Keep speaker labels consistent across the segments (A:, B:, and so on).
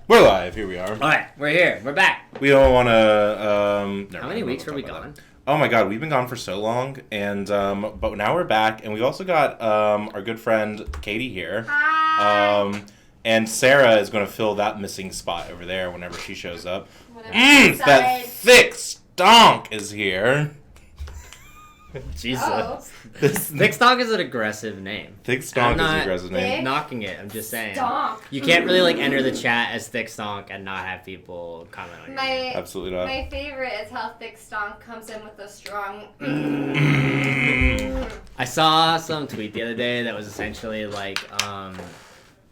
A: We're live. Here we are.
B: All right, we're here. We're back.
A: We don't want to.
B: How many weeks were we gone?
A: Oh my God, we've been gone for so long, and but now we're back, and we've also got our good friend Katie here.
C: Hi.
A: And Sarah is going to fill that missing spot over there whenever she shows up. That thick stonk is here.
B: Jesus.
C: Oh.
B: Thick Stonk is an aggressive name.
A: Thick stonk is an aggressive name.
C: Thick
B: Knocking it, I'm just saying.
C: Stonk.
B: You can't really enter the chat as Thick Stonk and not have people comment on your name.
A: Absolutely not.
C: My favorite is how Thick Stonk comes in with a strong.
B: I saw some tweet the other day that was essentially like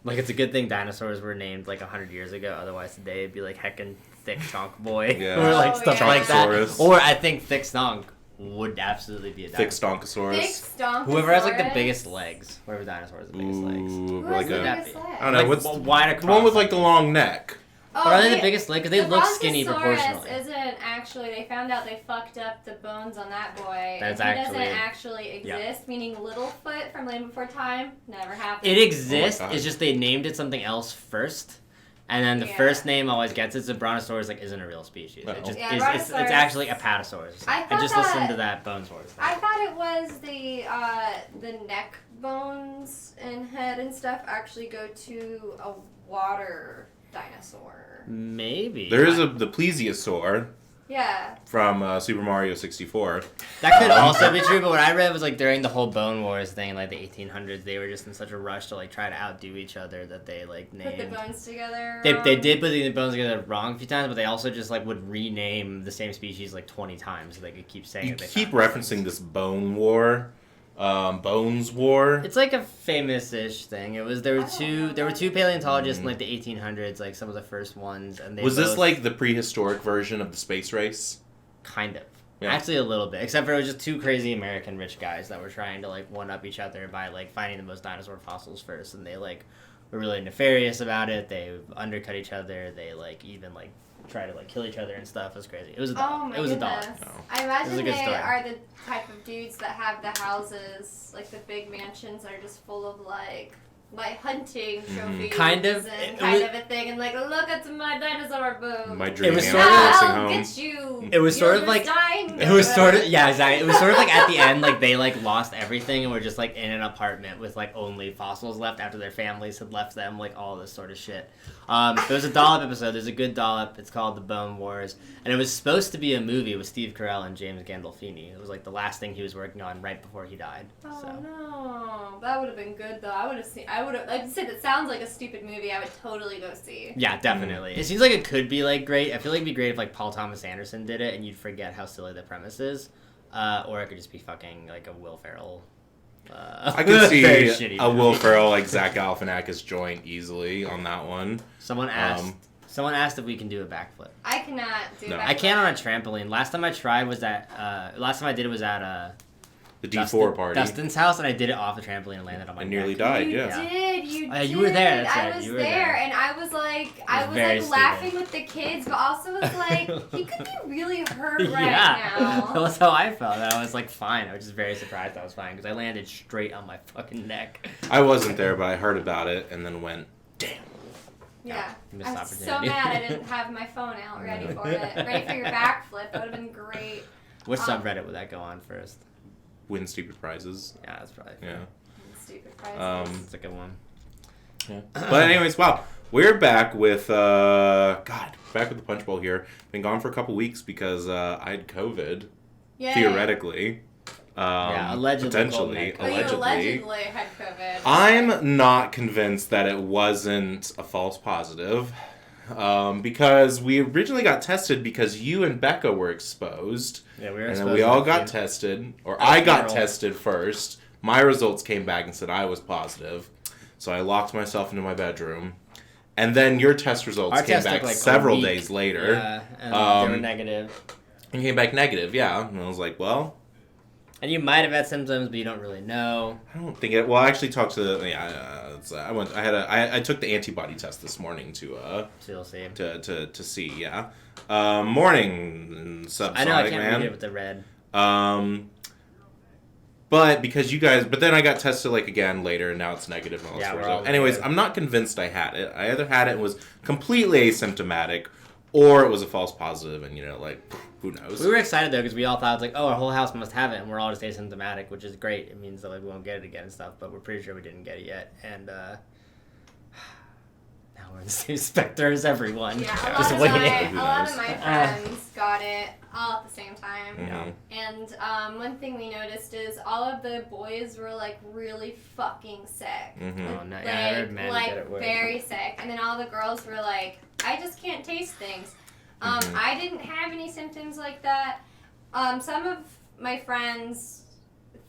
B: it's a good thing dinosaurs were named like 100 years ago, otherwise today it'd be like heckin' Thick Chonk Boy.
A: Yeah.
B: Or like stuff like that.
A: Chonkosaurus.
B: Or I think Thick Stonk would absolutely be a
A: Thick
B: dinosaur.
A: stonkosaurus.
C: Thick Stonk.
B: Whoever has like the biggest legs. Whoever dinosaur has the biggest legs.
A: Ooh,
C: Who
A: like
C: has the
A: a,
C: biggest leg?
A: I don't know, what's
B: wide across?
A: the one with like the long neck?
C: Oh,
B: But are they the biggest leg? Because they look skinny
C: Brontosaurus
B: proportionally.
C: isn't actually. They found out they fucked up the bones on that boy.
B: That's
C: and he
B: actually-
C: doesn't actually exist. Meaning Littlefoot from Land Before Time never happened.
B: It exists.
A: Oh my God.
B: It's just they named it something else first, and then the first name always gets it. So Brontosaurus isn't a real species.
A: No.
B: It just
C: Yeah,
B: is. It's
C: Brontosaurus-
B: actually a Patasaurus.
C: I thought
B: just
C: that-
B: listened to that Bones Wars.
C: I thought it was the neck bones and head and stuff actually go to a water dinosaur.
B: Maybe
A: There is the plesiosaur
C: Yeah.
A: from Super Mario 64.
B: that could also be true. But what I read was like during the whole Bone Wars thing, in, like the 1800s, they were just in such a rush to like try to outdo each other that they like named.
C: Put the bones together.
B: They did put the bones together wrong a few times, but they also just like would rename the same species like 20 times so they could keep saying
A: You
B: it. They
A: keep
B: found
A: referencing this Bone War, Bones War.
B: It's like a famous-ish thing. There were two paleontologists in like the 1800s, like some of the first ones, and they
A: Was this
B: both-
A: like the prehistoric version of the space race?
B: kind of.
A: Yeah.
B: Actually, a little bit. Except for it was just two crazy American rich guys that were trying to like one up each other by like finding the most dinosaur fossils first, and they like were really nefarious about it. They undercut each other. They like even like try to like kill each other and stuff. It was crazy. It was a dog.
C: Oh my
B: It was
C: goodness.
B: a dog.
A: No.
C: I
B: This is a
C: imagine
B: good
C: they
B: story.
C: are the type of dudes that have the houses, like the big mansions that are just full of like hunting trophies
B: Kind of.
C: and
B: It
C: kind
B: was-
C: of a thing, and like look at my dinosaur bone.
A: My dream
B: was
A: animal
B: sort of-
A: nursing
C: I'll
A: home.
C: get you.
B: It was sort
C: You're
B: of like-
C: just dying.
B: It was sort of exactly. It was sort of like at the end, like they like lost everything and were just like in an apartment with like only fossils left after their families had left them, like all this sort of shit. There was a Dollop episode. There's a good Dollop. It's called The Bone Wars, and it was supposed to be a movie with Steve Carell and James Gandolfini. It was like the last thing he was working on right before he died.
C: Oh
B: So.
C: no, that would have been good though. I would have seen. I would have. Like I said, it sounds like a stupid movie. I would totally go see.
B: Yeah, definitely. It seems like it could be like great. I feel like it'd be great if like Paul Thomas Anderson did it, and you'd forget how silly the premise is. Or it could just be fucking like a Will Ferrell.
A: I could
B: very
A: see
B: shitty
A: a
B: movie.
A: Will Ferrell like Zach Galifianakis joint easily on that one.
B: Someone asked if we can do a backflip.
C: I cannot do
A: No.
C: that.
B: I can on a trampoline. Last time I tried was at last time I did it was at
A: The D4 party.
B: Dustin's house, and I did it off the trampoline and landed on my
A: I nearly
B: neck.
A: died,
C: You
A: yeah.
C: did. You
B: Oh, yeah,
C: did.
B: you were there, that's
C: I
B: right,
C: was
B: you were
C: there,
B: there.
C: and I was like,
B: very stupid.
C: laughing with the kids, but also was like, he could be really hurt right
B: Yeah, that
C: now.
B: was how I felt. And I was like, fine. I was just very surprised I was fine because I landed straight on my fucking neck.
A: I wasn't there, but I heard about it and then went, damn.
C: Yeah,
B: Missed
C: I'm so
B: opportunity.
C: mad I didn't have my phone out ready for it, ready for your backflip. That would have been great.
B: Which subreddit would that go on first?
A: Win stupid prizes.
B: Yeah, that's probably
A: Yeah.
C: Stupid prizes.
B: It's a good one.
A: Yeah. But anyways, wow. We're back with, back with the Punch Bowl here. Been gone for a couple weeks because I had COVID,
C: Yay.
A: theoretically.
B: Yeah, allegedly.
A: Potentially.
C: Oh, you allegedly had COVID.
A: I'm not convinced that it wasn't a false positive. Because we originally got tested because you and Becca were exposed.
B: Yeah, we were
A: And
B: exposed
A: then we all
B: to
A: got
B: it.
A: tested. Or I got
B: viral.
A: tested first. My results came back and said I was positive. So I locked myself into my bedroom. And then your test results
B: Our
A: came
B: test
A: back
B: took, like, a
A: several
B: week.
A: days later.
B: Yeah, and they were negative.
A: And came back negative, yeah. And I was like, well,
B: And you might have had symptoms, but you don't really know.
A: I don't think it. Well, I actually talked to I took the antibody test this morning to
B: So you'll see.
A: to see. Yeah, morning subsonic
B: I know I can't
A: man.
B: read it with the red.
A: But then I got tested like again later, and now it's negative. And all
B: Yeah,
A: sorts
B: we're all
A: of. Anyways,
B: good.
A: I'm not convinced I had it. I either had it and was completely asymptomatic, or it was a false positive, and who knows?
B: We were excited though because we all thought it was like, oh, our whole house must have it, and we're all just asymptomatic, which is great. It means that like we won't get it again and stuff. But we're pretty sure we didn't get it yet, and now we're in the same specter as everyone.
C: Yeah,
B: Just
C: a
B: waiting.
C: lot of my friends got it all at the same time.
A: Mhm.
C: And one thing we noticed is all of the boys were like really fucking sick.
A: Mhm.
B: Oh, no, yeah, I heard men get it worse.
C: Very sick. And then all the girls were like, I just can't taste things. I didn't have any symptoms like that. Some of my friends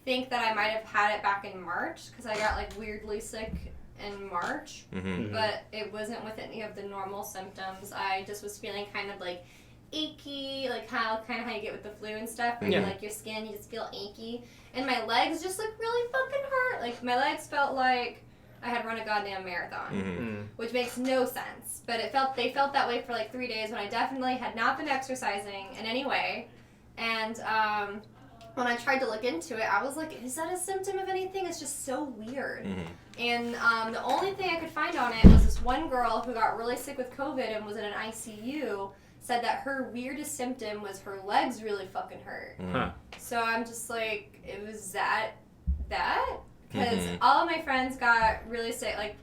C: think that I might have had it back in March because I got like weirdly sick in March, but it wasn't with any of the normal symptoms. I just was feeling kind of like achy, like how you get with the flu and stuff, where you like your skin, you just feel achy, and my legs just like really fucking hurt. Like my legs felt like I had run a goddamn marathon, which makes no sense. But they felt that way for like 3 days when I definitely had not been exercising in any way. And when I tried to look into it, I was like, is that a symptom of anything? It's just so weird. And the only thing I could find on it was this one girl who got really sick with COVID and was in an ICU, said that her weirdest symptom was her legs really fucking hurt. So I'm just like, it was that? Because all of my friends got really sick. Like,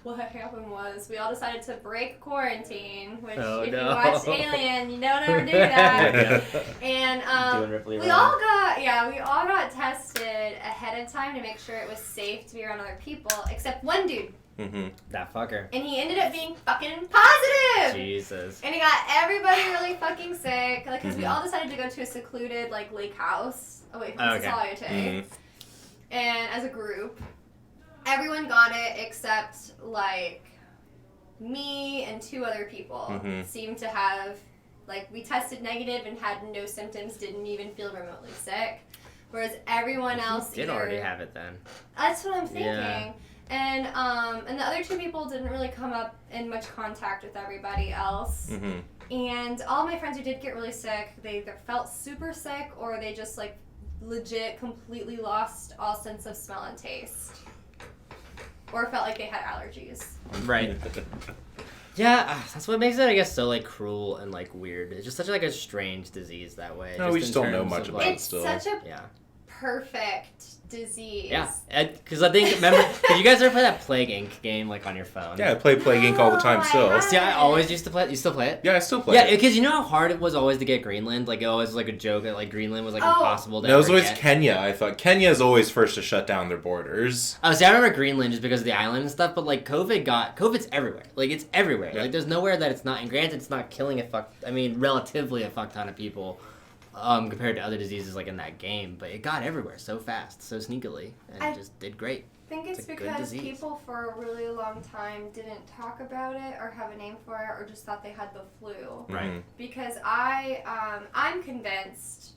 C: what happened was we all decided to break quarantine, which you watch Alien, you don't ever do that. And we all got tested ahead of time to make sure it was safe to be around other people, except one dude.
B: That fucker.
C: And he ended up being fucking positive.
B: Jesus.
C: And he got everybody really fucking sick, like, because we all decided to go to a secluded like lake house away from Saaarrj. And as a group, everyone got it except like me and 2 other people seemed to have, like, we tested negative and had no symptoms, didn't even feel remotely sick, whereas everyone else
B: did already have it then.
C: That's what I'm thinking.
B: Yeah.
C: And the other 2 people didn't really come up in much contact with everybody else. And all my friends who did get really sick, they either felt super sick or they just like legit completely lost all sense of smell and taste, or felt like they had allergies.
B: Right. Yeah, that's what makes it, I guess, so like cruel and like weird. It's just such like a strange disease that way.
A: No, we just don't know much about it still.
C: It's such a perfect disease.
B: Yeah, because I think, remember, did you guys ever play that Plague Inc. game like on your phone?
A: Yeah, I play Plague Inc. all the time still.
B: See, I always used to play it. You still play it?
A: Yeah, I still play
B: it.
A: it.
B: Yeah, because you know how hard it was always to get Greenland? Like, it always was like a joke that like Greenland was like impossible to
A: No, it was
B: ever
A: always
B: get.
A: Kenya, I thought. Kenya is always first to shut down their borders.
B: Oh, see, I remember Greenland just because of the island and stuff, but like COVID's everywhere. Like, it's everywhere. Yeah. Like, there's nowhere that it's not, and granted, it's not killing relatively a fuck ton of people. Compared to other diseases like in that game, but it got everywhere so fast, so sneakily, and just did great.
C: I think it's because people for a really long time didn't talk about it or have a name for it or just thought they had the flu.
B: Right.
C: Because I'm convinced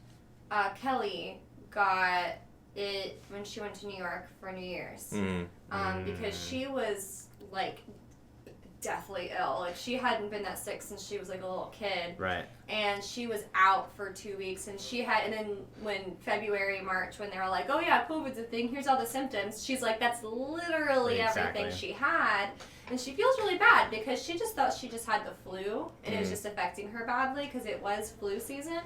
C: Kelly got it when she went to New York for New Year's. Because she was like deathly ill. Like, she hadn't been that sick since she was like a little kid.
B: Right.
C: And she was out for 2 weeks, and then when February, March, when they were like, oh yeah, COVID's a thing, here's all the symptoms, she's like, that's literally everything she had. And she feels really bad because she just thought she just had the flu, and it was just affecting her badly because it was flu season.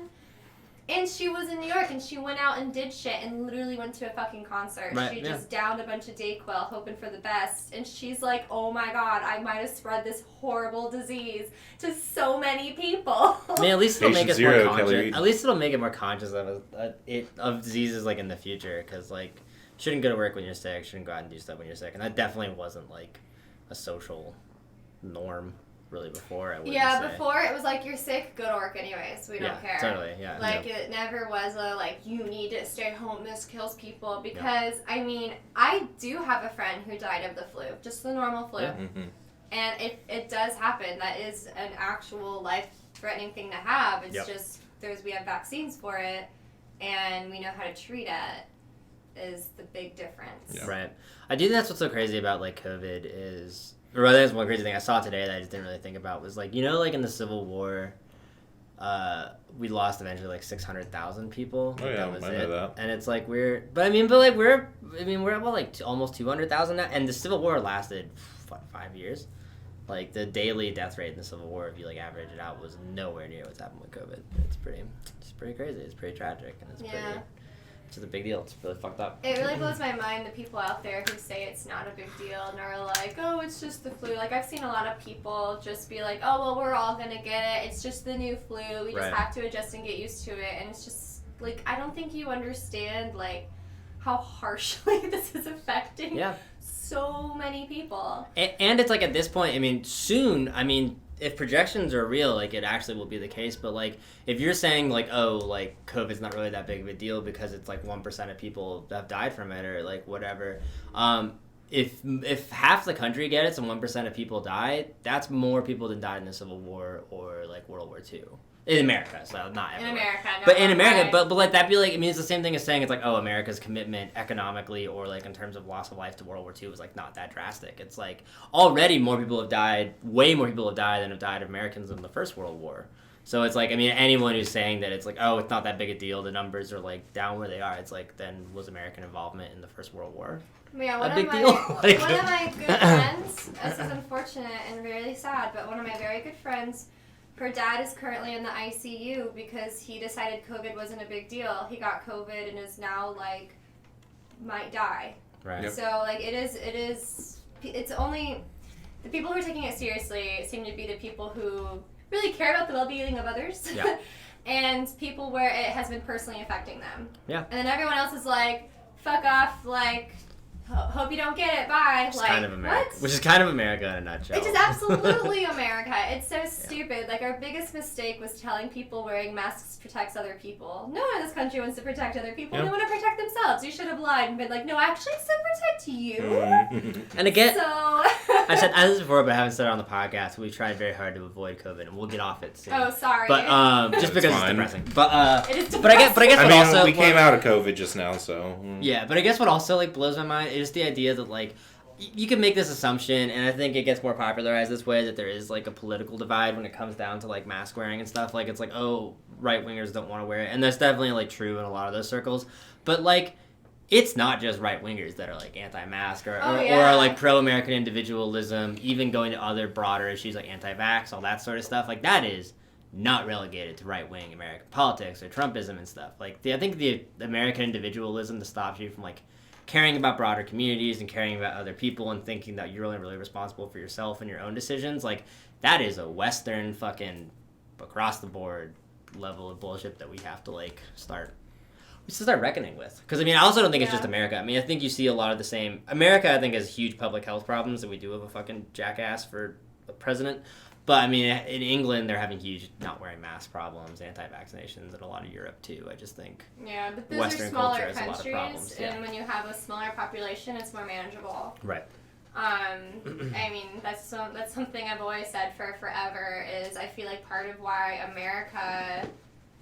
C: And she was in New York, and she went out and did shit and literally went to a fucking concert.
B: Right,
C: she just downed a bunch of Dayquil, hoping for the best. And she's like, oh my god, I might have spread this horrible disease to so many people.
B: I mean, at least it'll make us more conscious.
A: Kelly.
B: At least it'll make it more conscious of diseases like in the future, because like, shouldn't go to work when you're sick, shouldn't go out and do stuff when you're sick, and that definitely wasn't like a social norm. Really before, I would say.
C: Before it was like, you're sick, go to work anyways, we don't care.
B: Totally, yeah.
C: Like, it never was a, like, you need to stay home, this kills people, because, I mean, I do have a friend who died of the flu, just the normal flu, and it does happen. That is an actual life-threatening thing to have. It's just, we have vaccines for it, and we know how to treat it, is the big difference.
B: Yeah. Right. I do think that's what's so crazy about, like, COVID is... Or that's one crazy thing I saw today that I just didn't really think about was, like, you know, like in the Civil War, we lost eventually like 600,000 people.
A: Oh, yeah,
B: that was
A: I
B: it.
A: know that.
B: And it's like we're at about like almost 200,000 now. And the Civil War lasted 5 years. Like the daily death rate in the Civil War, if you like average it out, was nowhere near what's happened with COVID. It's pretty crazy. It's pretty tragic, and it's a big deal. It's really fucked up.
C: It really blows my mind the people out there who say it's not a big deal and are like, oh, it's just the flu. Like, I've seen a lot of people just be like, oh, well, we're all gonna get it. It's just the new flu. We just have to adjust and get used to it. And it's just, like, I don't think you understand, like, how harshly this is affecting so many people.
B: And it's like at this point, I mean, soon, I mean, if projections are real, like, it actually will be the case. But, like, if you're saying, like, oh, like, COVID's not really that big of a deal because it's, like, 1% of people have died from it or, like, whatever. If half the country get it and 1% of people die, that's more people than died in the Civil War or, like, World War II. In America, so not everywhere.
C: In America, no.
B: But in America, but like that be like, I mean, it's the same thing as saying it's like, oh, America's commitment economically or like in terms of loss of life to World War II was like not that drastic. It's like already more people have died, way more people have died than have died of Americans in the First World War. So it's like, I mean, anyone who's saying that it's like, oh, it's not that big a deal, the numbers are like down where they are, it's like, then was American involvement in the First World War
C: yeah,
B: a big deal?
C: Like, one of my good friends, this is unfortunate and really sad, but one of my very good friends, her dad is currently in the ICU because he decided COVID wasn't a big deal. He got COVID and is now, like, might die.
B: Right.
A: Yep.
C: So, like, it's only, the people who are taking it seriously seem to be the people who really care about the well-being of others.
B: Yeah.
C: And people where it has been personally affecting them.
B: Yeah.
C: And then everyone else is like, fuck off, like, hope you don't get it, bye.
B: Which is
C: like,
B: kind of America.
C: what?
B: Which is kind of America in a nutshell.
C: It is absolutely America. It's so stupid. Like, our biggest mistake was telling people wearing masks protects other people. No one in this country wants to protect other people. They want to protect themselves. You should have lied and been like, no, actually, it's to protect you.
B: And again,
C: So...
B: I said this before, but I haven't said it on the podcast. We've tried very hard to avoid COVID, and we'll get off it soon.
C: Oh, sorry.
B: But just because
A: fine.
B: it's depressing. But
C: it is depressing.
B: but I guess
A: I
B: what
A: mean,
B: also
A: we came out of COVID just now, so...
B: Yeah, but I guess what also like blows my mind is the idea that like you can make this assumption, and I think it gets more popularized this way, that there is like a political divide when it comes down to like mask wearing and stuff. Like it's like, oh, right wingers don't want to wear it, and that's definitely like true in a lot of those circles. But like, it's not just right wingers that are like anti-mask or are like pro-American individualism, even going to other broader issues like anti-vax, all that sort of stuff. Like that is not relegated to right-wing American politics or Trumpism and stuff. Like I think the American individualism that stops you from like caring about broader communities and caring about other people and thinking that you're only really responsible for yourself and your own decisions, like that is a Western fucking across the board level of bullshit that we have to like start reckoning with. Because I mean, I also don't think it's just America. I mean, I think you see a lot of the same. America, I think, has huge public health problems, and we do have a fucking jackass for the president. But I mean, in England, they're having huge not wearing mask problems, anti-vaccinations, and a lot of Europe too. I just think
C: but those
B: Western
C: are smaller
B: culture has a lot of
C: countries,
B: problems,
C: and when you have a smaller population, it's more manageable.
B: Right.
C: I mean, that's something I've always said for forever. Is I feel like part of why America,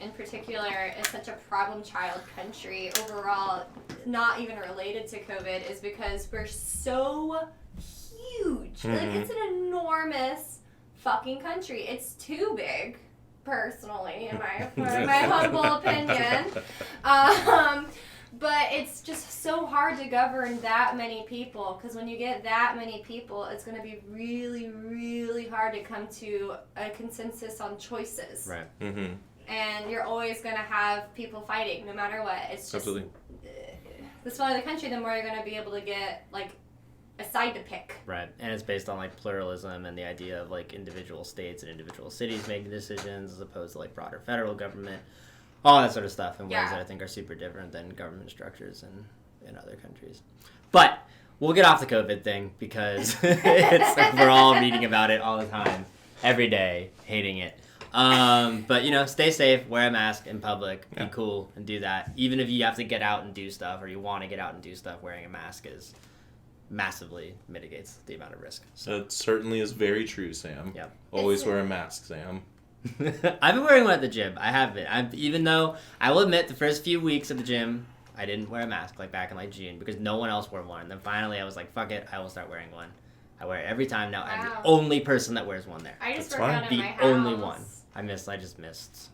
C: in particular, is such a problem child country overall, not even related to COVID, is because we're so huge. Like it's an enormous fucking country. It's too big, personally, in my humble opinion. But it's just so hard to govern that many people, because when you get that many people, it's going to be really, really hard to come to a consensus on choices.
B: Right.
A: Mm-hmm.
C: And you're always going to have people fighting, no matter what. It's just
A: Absolutely.
C: The smaller the country, the more you're going to be able to get like a side to pick.
B: Right, and it's based on like pluralism and the idea of like individual states and individual cities making decisions as opposed to like broader federal government, all that sort of stuff in ways that I think are super different than government structures in other countries. But we'll get off the COVID thing because it's like we're all reading about it all the time, every day, hating it. But you know, stay safe, wear a mask in public, be cool, and do that. Even if you have to get out and do stuff, or you want to get out and do stuff, wearing a mask is massively mitigates the amount of risk.
A: So it certainly is very true, Sam.
B: Yep.
A: Always wear a mask, Sam.
B: I've been wearing one at the gym. I have been. Even though I will admit, the first few weeks at the gym, I didn't wear a mask like back in like June because no one else wore one. And then finally, I was like, "Fuck it, I will start wearing one." I wear it every time now. I'm
C: Wow.
B: the only person that wears one there.
C: I just
A: That's
C: work
A: fine.
C: out in
B: The
C: my house.
B: only one. I just missed.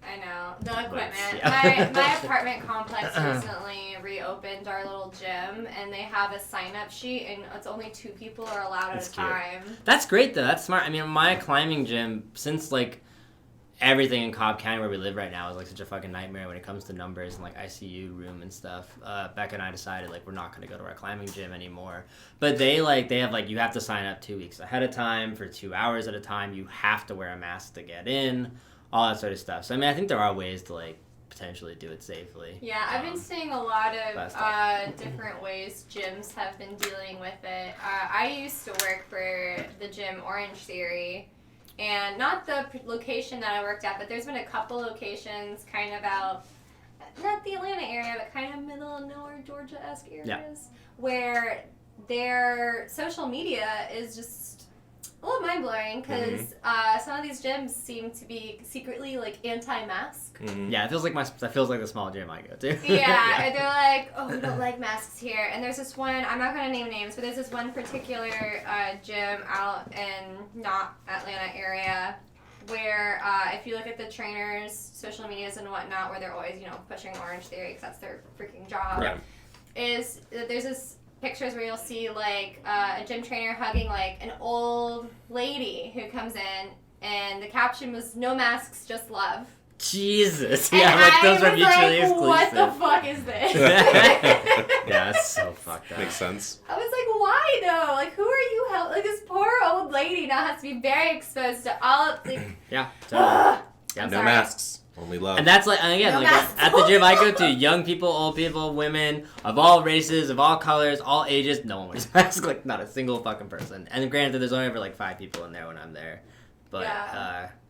C: I know. The equipment.
B: Yeah.
C: My apartment complex recently reopened our little gym, and they have a sign-up sheet, and it's only 2 people are allowed
B: That's
C: at a
B: cute.
C: time.
B: That's great though. That's smart. I mean, my climbing gym, since like everything in Cobb County where we live right now is like such a fucking nightmare when it comes to numbers and like ICU room and stuff. Becca and I decided like we're not gonna go to our climbing gym anymore. But they have like you have to sign up 2 weeks ahead of time for 2 hours at a time. You have to wear a mask to get in, all that sort of stuff. So I mean, I think there are ways to like potentially do it safely.
C: Yeah, I've been seeing a lot
B: Last
C: of different ways gyms have been dealing with it. I used to work for the gym Orange Theory, and not the location that I worked at, but there's been a couple locations kind of out, not the Atlanta area, but kind of middle of nowhere, Georgia-esque areas, where their social media is just a little mind-blowing because some of these gyms seem to be secretly like anti-mask.
B: Yeah, it feels like the small gym I go to.
C: Yeah, and they're like, oh, we don't like masks here. And there's this one, I'm not going to name names, but there's this one particular gym out in not Atlanta area where if you look at the trainers' social medias and whatnot, where they're always, pushing Orange Theory because that's their freaking job, there's this pictures where you'll see like a gym trainer hugging like an old lady who comes in, and the caption was "No masks, just love."
B: Jesus,
C: And
B: yeah, like those
C: I
B: are
C: was
B: mutually
C: like,
B: exclusive.
C: what the fuck is this?
B: Yeah, that's so fucked up.
A: Makes sense.
C: I was like, why though? Like, who are you? Like, this poor old lady now has to be very exposed to all of the.
B: Yeah, totally. Yeah,
C: I'm
A: No
C: sorry.
A: masks, only love.
B: And that's like, and again,
C: No
B: like
C: masks.
B: at the gym I go to, young people, old people, women of all races, of all colors, all ages, no one wears masks. Like not a single fucking person. And granted, there's only ever like 5 people in there when I'm there, but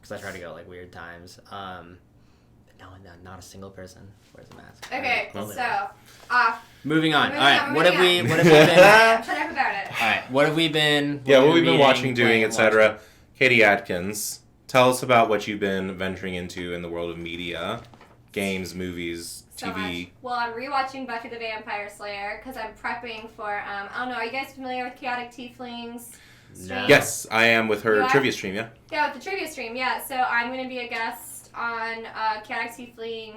B: because I try to go at like weird times. No, not a single person wears a mask.
C: Okay,
B: Only
C: so
B: one. Moving on.
C: Moving
B: All right,
C: on,
B: what have we
C: moving
B: been? All
C: shut up about it.
B: right, what have we been?
A: Yeah, what we've been
B: reading,
A: watching, doing,
B: playing,
A: etc. Katie Atkins, tell us about what you've been venturing into in the world of media, games, movies,
C: So
A: TV.
C: much. Well, I'm rewatching Buffy the Vampire Slayer because I'm prepping for, I don't know, are you guys familiar with Chaotic Tieflings?
B: No.
A: Yes, I am with her
C: You are?
A: trivia stream, yeah.
C: Yeah, with the trivia stream, yeah. So I'm going to be a guest on Chaotic Tiefling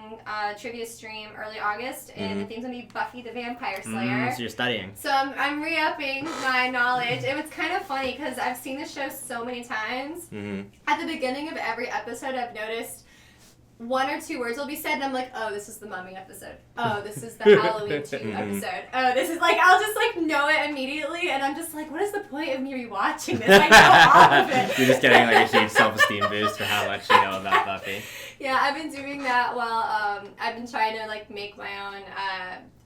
C: trivia stream early August, and the theme's going to be Buffy the Vampire Slayer.
B: So you're studying.
C: So I'm re-upping my knowledge. It was kind of funny because I've seen this show so many times. At the beginning of every episode, I've noticed 1 or 2 words will be said, and I'm like, oh, this is the Mummy episode. Oh, this is the Halloween 2 episode. Oh, this is like, I'll just like know it immediately, and I'm just like, what is the point of me rewatching this? I know all of it.
B: You're just getting like a huge self-esteem boost for how much you know about Buffy.
C: Yeah, I've been doing that while I've been trying to like make my own.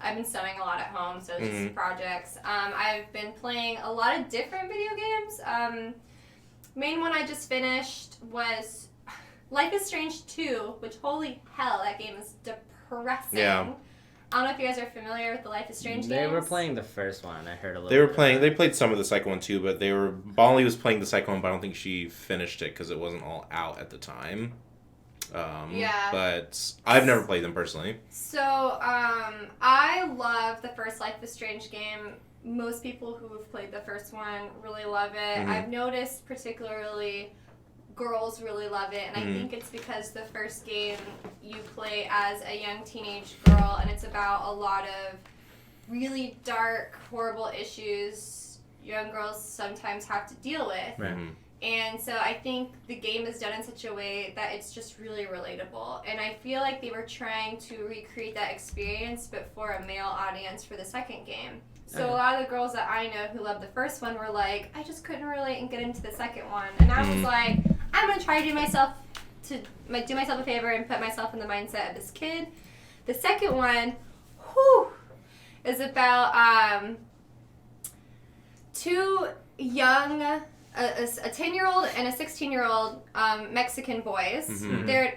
C: I've been studying a lot at home, so just projects. I've been playing a lot of different video games. Main one I just finished was Life is Strange 2, which holy hell, that game is depressing.
A: Yeah.
C: I don't know if you guys are familiar with the Life is Strange
B: They
C: games.
B: were playing the first one. I heard a little.
A: They were
B: bit
A: playing.
B: about
A: They played some of the second one too, but Molly was playing the second one, but I don't think she finished it because it wasn't all out at the time.
C: Yeah.
A: But I've never played them personally.
C: So, I love the first Life is Strange game. Most people who have played the first one really love it. I've noticed particularly girls really love it, and I think it's because the first game you play as a young teenage girl, and it's about a lot of really dark, horrible issues young girls sometimes have to deal with.
B: Right.
C: And so I think the game is done in such a way that it's just really relatable. And I feel like they were trying to recreate that experience, but for a male audience for the second game. So a lot of the girls that I know who loved the first one were like, I just couldn't relate and get into the second one. And I was like, I'm going to try to do myself a favor and put myself in the mindset of this kid. The second one, is about 2 young, a 10-year-old and a 16-year-old Mexican boys. They're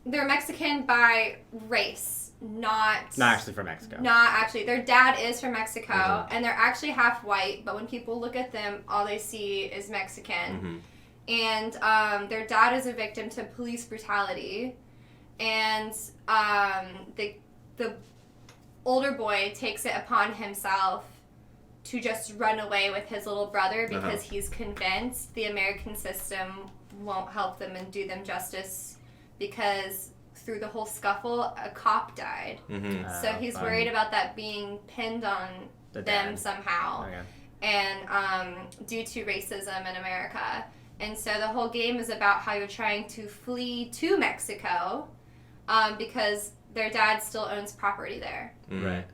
C: Mexican by race. Not
B: actually from Mexico.
C: Not actually. Their dad is from Mexico, and they're actually half white, but when people look at them, all they see is Mexican. And their dad is a victim to police brutality, and the older boy takes it upon himself to just run away with his little brother because he's convinced the American system won't help them and do them justice because through the whole scuffle, a cop died. So he's worried about that being pinned on them somehow. And due to racism in America. And so the whole game is about how you're trying to flee to Mexico because their dad still owns property there.
A: Right.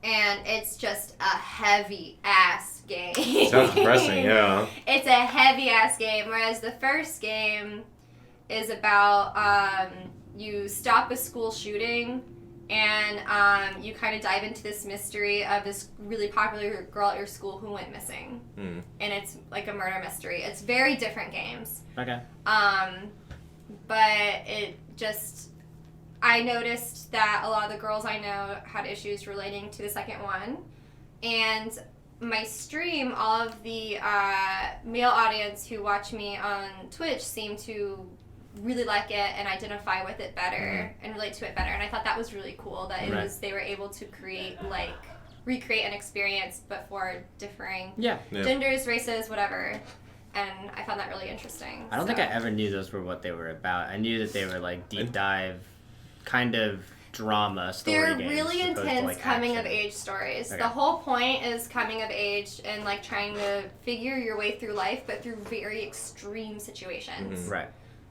C: And it's just a heavy-ass game.
A: Sounds depressing, yeah.
C: It's a heavy-ass game, whereas the first game is about you stop a school shooting and you kind of dive into this mystery of this really popular girl at your school who went missing. And it's like a murder mystery. It's very different games.
B: Okay.
C: But it just... I noticed that a lot of the girls I know had issues relating to the second one. And my stream, all of the male audience who watch me on Twitch seem to really like it and identify with it better and relate to it better. And I thought that was really cool that it was they were able to recreate an experience but for differing genders, races, whatever. And I found that really interesting.
B: I don't think I ever knew those were what they were about. I knew that they were like deep dive kind of drama story
C: They're
B: games.
C: Really intense
B: like
C: coming of age stories. Okay. The whole point is coming of age and like trying to figure your way through life, but through very extreme situations.
B: Right.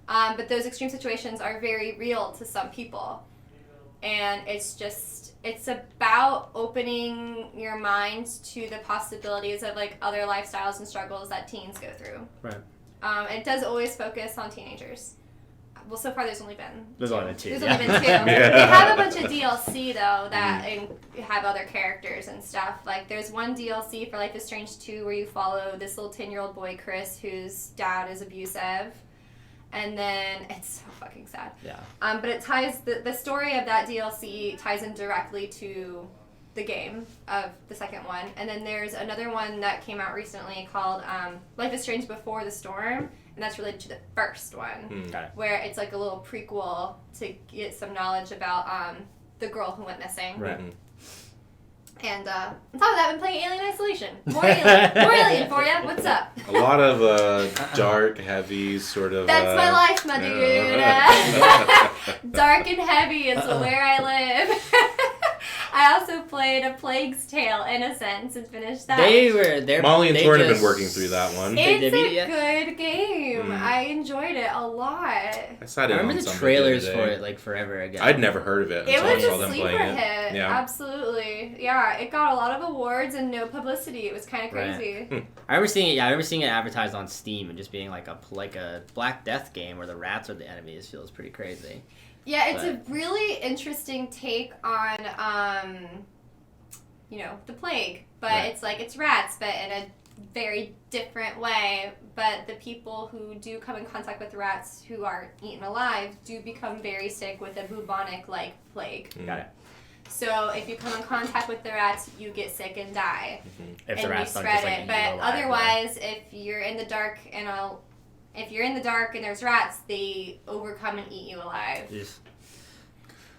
C: But those extreme situations are very real to some people. And it's about opening your mind to the possibilities of like other lifestyles and struggles that teens go through.
B: Right.
C: It does always focus on teenagers. Well, so far there's only been two.
B: There's only two.
C: They have a bunch of DLC, though, that have other characters and stuff. Like, there's one DLC for Life is Strange 2 where you follow this little 10-year-old boy, Chris, whose dad is abusive. And then, it's so fucking sad.
B: Yeah.
C: But it ties, the story of that DLC ties in directly to the game of the second one. And then there's another one that came out recently called Life is Strange Before the Storm. And that's related to the first one, where it's like a little prequel to get some knowledge about the girl who went missing.
B: Right.
C: And on top of that, I've been playing Alien Isolation. More Alien for you. What's up?
A: A lot of dark, heavy, sort of...
C: That's my life, my dude. Dark and heavy is where I live. I also played A Plague's Tale, Innocence, and finished that.
A: Molly and Thorne have been working through that one.
C: It's a good game. I enjoyed it a lot.
B: I remember the trailers for it like forever ago.
A: I'd never heard of it until I saw them playing it.
C: Hit. Yeah. Absolutely. Yeah, it got a lot of awards and no publicity. It was kind of crazy.
B: Right. I remember seeing it advertised on Steam and just being like a Black Death game where the rats are the enemies. Feels pretty crazy.
C: Yeah, it's a really interesting take on, the plague. But it's rats, but in a very different way. But the people who do come in contact with rats who are eaten alive do become very sick with a bubonic-like plague.
B: Got it.
C: So if you come in contact with the rats, you get sick and die.
B: If
C: and
B: the rats
C: you
B: don't
C: spread it. But otherwise, if you're in the dark and there's rats, they overcome and eat you alive.
B: Yes.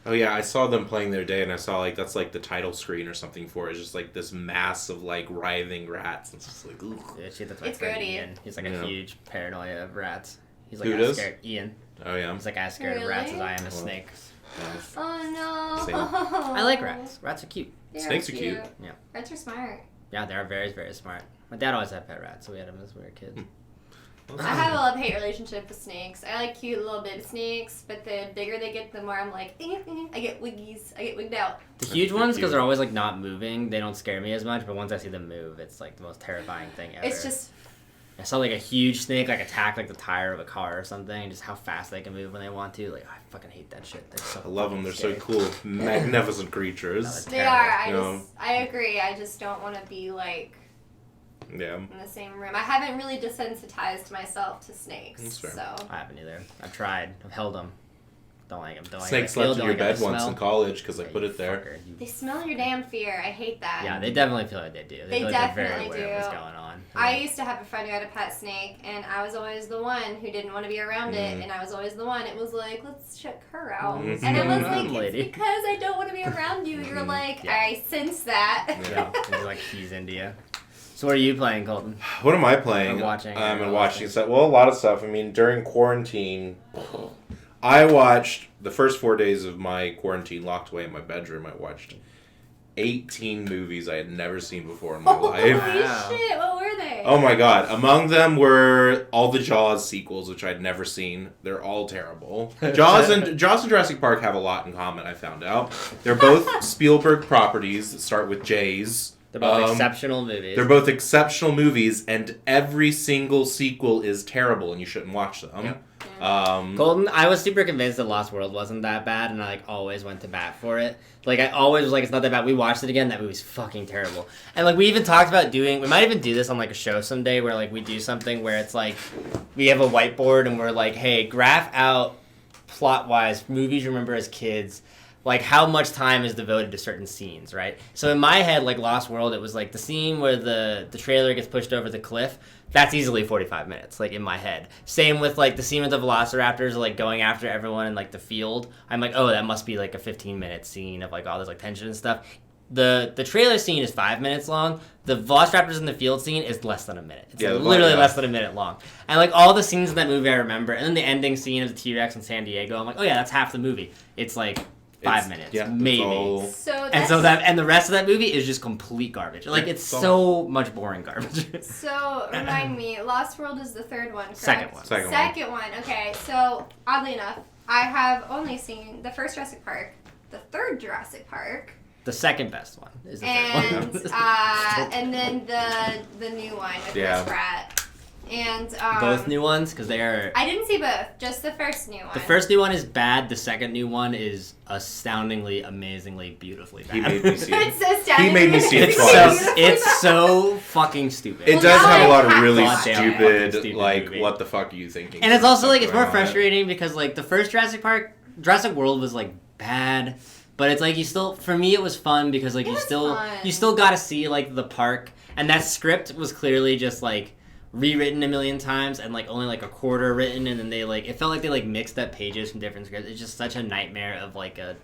A: Oh yeah, I saw them playing the other day, and I saw that's the title screen or something for it. It's just like this mass of writhing rats. It's just like, ooh.
B: Yeah, that's my friend Ian. He's like a huge paranoia of rats. He's like scared. Ian.
A: Oh yeah.
B: He's like as scared of rats as I am of snakes.
C: Oh no.
A: Same.
B: I like rats. Rats are cute.
A: Snakes are cute.
B: Yeah.
C: Rats are smart.
B: Yeah, they are very, very smart. My dad always had pet rats, so we had them as we were kids.
C: I have a love-hate relationship with snakes. I like cute little baby snakes, but the bigger they get, the more I'm like, I get wiggies. I get wigged out.
B: The huge ones, because they're always like not moving, they don't scare me as much, but once I see them move, it's like the most terrifying thing ever.
C: It's just...
B: I saw like a huge snake like attack like the tire of a car or something, and just how fast they can move when they want to. Like, I fucking hate that shit. They're so
A: I love them. They're
B: scary.
A: so cool. Magnificent creatures.
C: They are. I agree. I just don't want to be like...
A: Yeah.
C: in the same room. I haven't really desensitized myself to snakes.
A: That's fair.
C: So
B: I haven't either. I've tried. I've held them. Don't like them.
A: Snake slept in your bed once in college because I put it there.
C: They smell your damn fear. I hate that.
B: Yeah, they definitely feel like they do.
C: They
B: feel like
C: definitely
B: they're very aware of what's going on.
C: I used to have a friend who had a pet snake, and I was always the one who didn't want to be around it, and I was always the one. It was like, let's check her out. And I was like, it's because I don't want to be around you. You're like, I sense that.
B: Yeah, you're like, he's India. So what are you playing, Colton?
A: What am I playing?
B: Or watching?
A: I've been watching stuff. Well, a lot of stuff. I mean, during quarantine, I watched the first 4 days of my quarantine locked away in my bedroom. I watched 18 movies I had never seen before in my life.
C: Holy shit, what were they?
A: Oh my god. Among them were all the Jaws sequels, which I'd never seen. They're all terrible. Jaws and Jurassic Park have a lot in common, I found out. They're both Spielberg properties that start with J's.
B: They're both exceptional movies.
A: They're both exceptional movies, and every single sequel is terrible, and you shouldn't watch them.
B: Yep.
A: Golden,
B: I was super convinced that Lost World wasn't that bad, and I like always went to bat for it. Like I always was like, it's not that bad. We watched it again. That movie's fucking terrible. And like we even talked about we might even do this on like a show someday where like we do something where it's like we have a whiteboard and we're like, hey, graph out plot wise movies you remember as kids. Like, how much time is devoted to certain scenes, right? So in my head, like, Lost World, it was, like, the scene where the trailer gets pushed over the cliff. That's easily 45 minutes, like, in my head. Same with, like, the scene with the velociraptors, like, going after everyone in, like, the field. I'm like, oh, that must be, like, a 15-minute scene of, like, all this, like, tension and stuff. The trailer scene is 5 minutes long. The velociraptors in the field scene is less than a minute. It's literally less than a minute long. And, like, all the scenes in that movie I remember. And then the ending scene of the T-Rex in San Diego, I'm like, oh, yeah, that's half the movie. It's, like... 5 minutes, maybe. And the rest of that movie is just complete garbage. Like, it's so much boring garbage.
C: So, remind me, Lost World is the third one, correct?
A: Second one.
C: Okay. So, oddly enough, I have only seen the first Jurassic Park, the third Jurassic Park.
B: The second best one is the third one.
C: And then the new one with Chris Pratt. And
B: both new ones, because they are...
C: I didn't see both, just the first new one.
B: The first new one is bad, the second new one is astoundingly, amazingly, beautifully bad.
A: He made me see it.
C: He
A: made me see it twice.
B: It's so fucking stupid.
A: It does have a lot of really stupid, like, movie. What the fuck are you thinking?
B: And it's also, like, it's more frustrating because, like, the first Jurassic World was, like, bad, but it's, like, you still... For me, it was fun because, like, you still got to see, like, the park, and that script was clearly just, like... rewritten a million times and like only like a quarter written, and then they like it felt like they like mixed up pages from different scripts. It's just such a nightmare of like a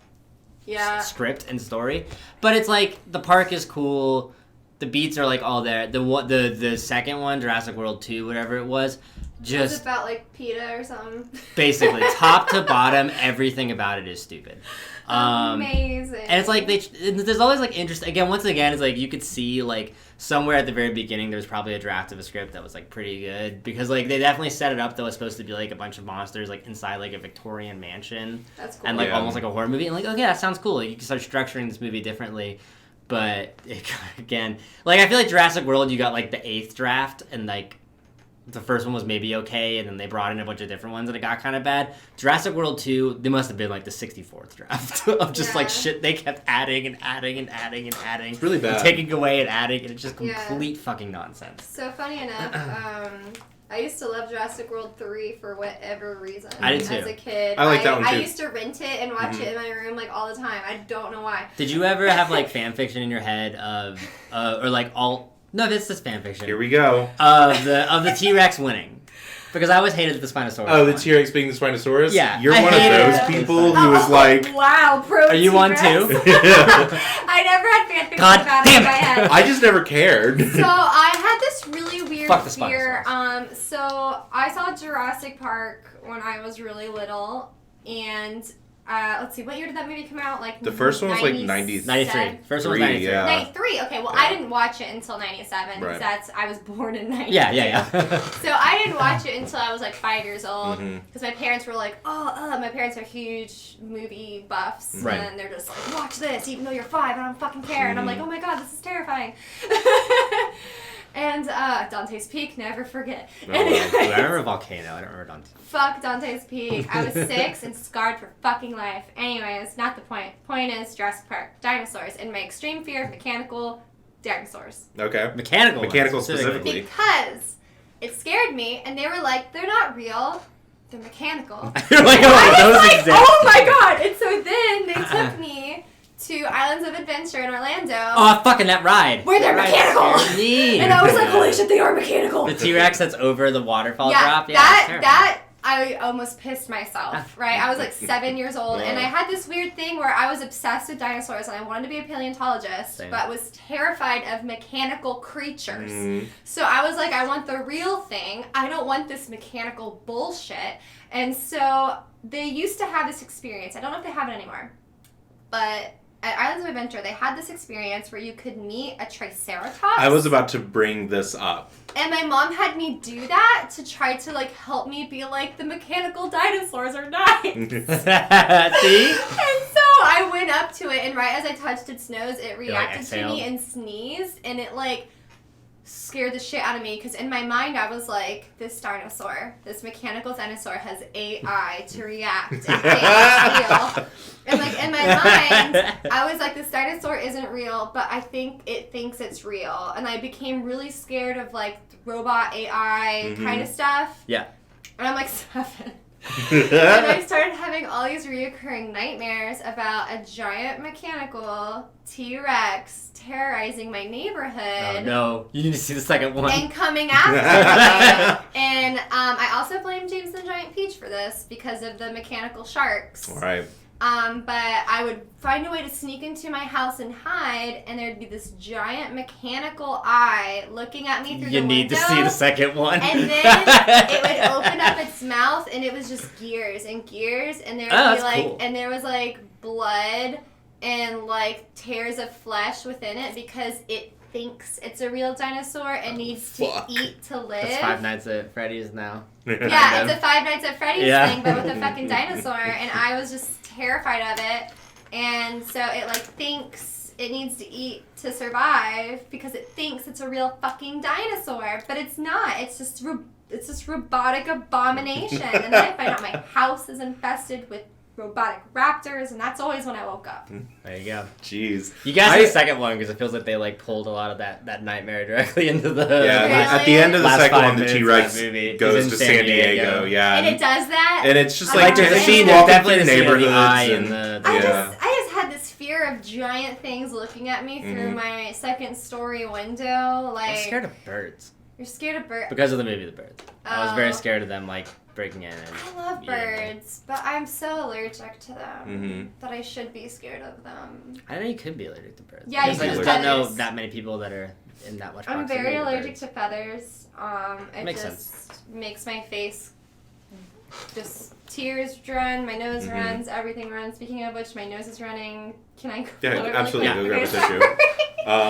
B: script and story. But it's like the park is cool, the beats are like all there. The second one, Jurassic World 2, whatever it was, just
C: it's about like PETA or something.
B: Basically, top to bottom, everything about it is stupid.
C: Amazing.
B: And it's like there's always like interest. Once again, it's like you could see like somewhere at the very beginning there's probably a draft of a script that was like pretty good because like they definitely set it up that was supposed to be like a bunch of monsters like inside like a Victorian mansion. That's cool. And like almost like a horror movie. And like, okay, that sounds cool. Like, you can start structuring this movie differently. But again, like I feel like Jurassic World, you got like the 8th draft and like the first one was maybe okay, and then they brought in a bunch of different ones and it got kind of bad. Jurassic World 2, they must have been like the 64th draft of just like shit they kept adding and adding and adding and adding.
A: It's really bad.
B: And taking away and adding, and it's just complete fucking nonsense.
C: So funny enough, I used to love Jurassic World 3 for whatever reason.
B: I did too.
C: As a kid.
A: I like that one too.
C: I used to rent it and watch it in my room like all the time. I don't know why.
B: Did you ever have like fan fiction in your head of, or like all... No, this is fan fiction.
A: Here we go.
B: Of the T-Rex winning. Because I always hated the Spinosaurus.
A: Oh, the T-Rex being the Spinosaurus?
B: Yeah.
A: You're one of those people who was like...
C: Wow, pro
B: Are you one too?
C: I never had fan fiction about it in my head.
A: I just never cared.
C: So, I had this really weird
B: Fuck the
C: fear.
B: Spinosaurus.
C: So, I saw Jurassic Park when I was really little, and... let's see, what year did that movie come out? Like
A: the first one was like 93.
B: First one was 93.
A: Yeah.
C: 93. Okay, well, I didn't watch it until 97 because I was born in 93.
B: Yeah.
C: So I didn't watch it until I was like 5 years old because my parents were like, my parents are huge movie buffs, and they're just like, watch this even though you're 5, I don't fucking care. And I'm like, oh my god, this is terrifying. And Dante's Peak, never forget.
B: I remember Volcano. I don't remember Dante's.
C: Fuck Dante's Peak. I was 6 and scarred for fucking life. Anyways, not the point. Point is Jurassic Park, dinosaurs, and my extreme fear of mechanical dinosaurs.
A: Okay.
B: Mechanical
A: specifically.
C: Because it scared me, and they were like, they're not real. they're mechanical.
B: You're like,
C: I was
B: those
C: like,
B: exist.
C: oh my god! And so then they took me to Islands of Adventure in Orlando.
B: Oh, fucking that ride.
C: Where they're
B: That ride
C: mechanical.
B: scared me.
C: And I was like, holy shit, they are mechanical.
B: The T-Rex that's over the waterfall
C: Yeah,
B: drop. Yeah, it's terrifying.
C: that I almost pissed myself, right? I was like 7 years old, and I had this weird thing where I was obsessed with dinosaurs, and I wanted to be a paleontologist,
B: Same.
C: but was terrified of mechanical creatures. So I was like, I want the real thing. I don't want this mechanical bullshit. And so they used to have this experience. I don't know if they have it anymore, but at Islands of Adventure, they had this experience where you could meet a Triceratops.
A: I was about to bring this up.
C: And my mom had me do that to try to, like, help me be like, the mechanical dinosaurs are nice.
B: See?
C: And so I went up to it, and right as I touched its nose, it reacted to me and sneezed, and it, like, scared the shit out of me, because in my mind I was like, this mechanical dinosaur has AI to react and feel. And like in my mind I was like, this dinosaur isn't real, but I think it thinks it's real, and I became really scared of like robot AI kind of stuff.
B: Yeah.
C: And I'm like 7. And I started having all these reoccurring nightmares about a giant mechanical T-Rex terrorizing my neighborhood.
B: Oh no, you need to see the second one.
C: And coming after me. And I also blame James the Giant Peach for this because of the mechanical sharks.
A: All right.
C: But I would find a way to sneak into my house and hide, and there'd be this giant mechanical eye looking at me through the window.
B: You need to see the second one.
C: And then it would open up its mouth, and it was just gears and gears, and there would be like,
B: cool.
C: and there was like blood and like tears of flesh within it because it thinks it's a real dinosaur and needs to eat to live.
B: That's Five Nights at Freddy's now.
C: Yeah, it's a Five Nights at Freddy's thing, but with a fucking dinosaur, and I was just terrified of it. And so it like thinks it needs to eat to survive because it thinks it's a real fucking dinosaur, but it's not. It's just this robotic abomination. And then I find out my house is infested with robotic raptors, and that's always when I woke up.
B: There you go.
A: Jeez.
B: You guys see the second one because it feels like they like pulled a lot of that nightmare directly into the
A: at the end of the
B: last
A: second
B: 5
A: one, the
B: minutes
A: T-Rex
B: of
A: goes
B: in
A: to San Diego. Yeah,
C: And it does that.
A: and it's just
C: I'm
A: like
C: like,
A: just
C: there's
A: walking
B: definitely
A: through
B: the scene of the
A: neighborhoods
B: eye
A: and
B: and
C: I just had this fear of giant things looking at me through my second story window. Like,
B: I'm scared of birds
C: you're scared of birds.
B: because of the movie The Birds. I was very
C: Oh.
B: scared of them like breaking in. And
C: I love
B: eating me.
C: birds, but I'm so allergic to them
A: Mhm.
C: that I should be scared of them.
B: I know you could be allergic to birds.
C: Yeah,
B: I guess
A: you
B: I
A: can
B: just
A: be
B: don't know
C: feathers.
B: that many people that are in that much
C: I'm
B: proximity
C: very
B: to
C: allergic
B: birds.
C: to feathers. It
B: Makes
C: just makes my face just tears run, my nose runs, everything runs. Speaking of which, my nose is running. Can I go?
A: Yeah,
C: really
A: absolutely.
C: quick?
A: Go grab a
C: Sorry.
A: tissue.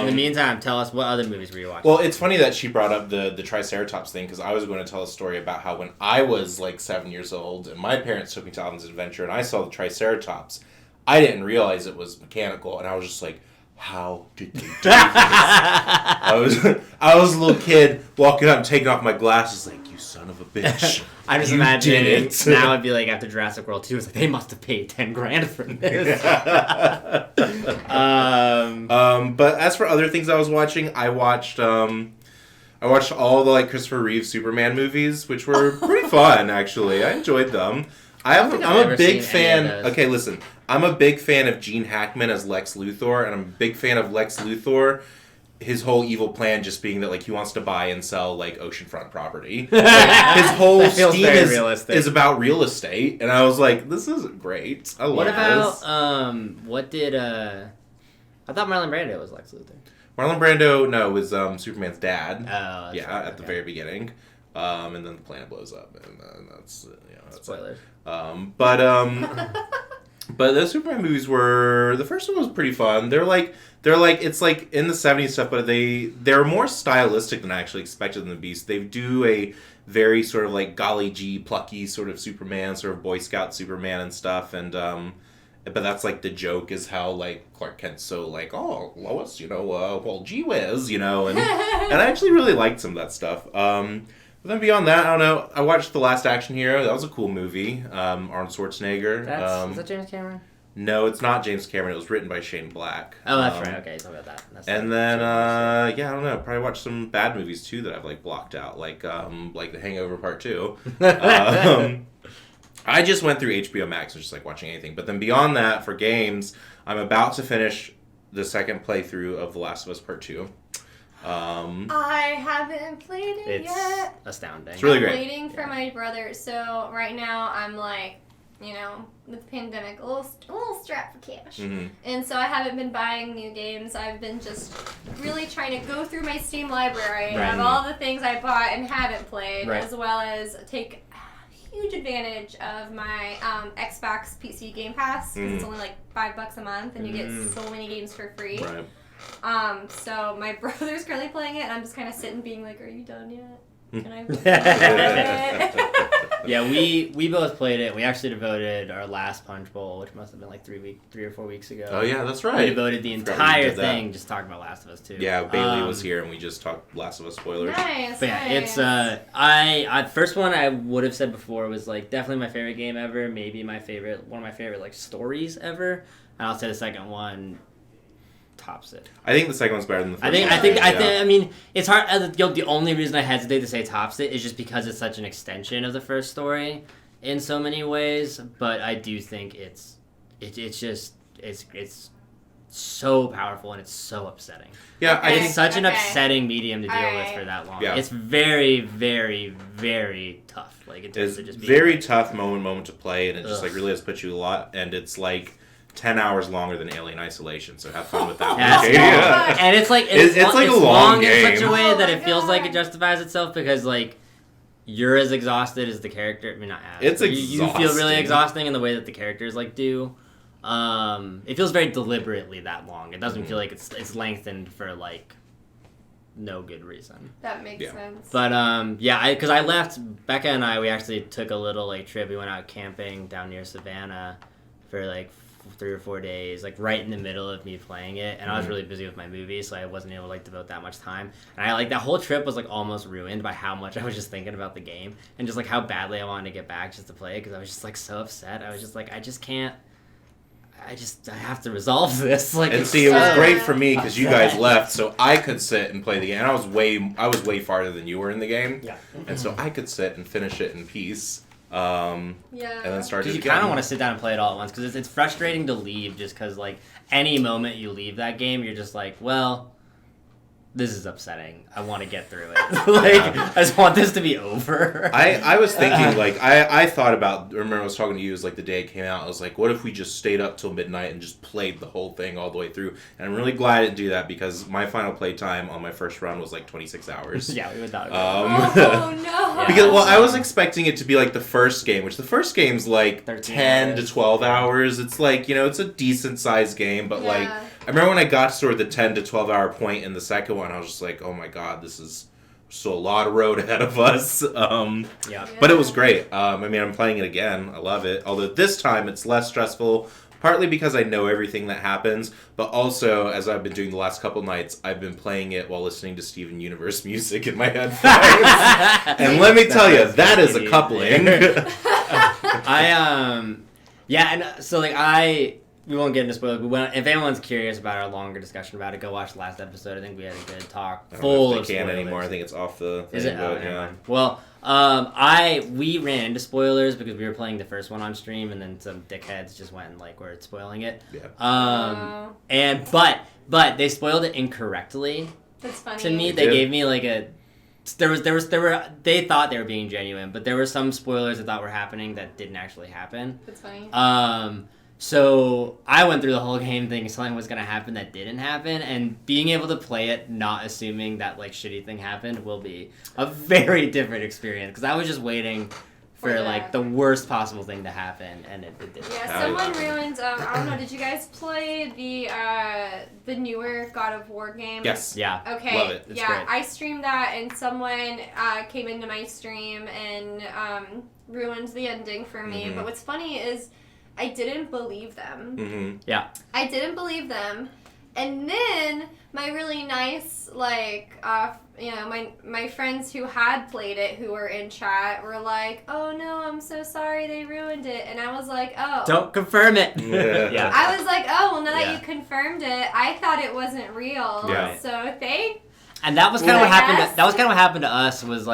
B: In the meantime, tell us what other movies were you watching?
A: Well, it's funny that she brought up the Triceratops thing because I was going to tell a story about how when I was like 7 years old and my parents took me to Islands of Adventure and I saw the Triceratops, I didn't realize it was mechanical and I was just like, how did they do this? I was a little kid walking up and taking off my glasses like, you son of a bitch.
B: I just
A: You
B: imagine
A: did it.
B: now it'd be like after Jurassic World 2, it's like they must have paid $10,000 for this.
A: But as for other things I was watching, I watched all the like Christopher Reeve Superman movies, which were pretty fun actually. I enjoyed them. I'm a big fan. Okay, listen. I'm a big fan of Gene Hackman as Lex Luthor, and I'm a big fan of Lex Luthor. His whole evil plan just being that like he wants to buy and sell like oceanfront property. Like, his whole
B: That feels
A: scheme
B: very realistic.
A: is about real estate, and I was like, this is great. I love
B: What about,
A: this.
B: what did, I thought Marlon Brando was Lex Luthor.
A: Marlon Brando, was Superman's dad.
B: Oh,
A: Yeah, at the very beginning. And then the planet blows up, and that's that's
B: Spoilers.
A: But the Superman movies were the first one was pretty fun. They're like it's like in the 70s stuff, but they're more stylistic than I actually expected them to be. So they do a very sort of like golly gee plucky sort of Superman, sort of Boy Scout Superman and stuff, and but that's like the joke is how like Clark Kent's so like, oh Lois, well gee whiz, and I actually really liked some of that stuff. But then beyond that, I don't know. I watched The Last Action Hero. That was a cool movie. Arnold Schwarzenegger.
B: Is that James Cameron?
A: No, it's not James Cameron. It was written by Shane Black.
B: Oh, that's right. Okay, talk about that.
A: And then, I don't know. Probably watched some bad movies too that I've like blocked out, like The Hangover Part 2. I just went through HBO Max, just like watching anything. But then beyond that, for games, I'm about to finish the second playthrough of The Last of Us Part 2.
C: I haven't played it yet.
B: It's astounding.
A: It's really
C: I'm
A: great.
C: waiting for my brother. So right now I'm like, with the pandemic, a little strapped for cash.
A: Mm-hmm.
C: And so I haven't been buying new games. I've been just really trying to go through my Steam library of all the things I bought and haven't played, as well as take huge advantage of my Xbox PC Game Pass, because it's only like $5 a month and you get so many games for free.
A: Right.
C: So my brother's currently playing it and I'm just kind of sitting being like, are you done yet? Can I play it?
B: Yeah, we both played it. We actually devoted our last Punch Bowl, which must have been like 3 or 4 weeks ago.
A: Oh yeah, that's right.
B: We devoted the entire thing just talking about Last of Us 2.
A: Yeah, Bailey was here and we just talked Last of Us spoilers.
C: Nice.
B: But yeah, it's I first one I would have said before was like definitely my favorite game ever, maybe one of my favorite like stories ever, and I'll say the second one tops it.
A: I think the second one's better than the first.
B: I mean, it's hard. The only reason I hesitate to say tops it is just because it's such an extension of the first story in so many ways. But I do think it's so powerful and it's so upsetting.
A: Yeah,
B: it's such an upsetting medium to deal with for that long.
A: Yeah.
B: It's very, very, very tough. Like it
A: it's
B: just
A: very tough moment to play, and it just like really has put you a lot. And it's like 10 hours longer than Alien Isolation, so have fun with that one.
B: Yeah. And it's like it's like a long game in such a way that it feels like it
C: God.
B: justifies itself because like you're as exhausted as the character. I mean, not as.
A: It's
B: you feel really
A: exhausting.
B: exhausting in the way that the characters like do. It feels very deliberately that long. It doesn't feel like it's lengthened for like no good reason.
C: That makes sense.
B: But because I left, Becca and I, we actually took a little like trip. We went out camping down near Savannah for like 3 or 4 days, like right in the middle of me playing it, and I was really busy with my movie, so I wasn't able to like devote that much time. And I like that whole trip was like almost ruined by how much I was just thinking about the game and just like how badly I wanted to get back just to play it because I was just like so upset. I was just like, I have to resolve this. Like,
A: and see, it was great for me because you guys left, so I could sit and play the game. And I was way farther than you were in the game, and so I could sit and finish it in peace. And then start it
B: because you kind of want to sit down and play it all at once because it's frustrating to leave just because like any moment you leave that game you're just like, well, this is upsetting. I want to get through it. Like, I just want this to be over.
A: I was thinking, like, I thought about, remember I was talking to you, it was like the day it came out, I was like, what if we just stayed up till midnight and just played the whole thing all the way through? And I'm really glad I didn't do that because my final play time on my first run was like 26 hours.
B: Yeah, we would not.
C: Oh, no.
A: Because, well, I was expecting it to be like the first game, which the first game's like 10
B: hours.
A: to 12 hours. It's like, it's a decent sized game, but like, I remember when I got to sort of the 10 to 12 hour point in the second one, I was just like, oh my god, this is still a lot of road ahead of us. But it was great. I mean, I'm playing it again. I love it. Although this time it's less stressful, partly because I know everything that happens, but also, as I've been doing the last couple nights, I've been playing it while listening to Steven Universe music in my headphones. And let me tell you, that is a coupling.
B: We won't get into spoilers. If anyone's curious about our longer discussion about it, go watch the last episode. I think we had a good talk.
A: I don't know if they can anymore. I think it's off the thing.
B: Is it?
A: But,
B: never mind. Well, we ran into spoilers because we were playing the first one on stream, and then some dickheads just went and were spoiling it.
A: Yeah.
B: But they spoiled it incorrectly.
C: That's funny.
B: To me, they gave me like a. They thought they were being genuine, but there were some spoilers that thought were happening that didn't actually happen.
C: That's funny.
B: So I went through the whole game thinking something was going to happen that didn't happen, and being able to play it not assuming that shitty thing happened will be a very different experience because I was just waiting for the worst possible thing to happen, and it didn't.
C: Yeah, someone ruined. I don't know. Did you guys play the newer God of War game?
A: Yes.
B: Yeah.
C: Okay.
A: Love it. It's great.
C: I streamed that, and someone came into my stream and ruined the ending for me.
A: Mm-hmm.
C: But what's funny is I didn't believe them.
A: Mm-hmm.
B: Yeah.
C: I didn't believe them. And then my really nice, my friends who had played it, who were in chat, were like, oh no, I'm so sorry they ruined it. And I was like, oh.
B: Don't confirm it.
A: Yeah.
C: I was like, oh, well, now that you confirmed it, I thought it wasn't real.
A: Yeah.
C: So thank.
B: And that was kind of what happened. That was kind of what happened to us. Was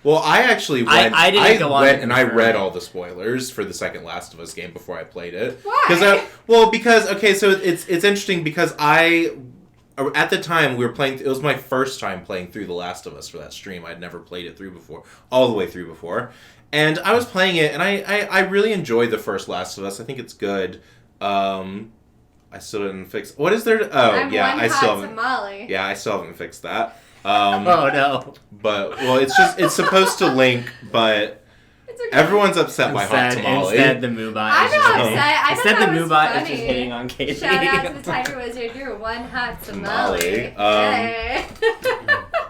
A: Well, I actually went.
B: I didn't go on
A: went and I
B: confirm
A: read
B: it.
A: all the spoilers for the second Last of Us game before I played it.
C: Why?
A: Because okay, so it's interesting because at the time we were playing. It was my first time playing through The Last of Us for that stream. I'd never played it through before, all the way through before, and I was playing it, and I really enjoyed the first Last of Us. I think it's good. I still didn't fix. What is there? I still haven't.
C: Tamale.
A: Yeah, I still haven't fixed that.
B: Oh no!
A: But it's supposed to link, but
C: It's okay.
A: everyone's upset by hot tamale.
B: Instead, the Moobot.
C: I'm
B: is just
C: not
B: hitting-
C: upset. I
B: Instead,
C: thought
B: the
C: that was
B: Moobot is
C: funny.
B: just hitting on Katie.
C: Shout out to the Tiger Wizard. You're one hot tamale.
A: Tamale.
C: Hey.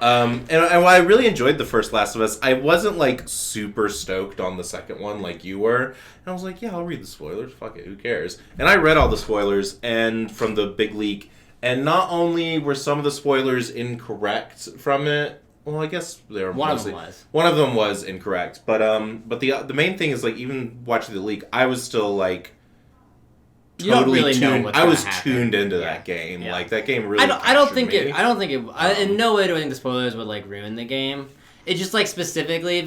A: And I really enjoyed the first Last of Us. I wasn't like super stoked on the second one like you were. And I was like, yeah, I'll read the spoilers. Fuck it, who cares? And I read all the spoilers and from the big leak. And not only were some of the spoilers incorrect from it. Well, I guess they were
B: One of them
A: was incorrect. But the main thing is like even watching the leak, I was still like
B: You don't really know
A: tuned.
B: what's
A: I
B: gonna
A: was
B: happen.
A: tuned into
B: Yeah.
A: that game.
B: Yeah.
A: Like that game really.
B: I don't think
A: captured me.
B: it. I don't think it. In no way do I think the spoilers would like ruin the game. It just like specifically,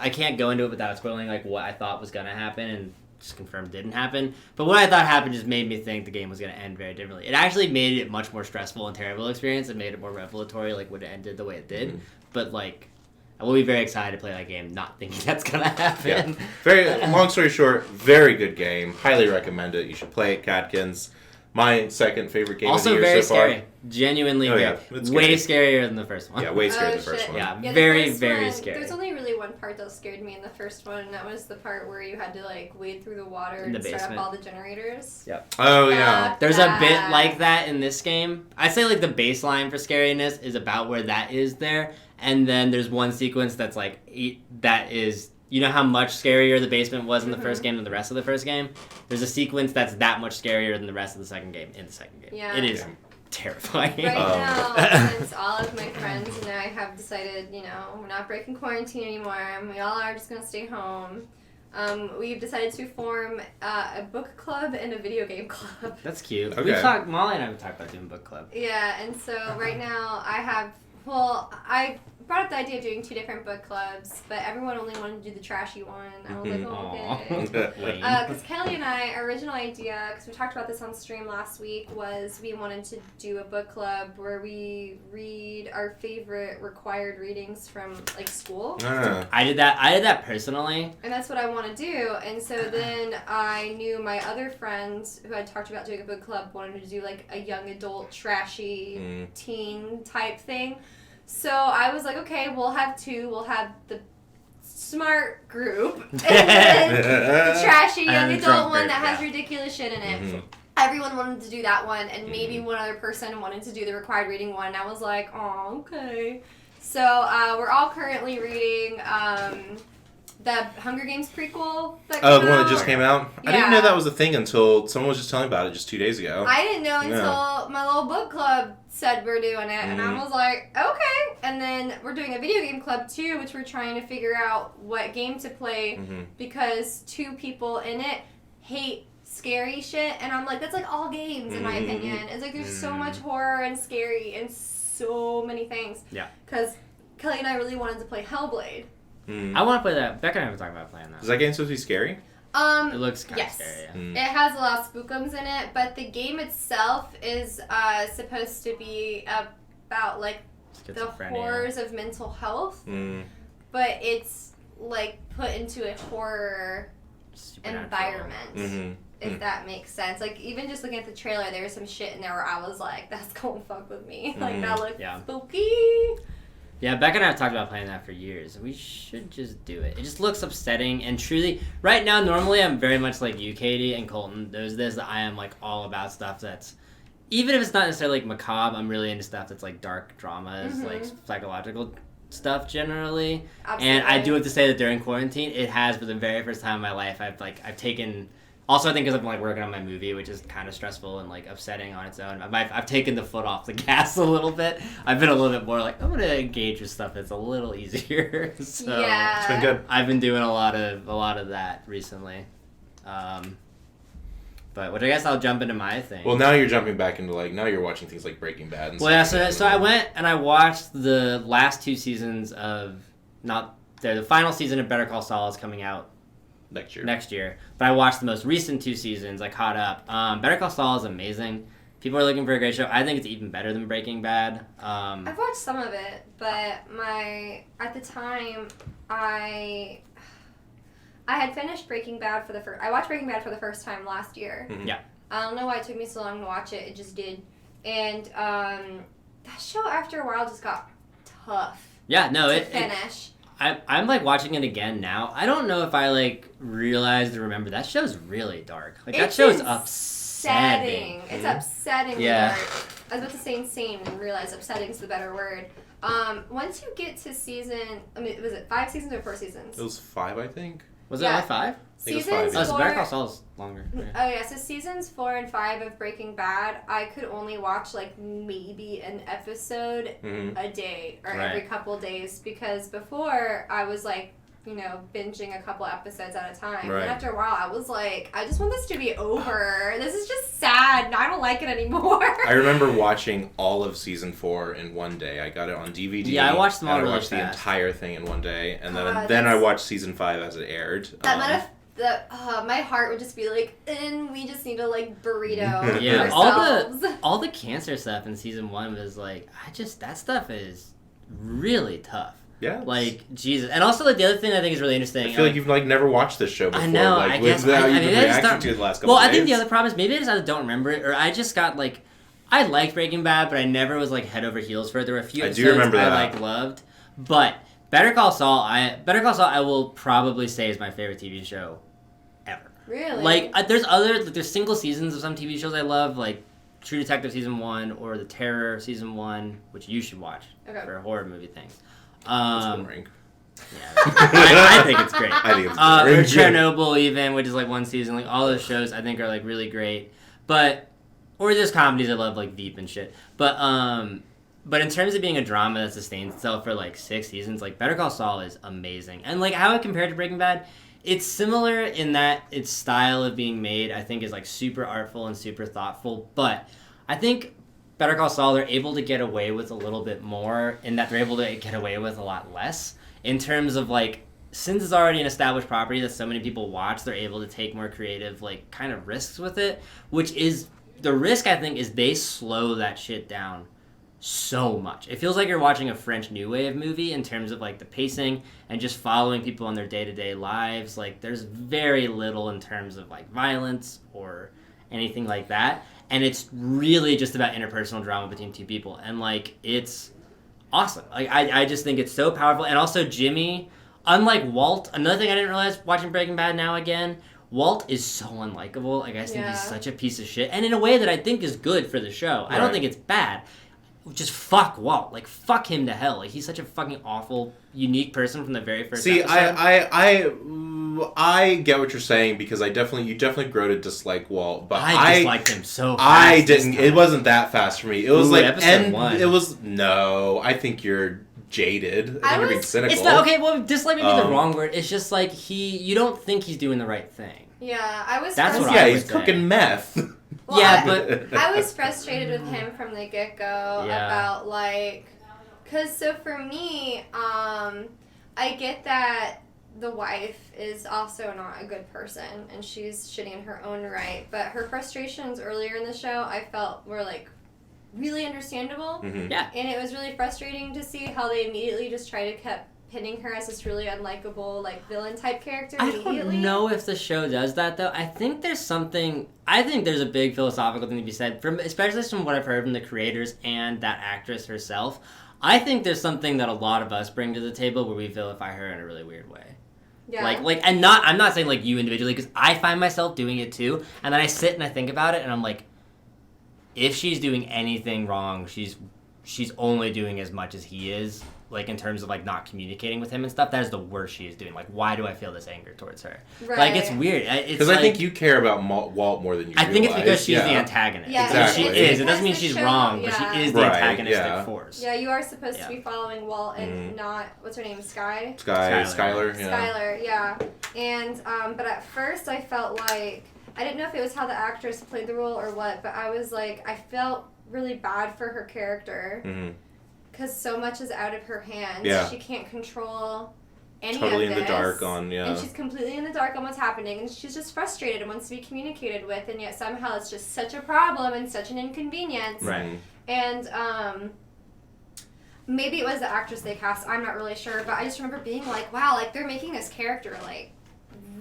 B: I can't go into it without spoiling like what I thought was gonna happen and just confirmed didn't happen. But what I thought happened just made me think the game was gonna end very differently. It actually made it much more stressful and terrible experience. It made it more revelatory, like when it ended the way it did.
A: Mm-hmm.
B: But like, I will be very excited to play that game, not thinking that's gonna happen.
A: Yeah. Very long story short, very good game. Highly recommend it. You should play it, Catkins. My second favorite game
B: Also
A: of the year
B: very
A: so far.
B: scary. Genuinely,
A: Oh, yeah.
B: very,
A: It's
B: way
A: scary.
B: scarier than the first one.
A: Yeah, way scarier than the
C: Oh,
A: first
C: shit.
A: one.
B: Yeah,
C: Yeah, the
B: very,
C: first
B: very
C: one,
B: scary.
C: There's only really one part that scared me in the first one, and that was the part where you had to like wade through the water
B: In the
C: and start
B: basement.
C: up all the generators.
B: Yep.
A: Oh yeah.
C: Fuck
B: There's a bit
C: that.
B: like that in this game. I'd say like the baseline for scariness is about where that is there, and then there's one sequence that's like that is. You know how much scarier the basement was in the first game than the rest of the first game? There's a sequence that's that much scarier than the rest of the second game in the second game.
C: Yeah.
B: It is
A: Yeah.
B: terrifying.
C: Right
A: Um,
C: now, since all of my friends and I have decided, we're not breaking quarantine anymore, and we all are just gonna stay home. We've decided to form a book club and a video game club.
B: That's cute.
A: Okay.
B: Molly and I have talked about doing book club.
C: Yeah, and so right now I brought up the idea of doing 2 different book clubs, but everyone only wanted to do the trashy one. I was like, oh, okay.
B: Lame.
C: Because Kelly and I, our original idea, because we talked about this on stream last week, was we wanted to do a book club where we read our favorite required readings from like school,
A: Ah.
B: I did that personally.
C: and that's what I want to do. And so then I knew my other friends who had talked about doing a book club wanted to do like a young adult trashy teen type thing. So I was like, okay, we'll have 2. We'll have the smart group and then the trashy young
B: And the
C: adult
B: drunk
C: one
B: group,
C: that has
B: yeah.
C: ridiculous shit in it.
A: Mhm.
C: Everyone wanted to do that one, and maybe one other person wanted to do the required reading one. And I was like, oh, okay. So we're all currently reading the Hunger Games prequel that
A: Oh,
C: came
A: the one
C: out.
A: that just came out? I didn't know that was a thing until someone was just telling about it just 2 days ago.
C: I didn't know until
A: Yeah.
C: my little book club said we're doing it, and I was like, okay. And then we're doing a video game club too, which we're trying to figure out what game to play because 2 people in it hate scary shit, and I'm like, that's like all games in my opinion. It's like there's so much horror and scary and so many things.
B: Yeah.
C: Because Kelly and I really wanted to play Hellblade.
B: I want to play that. Becca and I have talked about playing that.
A: Is that game supposed to be scary?
B: It looks kind of
C: Yes.
B: scary. Yeah.
C: It has a lot of spookums in it, but the game itself is supposed to be about like the
B: Schizophrenia.
C: horrors of mental health, but it's like put into a horror
B: Supernatural.
C: environment. If that makes sense. Like even just looking at the trailer, there was some shit in there where I was like, "That's gonna fuck with me." Like that looks spooky.
B: Yeah, Becca and I have talked about playing that for years. We should just do it. It just looks upsetting and truly. Right now, normally I'm very much like you, Katie and Colton. There's this that I am like all about stuff that's, even if it's not necessarily like macabre, I'm really into stuff that's like dark dramas, like psychological stuff generally.
C: Absolutely.
B: And I do have to say that during quarantine, it has for the very first time in my life, I've taken. Also, I think because I'm like working on my movie, which is kind of stressful and like upsetting on its own. I've taken the foot off the gas a little bit. I've been a little bit more like I'm gonna engage with stuff that's a little easier. So
C: Yeah.
A: It's been good.
B: I've been doing a lot of that recently. But which I guess I'll jump into my thing.
A: Well, now you're jumping back into now you're watching things like Breaking Bad and
B: Well, yeah.
A: stuff.
B: So I went and I watched the last 2 seasons of not the final season of Better Call Saul is coming out next year. But I watched the most recent 2 seasons. I caught up. Better Call Saul is amazing. People are looking for a great show. I think it's even better than Breaking Bad.
C: I've watched some of it, but at the time, I had finished Breaking Bad I watched Breaking Bad for the first time last year.
B: Mm-hmm. Yeah.
C: I don't know why it took me so long to watch it. It just did. And that show, after a while, just got tough.
B: Yeah, no,
C: to finish.
B: I'm like watching it again now. I don't know if I like realized or remember that show's really dark. Like that show's upsetting.
C: It's upsetting.
B: Yeah.
C: Dark. I was about to say insane and realize upsetting is the better word. Once you get to season, was it 5 seasons or 4 seasons?
A: It was 5, I think.
B: Was it only 5?
C: Seasons 4.
B: Oh, so Better Call Saul's longer.
C: Yeah. Oh yeah, so seasons 4 and 5 of Breaking Bad, I could only watch like maybe an episode a day or every couple days, because before I was like, binging a couple episodes at a time.
A: Right.
C: And after a while, I was like, I just want this to be over. This is just sad. I don't like it anymore.
A: I remember watching all of season 4 in one day. I got it on DVD.
B: Yeah, I watched them all
A: and I
B: really
A: watched
B: fast.
A: the entire thing in one day, and
C: God,
A: then I watched season 5 as it aired.
C: That might have. My heart would just be like, and we just need a like burrito.
B: Yeah,
C: ourselves.
B: all the cancer stuff in season 1 was like, that stuff is really tough.
A: Yeah.
B: Like, Jesus. And also, like, the other thing I think is really interesting.
A: I feel like you've like never watched this show before.
B: I know.
A: Like,
B: I guess.
A: How
B: I
A: you've
B: mean,
A: been reacting to it the last couple days.
B: I think the other problem is maybe I just don't remember it, or I just got like, I liked Breaking Bad, but I never was like head over heels for it. There were a few episodes I like loved, but Better Call Saul, I will probably say is my favorite TV show ever.
C: Really?
B: Like, there's single seasons of some TV shows I love, like True Detective season 1 or The Terror season 1, which you should watch for horror movie things.
A: It's boring.
B: Yeah, I think it's great.
A: I think it's
B: or Chernobyl even, which is like 1 season. Like all those shows I think are like really great. Or there's comedies I love like Veep and shit. But in terms of being a drama that sustains itself for like 6 seasons, like Better Call Saul is amazing. And like how it compared to Breaking Bad, it's similar in that its style of being made I think is like super artful and super thoughtful. But I think Better Call Saul, they're able to get away with a little bit more in that they're able to get away with a lot less. In terms of like, since it's already an established property that so many people watch, they're able to take more creative like kind of risks with it, which is the risk I think is they slow that shit down so much. It feels like you're watching a French New Wave movie in terms of like the pacing and just following people on their day-to-day lives. Like there's very little in terms of like violence or anything like that, and it's really just about interpersonal drama between 2 people, and like it's awesome. Like I just think it's so powerful. And also Jimmy, unlike Walt, another thing I didn't realize watching Breaking Bad now again, Walt is so unlikable. Like I just think he's such a piece of shit, and in a way that I think is good for the show. Right. I don't think it's bad. Just fuck Walt. Like fuck him to hell. Like he's such a fucking awful, unique person from the very first episode.
A: I get what you're saying, because you definitely grow to dislike Walt, but
B: I disliked him so fast.
A: I didn't. It wasn't that fast for me. It was
B: episode 1.
A: It was no. I think you're jaded. I think you're being cynical.
B: It's not okay. Well, dislike may be the wrong word. It's just like you don't think he's doing the right thing.
C: Yeah, I was.
B: That's what I
A: he's cooking meth.
C: Well,
B: yeah, but
C: I was frustrated with him from the get-go about like, so for me, I get that the wife is also not a good person and she's shitty in her own right, but her frustrations earlier in the show I felt were like really understandable.
A: Mm-hmm.
B: Yeah,
C: and it was really frustrating to see how they immediately just tried to keep pinning her as this really unlikable like villain type character immediately.
B: I don't know if the show does that though. I think there's a big philosophical thing to be said, especially from what I've heard from the creators and that actress herself. I think there's something that a lot of us bring to the table where we vilify her in a really weird way.
C: Yeah.
B: I'm not saying like you individually, because I find myself doing it too, and then I sit and I think about it and I'm like, if she's doing anything wrong, she's only doing as much as he is, like in terms of like not communicating with him and stuff. That is the worst she is doing. Like, why do I feel this anger towards her?
C: Right.
B: Like, it's weird.
A: Because I think you care about Walt more than you realize.
B: I think it's because she's the antagonist.
C: Yeah,
A: exactly.
B: She is. It doesn't mean she's wrong, but she is the antagonistic force.
C: Yeah, you are supposed to be following Walt and not, what's her name, Skylar?
A: Skylar, yeah.
C: Skylar, yeah. And, but at first I felt like, I didn't know if it was how the actress played the role or what, but I was like, I felt really bad for her character.
A: Mm-hmm.
C: Because so much is out of her hands.
A: Yeah.
C: She can't control any
A: totally
C: of
A: in
C: this.
A: the dark on, yeah.
C: And she's completely in the dark on what's happening, and she's just frustrated and wants to be communicated with, and yet somehow it's just such a problem and such an inconvenience.
B: Right.
C: And maybe it was the actress they cast, I'm not really sure, but I just remember being like, wow, like they're making this character like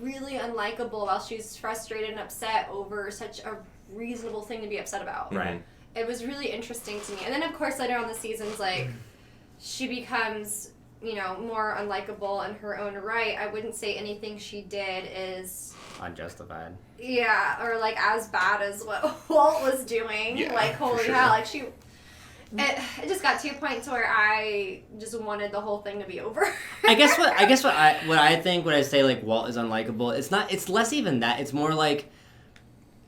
C: really unlikable while she's frustrated and upset over such a reasonable thing to be upset about.
B: Right.
C: It was really interesting to me. And then of course later on in the seasons, like she becomes, you know, more unlikable in her own right. I wouldn't say anything she did is
B: Unjustified.
C: yeah, or like as bad as what Walt was doing.
A: Yeah,
C: like holy
A: for sure.
C: hell, like it just got to a point to where I just wanted the whole thing to be over.
B: I guess what I think when I say like Walt is unlikable, it's less even that. It's more like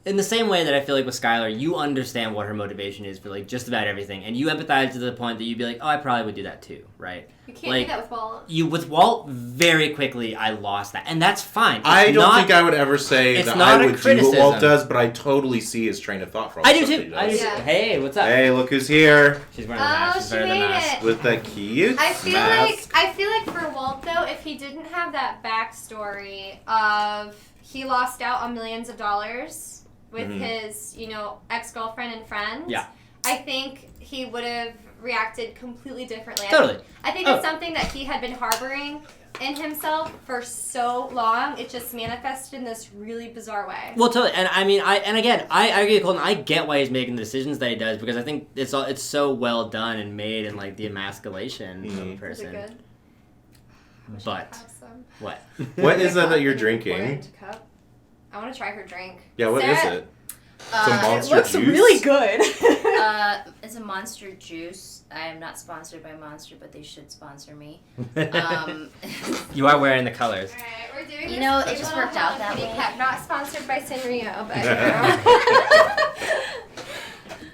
B: in the same way that I feel like with Skylar, you understand what her motivation is for like just about everything, and you empathize to the point that you'd be like, oh, I probably would do that too, right?
C: You can't
B: like,
C: do that with Walt.
B: With Walt, very quickly I lost that, and that's fine.
A: I don't think I would ever say that I would do what Walt does, but I totally see his train of thought for all
B: I do
A: the stuff
B: too.
A: that he does.
C: Yeah.
B: Hey, what's up?
A: Hey, look who's here.
B: She's wearing the mask. She's
C: she
B: better than
C: made
B: us.
C: it.
A: With the cute
C: I feel
A: mask.
C: like for Walt though, if he didn't have that backstory of he lost out on millions of dollars with his, you know, ex-girlfriend and friend,
B: Yeah.
C: I think he would have reacted completely differently.
B: Totally.
C: I think it's something that he had been harboring in himself for so long. It just manifested in this really bizarre way.
B: Well, totally, and I mean, I agree with Colton. I get why he's making the decisions that he does because I think it's so well done and made, and like the emasculation of a
C: Is it
B: person.
C: good?
B: But
C: Have some.
B: what?
A: What is that you're
C: Pour it
A: drinking?
C: into a cup. I want to try her drink.
A: Yeah, what is
C: Sarah-
A: it? Some monster
D: It looks
A: juice?
D: really good.
E: It's a Monster juice. I am not sponsored by Monster, but they should sponsor me.
B: You are wearing the colors.
C: Alright, we're doing
E: You know,
C: this
E: it just
C: little
E: worked out
C: Hello
E: that
C: Kitty
E: way.
C: cup, not sponsored by Sanrio, but you know.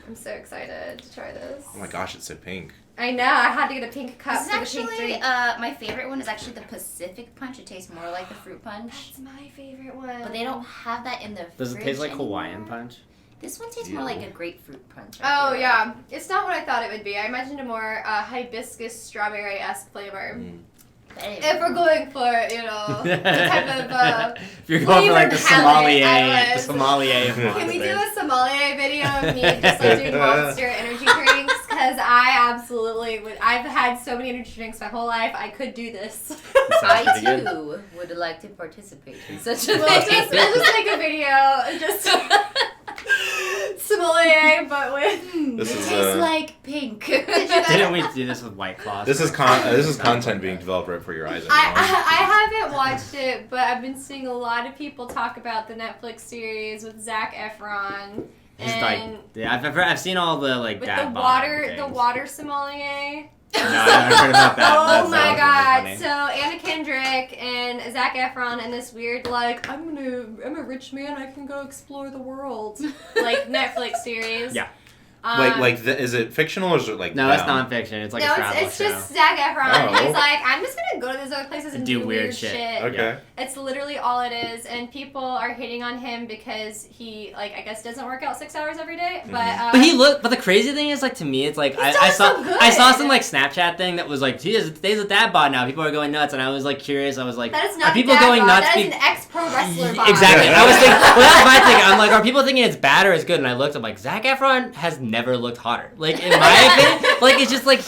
C: I'm so excited to try this.
A: Oh my gosh, it's so pink.
C: I know, I had to get a pink cup
E: This is
C: for the pink
E: actually,
C: drink.
E: my favorite one is actually the Pacific Punch. It tastes more like the fruit punch.
C: That's my favorite one.
E: But they don't have that in the
B: Does it
E: fridge
B: taste like
E: anymore.
B: Hawaiian punch?
E: This one tastes more like a grapefruit punch. I
C: Oh
E: feel like.
C: yeah, it's not what I thought it would be. I imagined a more hibiscus strawberry-esque flavor.
E: But anyway.
C: If we're going for, you know, the type of
B: If you're going for like the
C: flavor palette
B: sommelier,
C: I
B: the
C: was-
B: sommelier of
C: Can we do
B: monsters.
C: a sommelier video of me just like doing monster energy drinks? Because I absolutely would. I've had so many energy drinks my whole life. I could do this.
B: Sounds
E: I
B: pretty good.
E: too would like to participate in such a
C: We'll
E: thing.
C: just make a video, just sommelier, but with.
A: This
E: It
A: is
E: tastes like pink.
B: Didn't we do this with White Claws?
A: this is content being developed right for your eyes. everyone.
C: I haven't watched it, but I've been seeing a lot of people talk about the Netflix series with Zac Efron.
B: It's
C: And
B: like, yeah, I've seen all the like
C: with
B: dad
C: the
B: bod
C: water
B: things.
C: sommelier.
B: No, I haven't heard about that.
C: Oh
B: That
C: my
B: sounds
C: god!
B: really
C: So Anna Kendrick and Zac Efron and this weird like I'm a rich man, I can go explore the world like Netflix series.
B: Yeah.
A: Is it fictional or is it like
B: No, it's
A: them?
B: nonfiction. It's like
C: no,
B: a travel
C: it's
B: show.
C: just Zac Efron.
A: Oh.
C: He's like, I'm just gonna go to these other places and
B: Do
C: do
B: weird
C: weird
B: shit.
A: Okay.
C: It's literally all it is, and people are hating on him because he, like, I guess doesn't work out 6 hours every day. But
B: But the crazy thing is, like, to me, it's like I
C: done
B: saw
C: so good.
B: I saw some like Snapchat thing that was like, geez, today's a dad bod now. People are going nuts, and I was like curious. I was like,
C: that is not
B: are people
C: a dad
B: going
C: bod,
B: nuts?
C: That is an ex-pro wrestler bod.
B: Exactly. I was thinking. Well, that was my thing. I'm like, are people thinking it's bad or it's good? And I looked. I'm like, Zac Efron has never looked hotter. Like in my opinion, like it's just like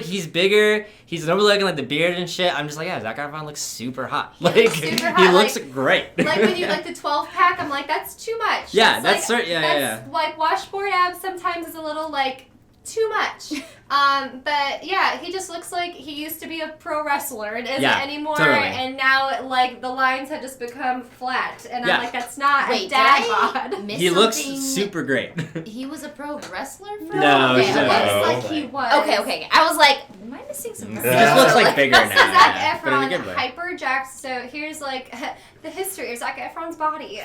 B: he's bigger. He's overlooking like the beard and shit. I'm just like, yeah, Zac Efron looks super hot.
C: He
B: Like
C: looks super hot,
B: he looks
C: like-
B: great.
C: Like when you like the 12-pack, I'm like, that's too much.
B: Yeah,
C: That's
B: that's yeah,
C: that's like washboard abs sometimes is a little like too much. But yeah, he just looks like he used to be a pro wrestler and isn't
B: Yeah,
C: anymore.
B: totally.
C: And now like the lines have just become flat, and
B: Yeah.
C: I'm like, that's not
E: Wait,
C: a
E: did
C: dad
E: I
C: bod.
E: miss
B: He looks
E: something?
B: super great.
E: He was a pro wrestler for
B: No,
E: okay,
B: he's
C: it
B: not.
E: okay.
C: looks like he was.
E: Okay. I was like, am I missing some?
B: He just looks like bigger
C: That's
B: now.
C: Zac
B: yeah, but in a
C: Efron
B: good way.
C: hyperjacked. So here's like the history of Zac Efron's body.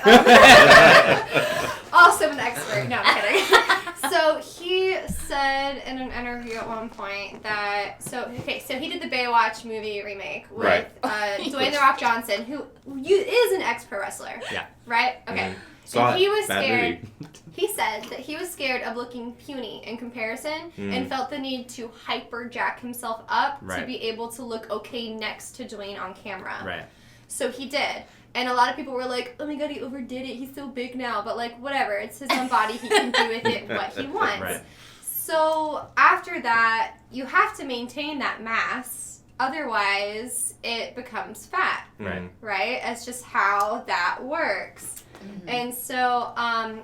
C: Also an expert. No, I'm kidding. So he said in an interview at one point that so he did the Baywatch movie remake with
A: Right.
C: Dwayne The Rock Johnson, who is an ex-pro wrestler.
B: Yeah.
C: Right? Okay.
A: Saw
C: And he
A: it.
C: was
A: Bad
C: scared.
A: movie.
C: He said that he was scared of looking puny in comparison and felt the need to hyper-jack himself up to be able to look okay next to Dwayne on camera.
B: Right.
C: So he did. And a lot of people were like, oh my god, he overdid it. He's so big now. But, like, whatever. It's his own body. He can do with it what he wants.
B: Right.
C: So after that, you have to maintain that mass. Otherwise, it becomes fat.
B: Right.
C: Right? That's just how that works. Mm-hmm. And so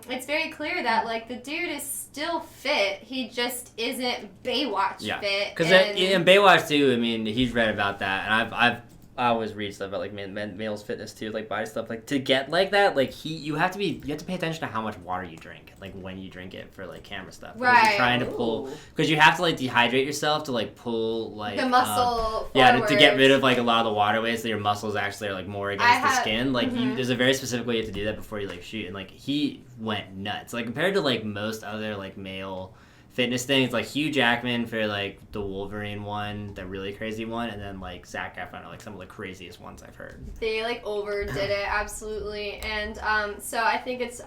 C: it's very clear that, like, the dude is still fit. He just isn't Baywatch fit.
B: Because in Baywatch, too, I mean, he's read about that. And I always read stuff about, like, males' fitness, too, like, body stuff. Like, to get like that, like, you have to pay attention to how much water you drink, like, when you drink it for, like, camera stuff. Because you're trying to pull, because you have to, like, dehydrate yourself to, like, pull, like...
C: the muscle
B: to get rid of, like, a lot of the waterways so your muscles actually are, like, more against the skin. Like, there's a very specific way you have to do that before you, like, shoot. And, like, he went nuts. Like, compared to, like, most other, like, male... fitness things, like Hugh Jackman for like the Wolverine one, the really crazy one, and then like Zac Efron are like some of the craziest ones I've heard.
C: They like overdid it, absolutely. And so I think it's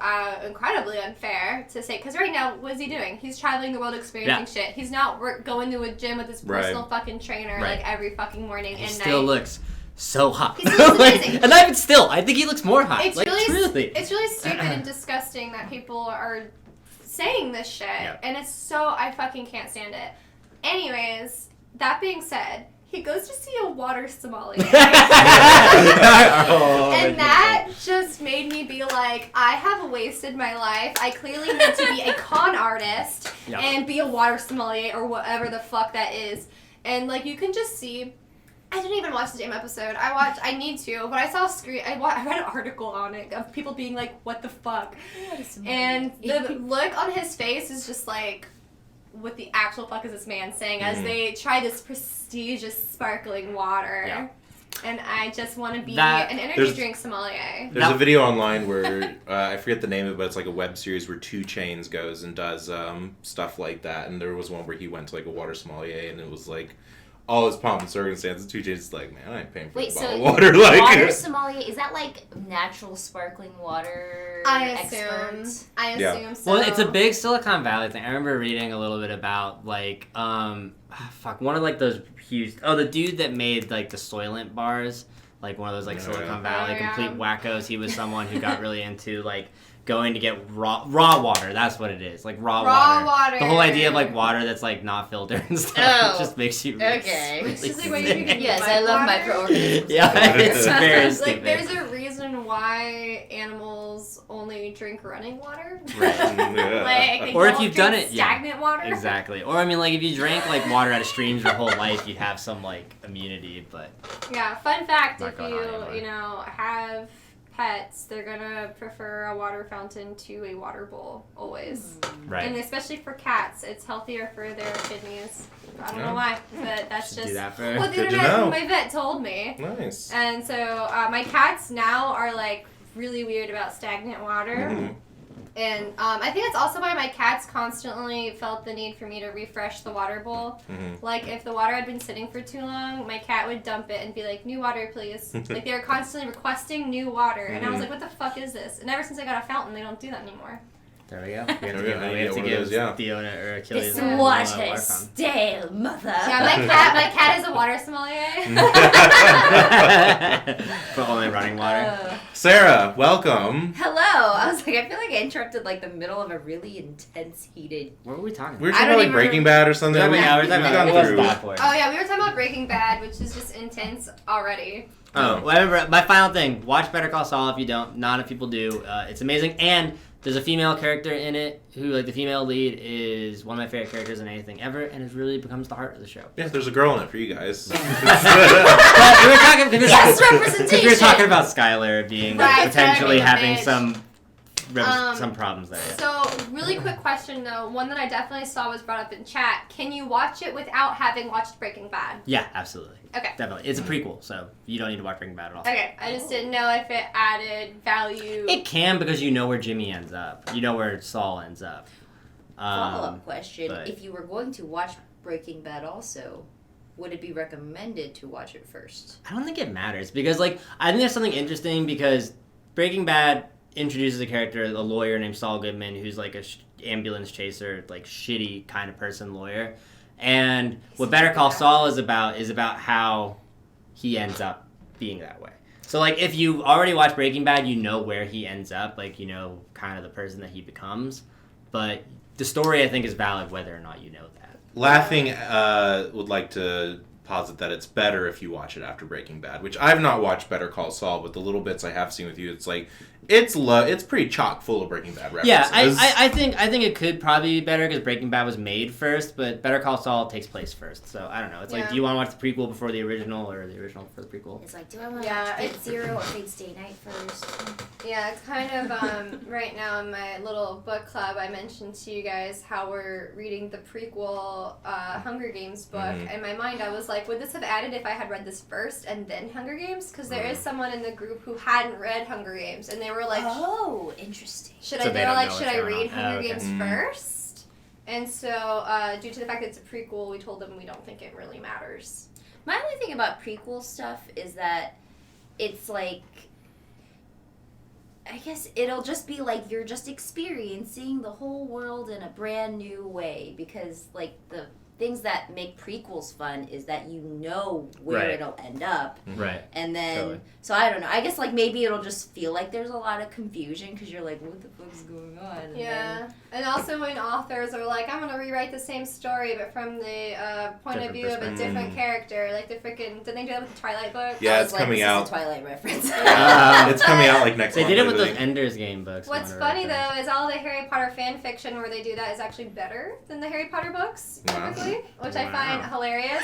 C: incredibly unfair to say, because right now, what is he doing? He's traveling the world experiencing shit. He's not going to a gym with his personal fucking trainer like every fucking morning and
B: still
C: night.
B: Looks so hot.
C: He still looks amazing.
B: And not even still, I think he looks more hot.
C: It's
B: like,
C: it's really stupid and disgusting that people are saying this shit, and it's so, I fucking can't stand it. Anyways, that being said, he goes to see a water sommelier. And that just made me be like, I have wasted my life. I clearly need to be a con artist and be a water sommelier or whatever the fuck that is. And like, you can just see, I didn't even watch the damn episode. I need to, but I saw a screen. I read an article on it of people being like, "What the fuck?" And the look on his face is just like, "What the actual fuck is this man saying?" As they try this prestigious sparkling water. Yeah. And I just want to be an energy drink sommelier.
A: There's a video online where, I forget the name of it, but it's like a web series where 2 Chainz goes and does stuff like that. And there was one where he went to like a water sommelier and it was like, all his pomp and circumstances. 2 Chainz is like, man, I ain't paying for a bottle of water. Like,
E: water sommelier, is that like natural sparkling water expert?
C: I assume so.
B: Well, it's a big Silicon Valley thing. I remember reading a little bit about like, one of like those huge, the dude that made like the Soylent bars, like one of those like Silicon Valley complete wackos. He was someone who got really into like going to get raw water. That's what it is. Like raw water. The whole idea of like water that's like not filtered and stuff just makes you really
C: It's just like
B: sick.
C: when you can
E: Yes, I love microorganisms.
B: Yeah, it's very stupid.
C: Like there's a reason why animals only drink running water.
B: Right.
C: Like,
B: or if you've done it,
C: stagnant water.
B: Exactly. Or I mean, like if you drank like water out of streams your whole life, you'd have some like immunity. But
C: yeah, fun fact:
B: Not
C: if
B: going
C: you have pets, they're gonna prefer a water fountain to a water bowl always.
B: Right.
C: And especially for cats, it's healthier for their kidneys. I don't know why, but that's just what the internet, my vet told me.
A: Nice.
C: And so my cats now are like really weird about stagnant water. And I think it's also why my cats constantly felt the need for me to refresh the water bowl. Like, if the water had been sitting for too long, my cat would dump it and be like, new water, please. Like, they were constantly requesting new water. And I was like, what the fuck is this? And ever since I got a fountain, they don't do that anymore.
B: There we go. We have to give the owner or Achilles
E: this water stale, mother.
C: Yeah, my cat is a water sommelier.
B: For only running water.
A: Sarah, welcome.
E: Hello. I was like, I feel like I interrupted like the middle of a really intense, heated.
B: What were we talking about?
A: We were talking about like Breaking Bad or something.
B: We were talking about
C: Oh yeah, we were talking about Breaking Bad, which is just intense already.
B: Whatever. My final thing: watch Better Call Saul if you don't. Not if people do. It's amazing, and there's a female character in it who, like, the female lead is one of my favorite characters in anything ever, and it really becomes the heart of the show.
A: Yeah, there's a girl in it for you guys.
B: But we were talking.
E: Representation.
B: We were talking about Skylar being potentially having some problems there.
C: So, really quick question though. One that I definitely saw was brought up in chat. Can you watch it without having watched Breaking Bad?
B: Yeah, absolutely.
C: Okay.
B: Definitely. It's a prequel, so you don't need to watch Breaking Bad at all.
C: Okay. I just didn't know if it added value.
B: It can, because you know where Jimmy ends up. You know where Saul ends up.
E: Follow-up question. If you were going to watch Breaking Bad also, would it be recommended to watch it first?
B: I don't think it matters, because, like, I think there's something interesting, because Breaking Bad introduces a character, a lawyer named Saul Goodman, who's like a ambulance chaser, like shitty kind of person lawyer. And what Better Call Saul is about how he ends up being that way. So, like, if you already watched Breaking Bad, you know where he ends up. Like, you know kind of the person that he becomes. But the story, I think, is valid whether or not you know that.
A: Laughing would like to posit that it's better if you watch it after Breaking Bad, which I've not watched Better Call Saul, but the little bits I have seen with you, it's like it's pretty chock full of Breaking Bad references.
B: Yeah, I think it could probably be better because Breaking Bad was made first, but Better Call Saul takes place first. So I don't know. It's like, do you want to watch the prequel before the original, or the original before the prequel?
E: It's like, do I want to watch Fate Zero or Fate Stay Night first?
C: Yeah, it's kind of right now in my little book club. I mentioned to you guys how we're reading the prequel Hunger Games book.
A: Mm-hmm.
C: In my mind, I was like, would this have added if I had read this first and then Hunger Games? Because there is someone in the group who hadn't read Hunger Games, and they were like,
E: oh, interesting.
C: Should I read Hunger
B: okay.
C: Games first? And so, due to the fact that it's a prequel, we told them we don't think it really matters.
E: My only thing about prequel stuff is that it's like, I guess it'll just be like you're just experiencing the whole world in a brand new way, because like the things that make prequels fun is that you know where it'll end up.
B: Right.
E: And then, so I don't know. I guess like maybe it'll just feel like there's a lot of confusion because you're like, what the fuck's going on? And
C: yeah. And also when authors are like, I'm going to rewrite the same story, but from the point of view of a different character. Like the freaking, didn't they do that with the Twilight book?
A: Yeah, it's coming out.
E: This is a Twilight reference.
A: It's coming out like next month.
B: They did it with those Ender's Game books.
C: What's funny though is all the Harry Potter fan fiction where they do that is actually better than the Harry Potter books, typically, which I find hilarious.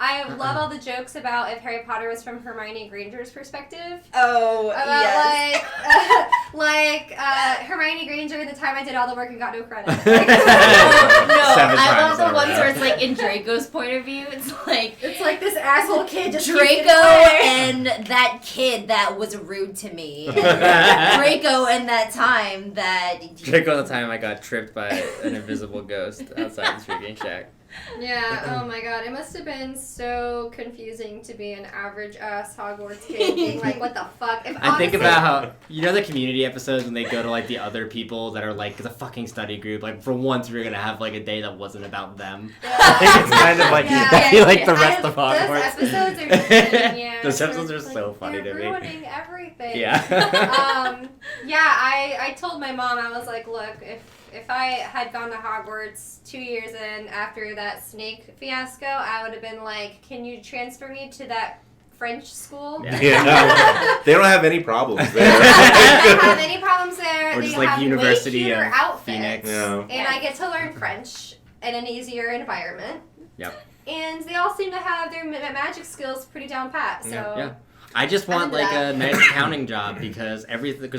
C: I love all the jokes about if Harry Potter was from Hermione Granger's perspective.
E: Oh,
C: about Hermione Granger in the time I did all the work and got no credit.
E: No, I love the ones where it's like in Draco's point of view. It's like
C: this asshole kid just
E: Draco and that kid that was rude to me. And Draco and that time that
B: Draco the time I got tripped by an invisible ghost outside the shooting shack.
C: Yeah, oh my god, it must have been so confusing to be an average ass Hogwarts kid being like, what the fuck?
B: I think about how, you know the Community episodes when they go to like the other people that are like the fucking study group, like for once we're gonna have like a day that wasn't about them.
C: Yeah.
B: It's kind of like, that'd be like the rest of Hogwarts.
C: Those episodes are genius.
B: Those episodes are so funny to me.
C: They're ruining everything.
B: Yeah.
C: I told my mom, I was like, look, if I had gone to Hogwarts 2 years in after that snake fiasco, I would have been like, can you transfer me to that French school?
A: Yeah, they don't have any problems there.
C: They don't have any problems there.
B: Or
C: they
B: just like
C: have
B: University
C: way cuter
B: of
C: outfits,
B: Phoenix.
A: Yeah.
C: And I get to learn French in an easier environment.
B: Yep.
C: And they all seem to have their magic skills pretty down pat. So.
B: Yeah. I just want like a nice accounting job because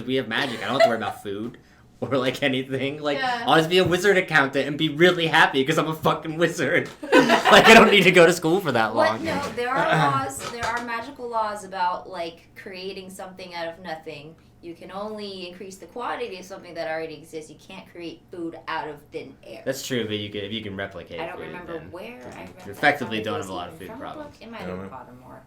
B: we have magic. I don't have to worry about food or like anything. Like I'll just be a wizard accountant and be really happy because I'm a fucking wizard. Like I don't need to go to school for that long.
E: What? No, there are laws. There are magical laws about like creating something out of nothing. You can only increase the quantity of something that already exists. You can't create food out of thin air.
B: That's true, but if you can replicate.
E: I don't
B: food,
E: remember where I read
B: you
E: that.
B: effectively don't have a lot of food
E: From a
B: problems.
E: book? It might have been Pottermore.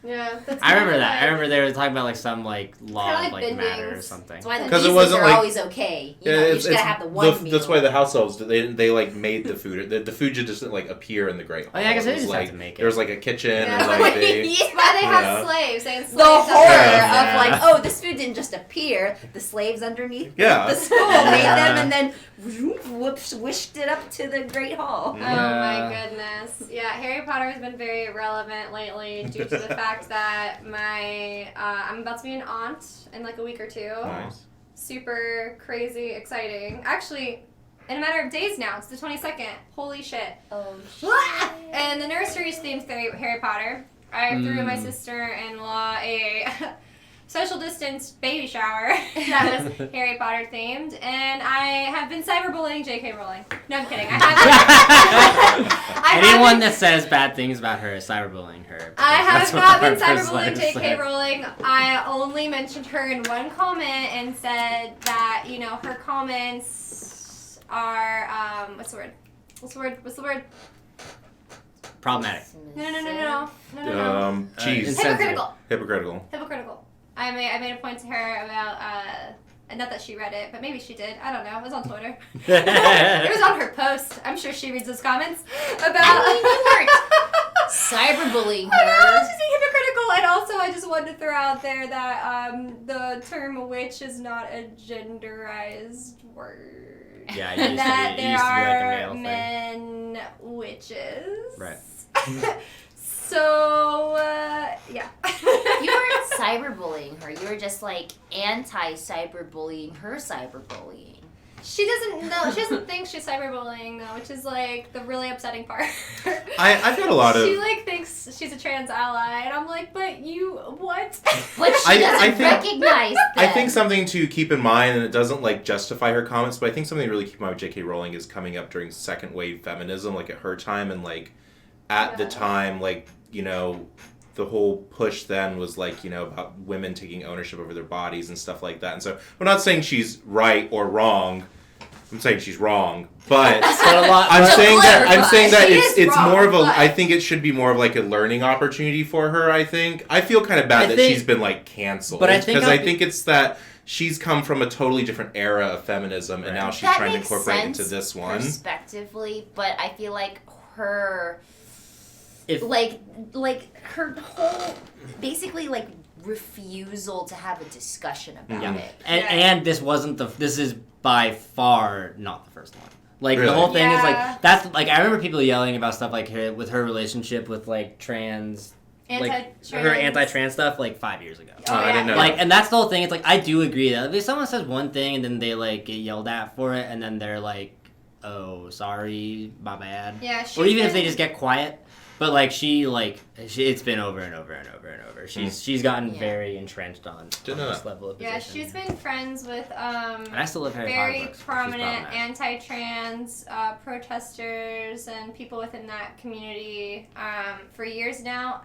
C: Yeah, that's
B: I remember that. I remember they were talking about like some like law
C: Kinda
B: of
C: like
B: like matter or
C: bendings.
B: something.
E: That's why the
A: 'Cause it
E: Weasleys
A: wasn't
E: are
A: like-
E: always okay. You know, you just gotta have the one meal.
A: That's why the house elves they like made the food. The food just like appear in the Great Hall.
B: Oh, yeah, I guess they
A: It was
B: just
A: like
B: have to make it.
A: there was like a kitchen
C: Yeah.
A: and like they.
C: That's why they have
A: Yeah.
C: slaves. They enslaved
E: The horror
C: them.
E: of like, oh, this food didn't just appear. The slaves underneath
A: Yeah.
E: the school made them and then whoops, wished it up to the Great Hall.
C: Oh my goodness. Yeah, Harry Potter has been very relevant lately due to the fact that I'm about to be an aunt in like a week or two.
A: Nice.
C: Super crazy, exciting. Actually, in a matter of days now, it's the 22nd. Holy shit.
E: Oh,
C: And the nursery is themed Harry Potter. I threw my sister-in-law a social distance baby shower that was Harry Potter themed, and I have been cyberbullying J.K. Rowling. No, I'm kidding.
B: Anyone that says bad things about her is cyberbullying her.
C: I
B: That's
C: have
B: what
C: not
B: the
C: been
B: first
C: cyberbullying
B: letter
C: J.K.
B: said.
C: Rowling. I only mentioned her in one comment and said that, you know, her comments are, what's the word?
B: Problematic.
C: No.
A: Cheese.
B: Insensitive.
C: Hypocritical.
A: Hypocritical.
C: I made a point to her about not that she read it, but maybe she did. I don't know. It was on Twitter. It was on her post. I'm sure she reads those comments about.
E: Cyberbullying
C: I know,
E: her.
C: she's being hypocritical, and also I just wanted to throw out there that the term witch is not a genderized word.
B: Yeah, it
C: And
B: used
C: that
B: to be,
C: there
B: like a
C: are
B: male thing.
C: men witches.
B: Right.
C: So, yeah.
E: You weren't cyberbullying her. You were just like anti-cyberbullying her cyberbullying.
C: She doesn't know. She doesn't think she's cyberbullying though, which is like the really upsetting part.
A: I've got a lot of.
C: She like thinks she's a trans ally, and I'm like, but you what?
E: But she doesn't recognize them.
A: I think something to keep in mind, and it doesn't like justify her comments, but I think something to really keep in mind with J.K. Rowling is coming up during second wave feminism, like at her time, and like at the time, like, you know, the whole push then was like, you know, about women taking ownership over their bodies and stuff like that. And so I'm not saying she's right or wrong. I'm saying she's wrong, but I'm saying that it's
C: wrong,
A: more of a.
C: but
A: I think it should be more of like a learning opportunity for her. I think I feel kind of bad that she's been like canceled,
B: but I think
A: it's that she's come from a totally different era of feminism, and now she's trying to incorporate into this one.
E: Perspectively, but I feel like her, like her whole, basically like refusal to have a discussion about it.
B: And this is by far not the first one. Like
A: Really?
B: the whole thing is like that's like I remember people yelling about stuff like her with her relationship with like trans. Like her anti-trans stuff like 5 years ago.
A: I didn't know.
B: Like, and that's the whole thing. It's like I do agree that if someone says one thing and then they like get yelled at for it, and then they're like, "Oh, sorry, my bad."
C: Yeah.
B: Or even if they just get quiet. But like it's been over and over and over and over. She's gotten very entrenched on this level of position.
C: Yeah, she's been friends with
B: and I still live
C: very prominent anti-trans protesters and people within that community for years now.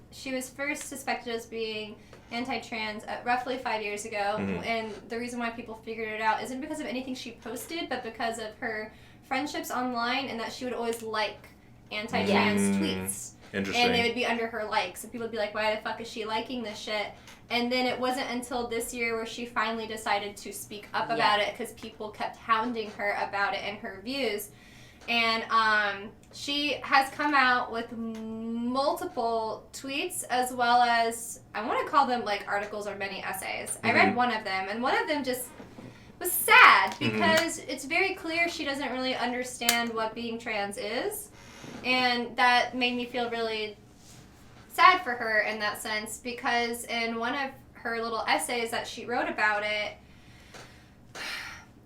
C: She was first suspected as being anti-trans roughly 5 years ago, and the reason why people figured it out isn't because of anything she posted, but because of her friendships online, and that she would always like anti-trans tweets.
A: Interesting.
C: And they would be under her likes. And people would be like, why the fuck is she liking this shit? And then it wasn't until this year where she finally decided to speak up about it, because people kept hounding her about it and her views. And she has come out with multiple tweets, as well as, I want to call them like articles or mini essays. I read one of them, and one of them just was sad, because it's very clear she doesn't really understand what being trans is. And that made me feel really sad for her in that sense, because in one of her little essays that she wrote about it,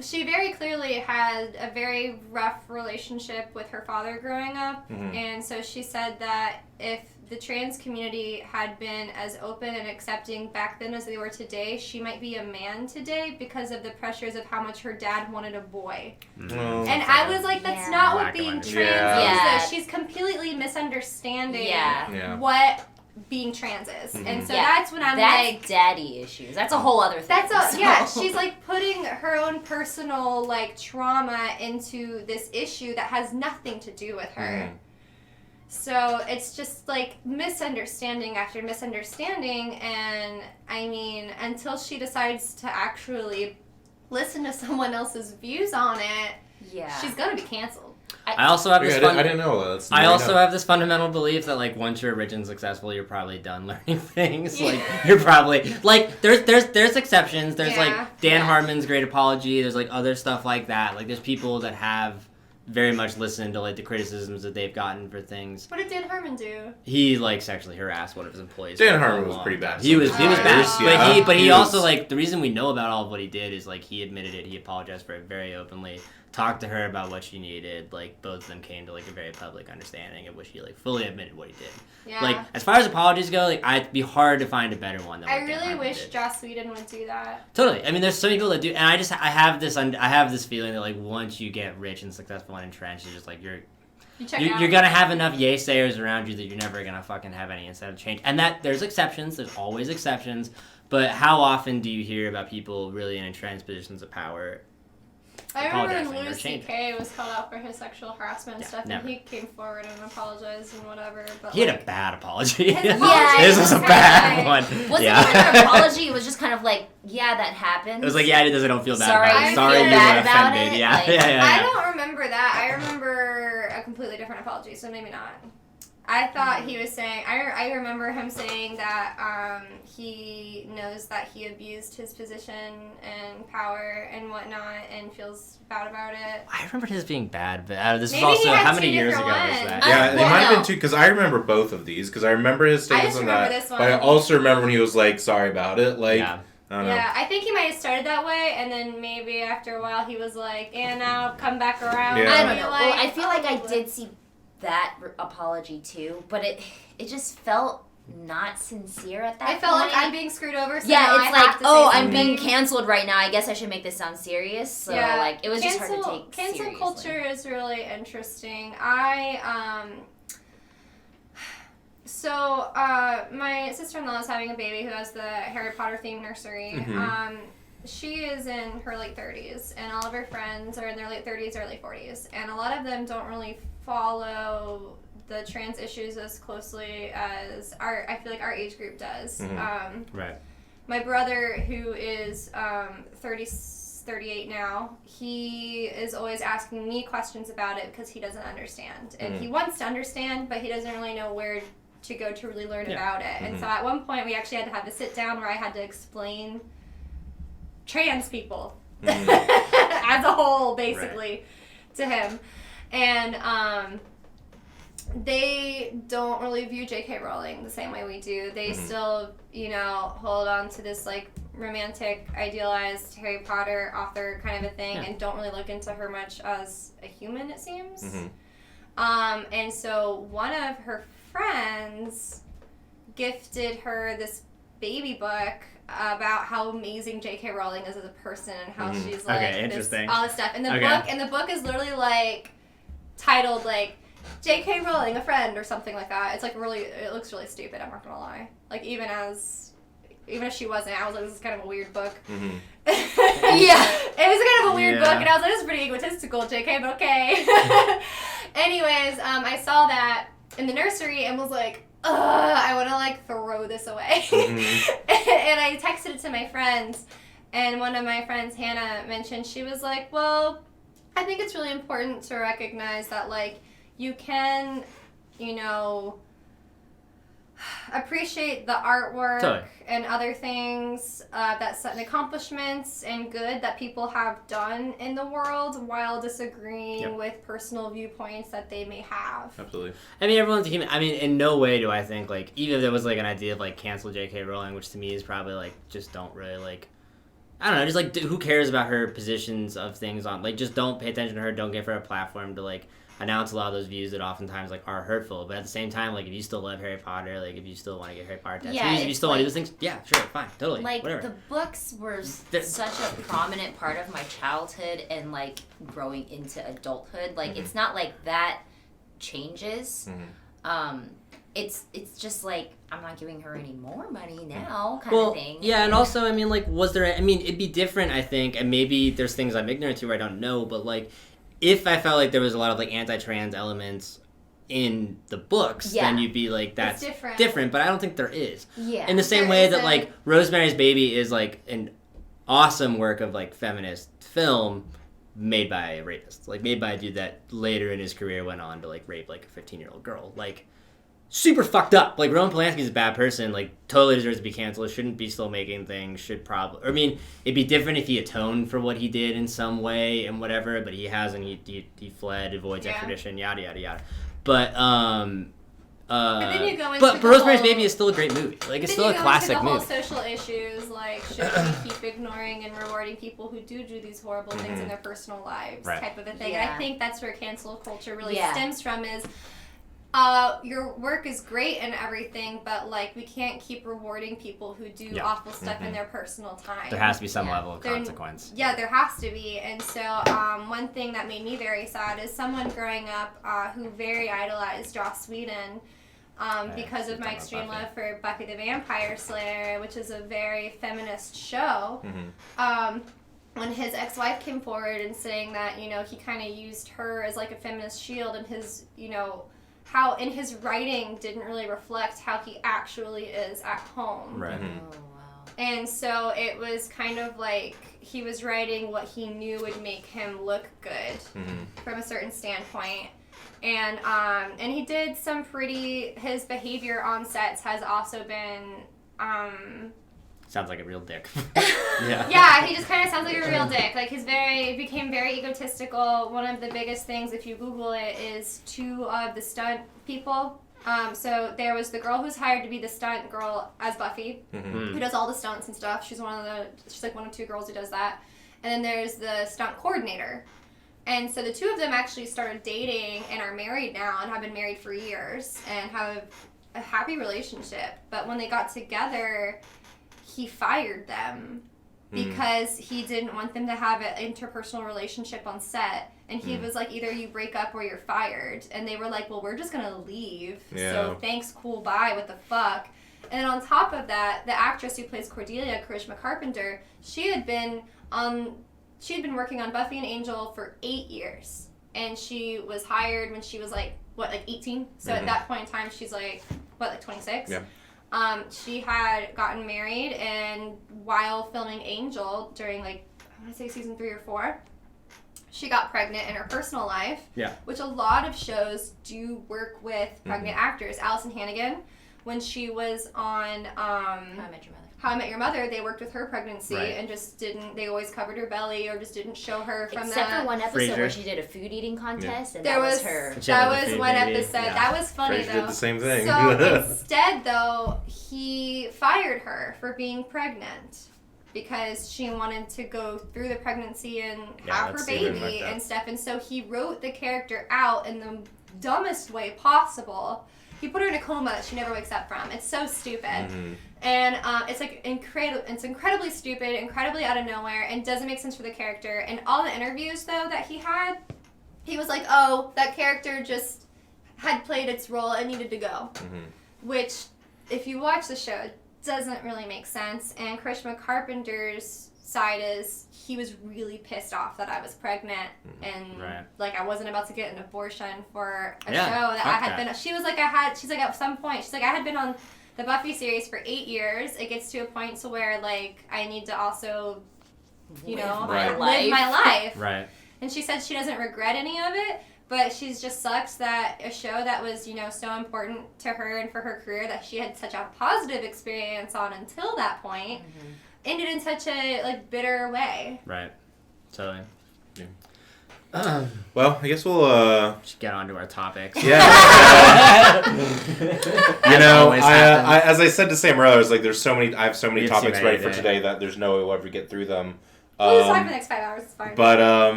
C: she very clearly had a very rough relationship with her father growing up. And so she said that if the trans community had been as open and accepting back then as they were today, she might be a man today because of the pressures of how much her dad wanted a boy. And I was like, that's not what being trans is. Though. She's completely misunderstanding what being trans is. And so that's when I'm like,
E: daddy issues. That's a whole other thing.
C: She's like putting her own personal like trauma into this issue that has nothing to do with her. So it's just like misunderstanding after misunderstanding, and I mean, until she decides to actually listen to someone else's views on it, she's gonna be canceled.
B: I also have this.
A: I didn't know that.
B: I also have this fundamental belief that like once you're rich and successful, you're probably done learning things. Like you're probably like there's exceptions. There's like Dan Harmon's Great Apology. There's like other stuff like that. Like there's people that have very much listened to like the criticisms that they've gotten for things.
C: What did Dan Harmon do?
B: He like sexually harassed one of his employees.
A: Dan Harmon was pretty bad.
B: He was bad. But he also like the reason we know about all of what he did is like he admitted it. He apologized for it very openly. Talked to her about what she needed. Like both of them came to like a very public understanding of which he like fully admitted what he did.
C: Yeah.
B: Like as far as apologies go, like it'd be hard to find a better one than what
C: I really wish Joss Whedon would do that.
B: Totally. I mean, there's so many people that do, and I have this feeling that like once you get rich and successful and entrenched, it's just like you're gonna have enough yaysayers around you that you're never gonna fucking have any incentive to change. And that there's exceptions. There's always exceptions. But how often do you hear about people really in entrenched positions of power
C: I remember when
B: apologizing or
C: Louis
B: changing.
C: C.K. was called out for his sexual harassment and stuff,
B: never.
C: and he came forward and apologized and whatever. But
B: He had a bad apology.
C: His
E: apology
B: This was a
C: was
B: bad
C: bad.
B: one.
E: Wasn't
B: yeah.
E: even an apology. It was just kind of like, yeah, that happened.
B: It was like, yeah, I don't feel bad
E: Sorry,
B: about
C: I
B: it. Sorry
C: feel
B: you
C: bad
B: were
E: about
B: offended.
E: it.
B: Yeah.
E: Like,
B: yeah.
C: I don't remember that. I remember a completely different apology, so maybe not. I thought he was saying, I remember him saying that he knows that he abused his position and power and whatnot and feels bad about it.
B: I remember his being bad, but this
C: Maybe
B: was also,
C: he had
B: how many
C: two
B: years ago
C: different
B: was
C: ones.
B: that?
A: Yeah, it
E: well,
A: might have
E: no.
A: been two, because I remember both of these, because I remember his statements
C: just
A: on
C: remember
A: that.
C: this one.
A: But I also remember when he was like, sorry about it. Like,
B: Yeah.
A: I don't know.
C: Yeah, I think he might have started that way, and then maybe after a while he was like, and now come back around.
A: Yeah.
E: I
C: and
E: don't
C: be
E: know.
C: like,
E: Well, I feel like I
C: oh.
E: did see that apology too, but it just felt not sincere at that
C: I
E: point.
C: felt like I'm being screwed over, so
E: yeah,
C: now
E: it's
C: I have
E: like,
C: to
E: oh,
C: say
E: I'm being
C: something.
E: canceled right now. I guess I should make this sound serious. So like, it was just hard to take
C: Cancel
E: seriously.
C: culture is really interesting. My sister-in-law is having a baby who has the Harry Potter themed nursery.
A: Mhm.
C: She is in her late 30s, and all of her friends are in their late 30s, early 40s, and a lot of them don't really follow the trans issues as closely as I feel like our age group does.
A: Mhm.
B: Right.
C: My brother, who is 38 now, he is always asking me questions about it because he doesn't understand. And he wants to understand, but he doesn't really know where to go to really learn about it. And so at one point, we actually had to have a sit down where I had to explain trans people as a whole, basically, to him. And they don't really view J.K. Rowling the same way we do. They still, hold on to this, like, romantic, idealized Harry Potter author kind of a thing and don't really look into her much as a human, it seems. And so one of her friends gifted her this baby book about how amazing J.K. Rowling is as a person and how she's, like,
B: interesting.
C: all this stuff. And the book is literally, like, titled, like, J.K. Rowling, a friend, or something like that. It's like it looks really stupid, I'm not gonna lie. Like, even if she wasn't, I was like, this is kind of a weird book.
E: Yeah.
C: It was kind of a weird
B: Yeah.
C: book, and I was like, this is pretty egotistical, J.K., but okay. Anyways, I saw that in the nursery and was like, ugh, I want to, like, throw this away. And I texted it to my friends, and one of my friends, Hannah, mentioned, she was like, well, I think it's really important to recognize that, like, you can, appreciate the artwork
B: Totally.
C: and other things, and accomplishments and good that people have done in the world while disagreeing with personal viewpoints that they may have.
A: Absolutely.
B: I mean, everyone's human. I mean, in no way do I think, like, even if there was, like, an idea of, like, cancel J.K. Rowling, which to me is probably, like, just don't really, like, I don't know, just, like, who cares about her positions of things on, like, just don't pay attention to her, don't give her a platform to, like, announce a lot of those views that oftentimes, like, are hurtful. But at the same time, like, if you still love Harry Potter, like, if you still want to get Harry Potter tattoos, if you still want to do those things, yeah, sure, fine, totally,
E: Like,
B: whatever.
E: the books were such a prominent part of my childhood and, like, growing into adulthood. Like, it's not like that changes. It's just, like, I'm not giving her any more money now kind of thing.
B: Yeah, and also, I mean, like, it'd be different, I think, and maybe there's things I'm ignorant to or I don't know, but, like, if I felt like there was a lot of, like, anti-trans elements in the books, then you'd be like, that's different, but I don't think there is.
E: Yeah.
B: In the same way that, like, Rosemary's Baby is, like, an awesome work of, like, feminist film made by a rapist. Like, made by a dude that later in his career went on to, like, rape, like, a 15-year-old girl. Like, super fucked up. Like, Roman Polanski's a bad person. Like, totally deserves to be canceled. Shouldn't be still making things. Should probably... I mean, it'd be different if he atoned for what he did in some way and whatever, but he hasn't. He fled, avoids extradition, yada, yada, yada. But,
C: then you go into
B: but Rosemary's Baby is still a great movie. Like, it's still a classic
C: movie.
B: movie.
C: Whole social issues, like, should we keep ignoring and rewarding people who do these horrible things in their personal lives, type of a thing.
E: Yeah.
C: I think that's where cancel culture really
E: Yeah.
C: stems from is, your work is great and everything, but, like, we can't keep rewarding people who do awful stuff in their personal time.
B: There has to be some level of consequence.
C: Yeah, there has to be. And so one thing that made me very sad is someone growing up who very idolized Joss Whedon because of my extreme love for Buffy the Vampire Slayer, which is a very feminist show. when his ex-wife came forward and saying that, you know, he kind of used her as like a feminist shield, and his, you know, how in his writing didn't really reflect how he actually is at home.
B: Right.
E: Oh, wow.
C: And so it was kind of like he was writing what he knew would make him look good from a certain standpoint. And he did some his behavior on sets has also been,
B: Sounds like a real dick.
C: yeah, he just kind of sounds like a real dick. Like became very egotistical. One of the biggest things, if you Google it, is 2 of the stunt people. So there was the girl who's hired to be the stunt girl as Buffy, who does all the stunts and stuff. She's like one of 2 girls who does that. And then there's the stunt coordinator. And so the 2 of them actually started dating and are married now and have been married for years and have a happy relationship. But when they got together, he fired them because he didn't want them to have an interpersonal relationship on set. And he was like, either you break up or you're fired. And they were like, well, we're just going to leave.
A: Yeah.
C: So thanks, cool, bye, what the fuck. And then on top of that, the actress who plays Cordelia, Karishma Carpenter, she had been working on Buffy and Angel for 8 years. And she was hired when she was like 18? So at that point in time, she's like 26?
A: Yeah.
C: She had gotten married, and while filming Angel during I want to say season 3 or 4, she got pregnant in her personal life.
B: Yeah.
C: Which a lot of shows do work with pregnant actors. Allison Hannigan, when she was on How I Met Your Mother, they worked with her pregnancy and just didn't. They always covered her belly or just didn't show her from
E: Except for one episode
B: Frasier.
E: where she did a food eating contest, and
C: There
E: that was
C: was
E: her.
C: That was
B: food
C: one
B: baby.
C: episode.
B: Yeah.
C: That was funny
A: Frasier
C: though.
A: did the same thing.
C: So instead, though, he fired her for being pregnant because she wanted to go through the pregnancy and have her
B: that's super
C: baby
B: fucked up.
C: and stuff. And so he wrote the character out in the dumbest way possible. He put her in a coma that she never wakes up from. It's so stupid. And it's like it's incredibly stupid, incredibly out of nowhere, and doesn't make sense for the character. And all the interviews, though, that he had, he was like, oh, that character just had played its role and needed to go. Which, if you watch the show, it doesn't really make sense. And Karishma Carpenter's side is he was really pissed off that I was pregnant and I wasn't about to get an abortion for a show that I had been. She was like, she's like, at some point, she's like, I had been on the Buffy series for 8 years. It gets to a point to where I need to also, live my life.
B: Right.
C: And she said she doesn't regret any of it, but she just sucks that a show that was, so important to her and for her career that she had such a positive experience on until that point ended in such a bitter way.
B: Right. Totally.
A: Well, I guess we'll
B: Just get on to our topics.
A: Yeah. I as I said to Sam earlier, I was like, I have so many topics ready for today that there's no way we'll ever get through them.
C: We'll just talk for the next 5 hours. It's fine.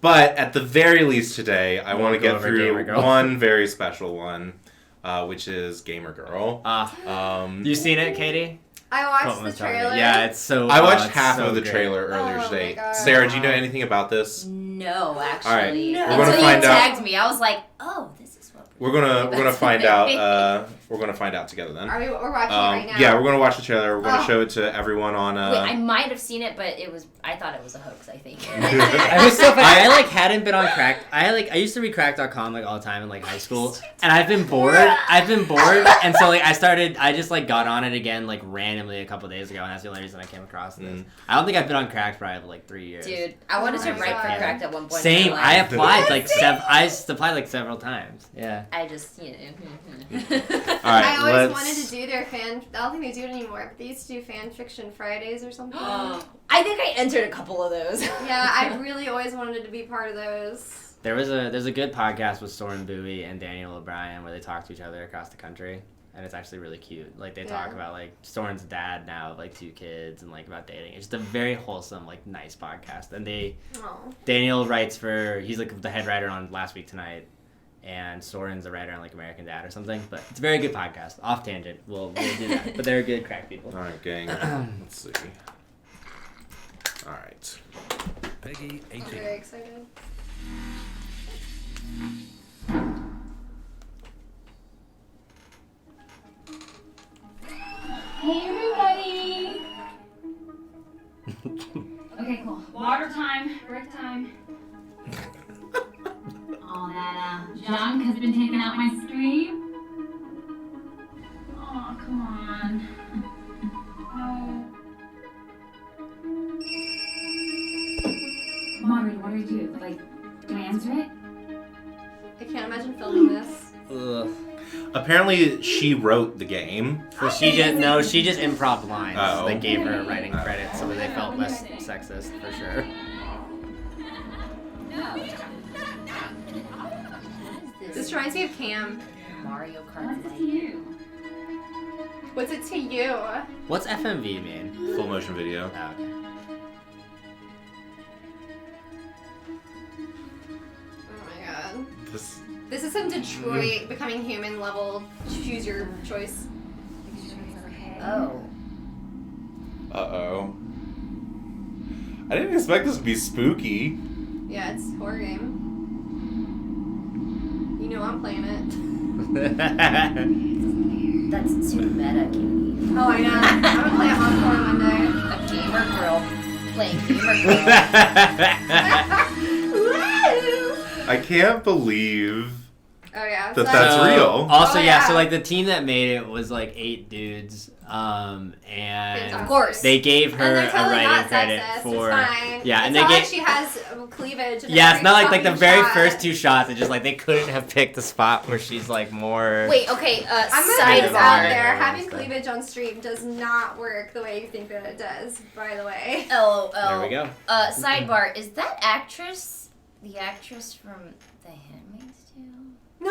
A: But at the very least today, I want to get through one very special one, which is Gamer Girl.
B: You seen it, Katie?
C: I watched the trailer.
B: Yeah, it's so.
A: I watched half of the trailer earlier
C: Oh
A: today.
C: my God.
A: Saaarrj, do you know anything about this?
E: No, actually.
A: All right.
E: No.
A: We're gonna
E: Until
A: find
E: you
A: out.
E: tagged me, I was like, oh, this is what
A: We're gonna find out. We're gonna find out together then.
C: We're watching it right now.
A: Yeah, we're gonna watch the trailer. We're gonna show it to everyone on.
E: Wait, I might have seen it, but I thought it was a hoax. I think.
B: I was so funny. I hadn't been on Cracked. I used to read Cracked.com all the time in high school, and I've been bored, and so I just got on it again randomly a couple days ago, and that's the only reason I came across this. I don't think I've been on Cracked for 3 years.
E: Dude, I wanted to write for Cracked at one point.
B: Same. I applied applied several times. Yeah.
E: I just
A: All right.
C: I always wanted to do their fan. I don't think they do it anymore, but they used to do fan fiction Fridays or something.
E: I think I entered a couple of those.
C: Yeah, I really always wanted to be part of those.
B: There's a good podcast with Soren Bowie and Daniel O'Brien where they talk to each other across the country, and it's actually really cute. They talk about Soren's dad now of 2 kids and about dating. It's just a very wholesome nice podcast. And Daniel writes he's the head writer on Last Week Tonight, and Soren's a writer on American Dad or something. But it's a very good podcast. Off tangent, we'll do that. But they're good crack people.
A: All right, gang. Let's see. All right.
D: Peggy 18.
C: I'm very excited.
F: Hey everybody! Okay, cool.
D: Water time. Break time. All that junk has been taken out my stream. Oh, come on. No. Margaret, what do we do? Like, do I answer it?
C: I can't imagine filming this.
B: Ugh.
A: Apparently, she wrote the game.
B: So she just improv lines
A: Oh.
B: that gave her writing credit so that they felt less sexist for sure.
C: This reminds me of Cam.
E: Mario Kart.
D: What's it to you?
C: What's it to you?
B: What's FMV mean?
A: Full motion video.
B: Oh, okay.
C: Oh my god.
A: This.
C: This is some Detroit becoming human level. Choose your choice.
E: Oh.
A: Uh-oh. I didn't expect this to be spooky.
C: Yeah, it's a horror game. You know I'm playing it.
E: That's too meta, Katie.
C: Oh, I know. I'm gonna play it Encore Monday.
E: A gamer girl playing gamer girl.
A: I can't believe
C: Oh yeah.
A: that
C: so-
A: that's real.
B: Also,
C: Oh,
B: yeah,
C: yeah.
B: so like the team that made it was like 8 dudes, and
C: Of
E: course.
B: they gave her
C: And they're
B: a
C: totally
B: writing
C: not
B: credit
C: sexist.
B: for
C: It's fine.
B: yeah,
C: it's
B: and they
C: not
B: gave
C: like she has cleavage. In
B: yeah,
C: every
B: it's not like the
C: fucking
B: very
C: shot.
B: first 2 shots. It's just like they couldn't have picked a spot where she's like more.
E: Wait, okay,
C: I'm gonna put
E: sidebar.
C: this out there.
B: Yeah.
C: Having cleavage on stream does not work the way you think that it does. By the way.
E: LOL.
B: There we go.
E: Sidebar, is that actress the actress from The Handmaid's Tale?
C: No.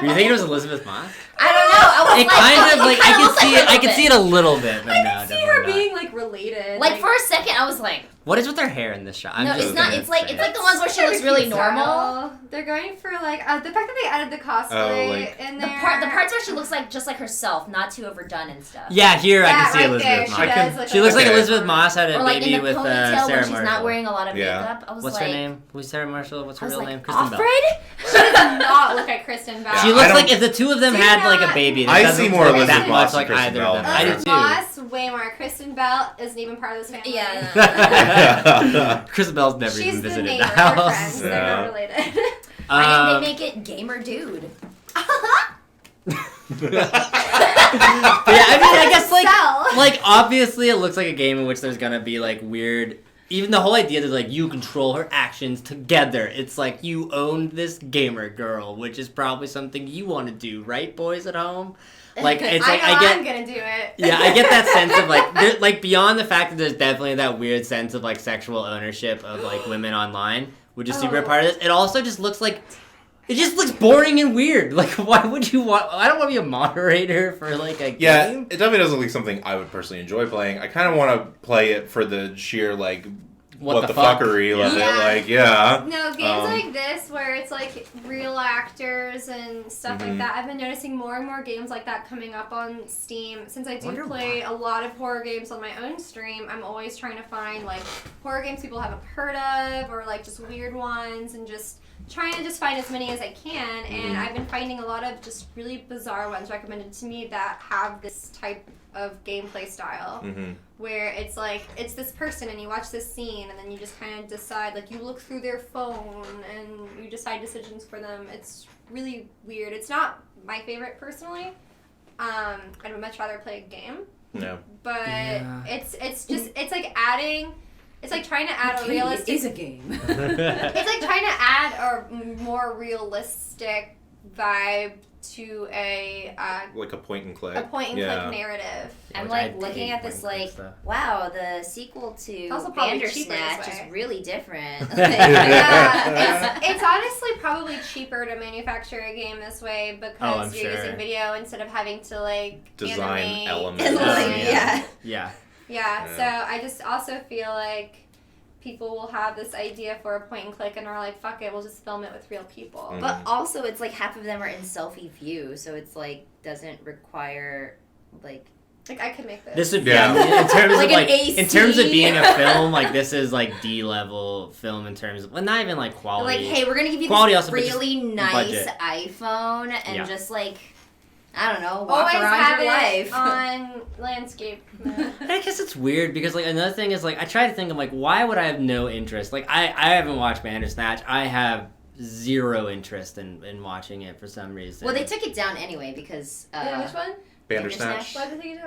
B: Were you thinking it was Elizabeth Moss?
E: I don't know. I was
B: It kind of like I
E: kinda
B: could see it. I could see it a little bit, but
C: I
B: no,
C: can see
B: definitely
C: her
B: not.
C: being like related.
E: Like for a second, I was like,
B: What is with her hair in this shot? I'm
E: no,
B: just
E: it's not.
B: gonna
E: It's like
B: say
E: the ones where she looks really normal.
C: Style. They're going for like the fact that they added the cosplay
A: like-
C: in
E: The
C: there.
E: parts where she looks like just like herself, not too overdone and stuff.
B: Yeah, here I
C: Yeah,
B: can see
C: right
B: Elizabeth
C: there.
B: Moss.
C: She does look
B: She looks like
A: Okay.
B: Elizabeth Moss had a
E: Or like
B: baby
E: in the
B: with
E: ponytail
B: Sarah
E: when she's
B: Marshall.
E: not wearing a lot of
A: Yeah.
E: makeup. I was
B: What's
E: like,
B: her name? Who's Sarah Marshall? What's her
E: I was
B: real
E: like,
B: name? Kristen Bell.
E: Alfred?
C: She does not look like Kristen Bell.
A: Yeah,
B: She
A: I
B: looks
A: don't-
B: like if the two of them
C: Do
B: had like a
C: not-
B: baby. It
A: I
B: doesn't
A: see more
B: look
A: Elizabeth
B: that
A: Moss
B: much
A: than
B: like
A: Kristen
B: either
A: Bell.
B: of them. I do
C: Elizabeth
B: too.
C: Moss, way more. Kristen Bell isn't even part of this family.
E: Yeah.
B: Kristen Bell's never
C: She's
B: even
C: the
B: visited
C: neighbor.
B: the
C: They're
B: house.
C: friends. They're
A: Yeah.
C: not related.
E: Why didn't
B: Um,
E: they make it gamer dude?
B: yeah, I mean, I guess
C: Sell.
B: like obviously it looks like a game in which there's gonna be like weird. Even the whole idea that like you control her actions together. It's like you owned this gamer girl, which is probably something you want to do, right, boys at home? Like it's like
C: I know
B: I get.
C: I'm gonna do it.
B: Yeah, I get that sense of like, like beyond the fact that there's definitely that weird sense of like sexual ownership of like women online, which is super
C: Oh.
B: part of this. It also just looks like, it just looks boring and weird. Like, why would you want? I don't want to be a moderator for like a
A: Yeah,
B: game.
A: it definitely doesn't look like something I would personally enjoy playing. I kind of want to play it for the sheer, like, what the
B: fuck?
A: fuckery of
C: Yeah.
A: it. Like, yeah.
C: No, games like this where it's like real actors and stuff
A: Mhm.
C: like that. I've been noticing more and more games like that coming up on Steam. Since I do
B: Wonder
C: play a lot of horror games on my own stream, I'm always trying to find like horror games people haven't heard of or like just weird ones and just trying to just find as many as I can. And I've been finding a lot of just really bizarre ones recommended to me that have this type of gameplay style.
A: Mm-hmm.
C: Where it's like it's this person and you watch this scene and then you just kind of decide, like, you look through their phone and you decide decisions for them. It's really weird. It's not my favorite personally. I'd much rather play a game,
A: No.
C: but
B: Yeah.
C: it's just it's like adding. It's like trying to add a realistic.
E: a game.
C: It's like trying to add a more realistic vibe to a
A: Like a point and click.
C: point and
A: Yeah.
C: click narrative.
E: I'm
B: Which I
E: like looking
B: hate
E: at this
B: point and
E: like,
B: click stuff.
E: wow, the sequel to
C: Also probably cheaper
E: Bandersnatch
C: this way.
E: is really different.
C: Yeah, it's honestly probably cheaper to manufacture a game this way because
B: Oh, I'm
C: you're
B: sure.
C: using video instead of having to like
A: Design
C: animate.
A: elements.
E: And, like,
C: Yeah.
B: Yeah.
C: Yeah, so I just also feel like people will have this idea for a point and click and are like, fuck it, we'll just film it with real people.
A: Mm.
E: But also, it's like half of them are in selfie view, so it's like doesn't require like.
C: Like, I could make this.
B: This would be
A: Yeah.
B: in terms
E: Like
B: of
E: an
B: like
E: AC.
B: in terms of being a film, like this is like D level film in terms of, well, not even like quality.
E: Like, hey, we're gonna give you
B: Quality
E: this
B: also, but just
E: really nice
B: budget.
E: iPhone and
B: Yeah.
E: just like I don't know, walk
C: Always
E: around
C: have
E: your
C: it
E: life.
C: on landscape mode.
B: I guess it's weird because like another thing is like I try to think of like why would I have no interest? Like I haven't watched Bandersnatch. I have zero interest in watching it for some reason.
E: Well, they took it down anyway because
C: Yeah, which one?
A: Bandersnatch.
C: Why did they take it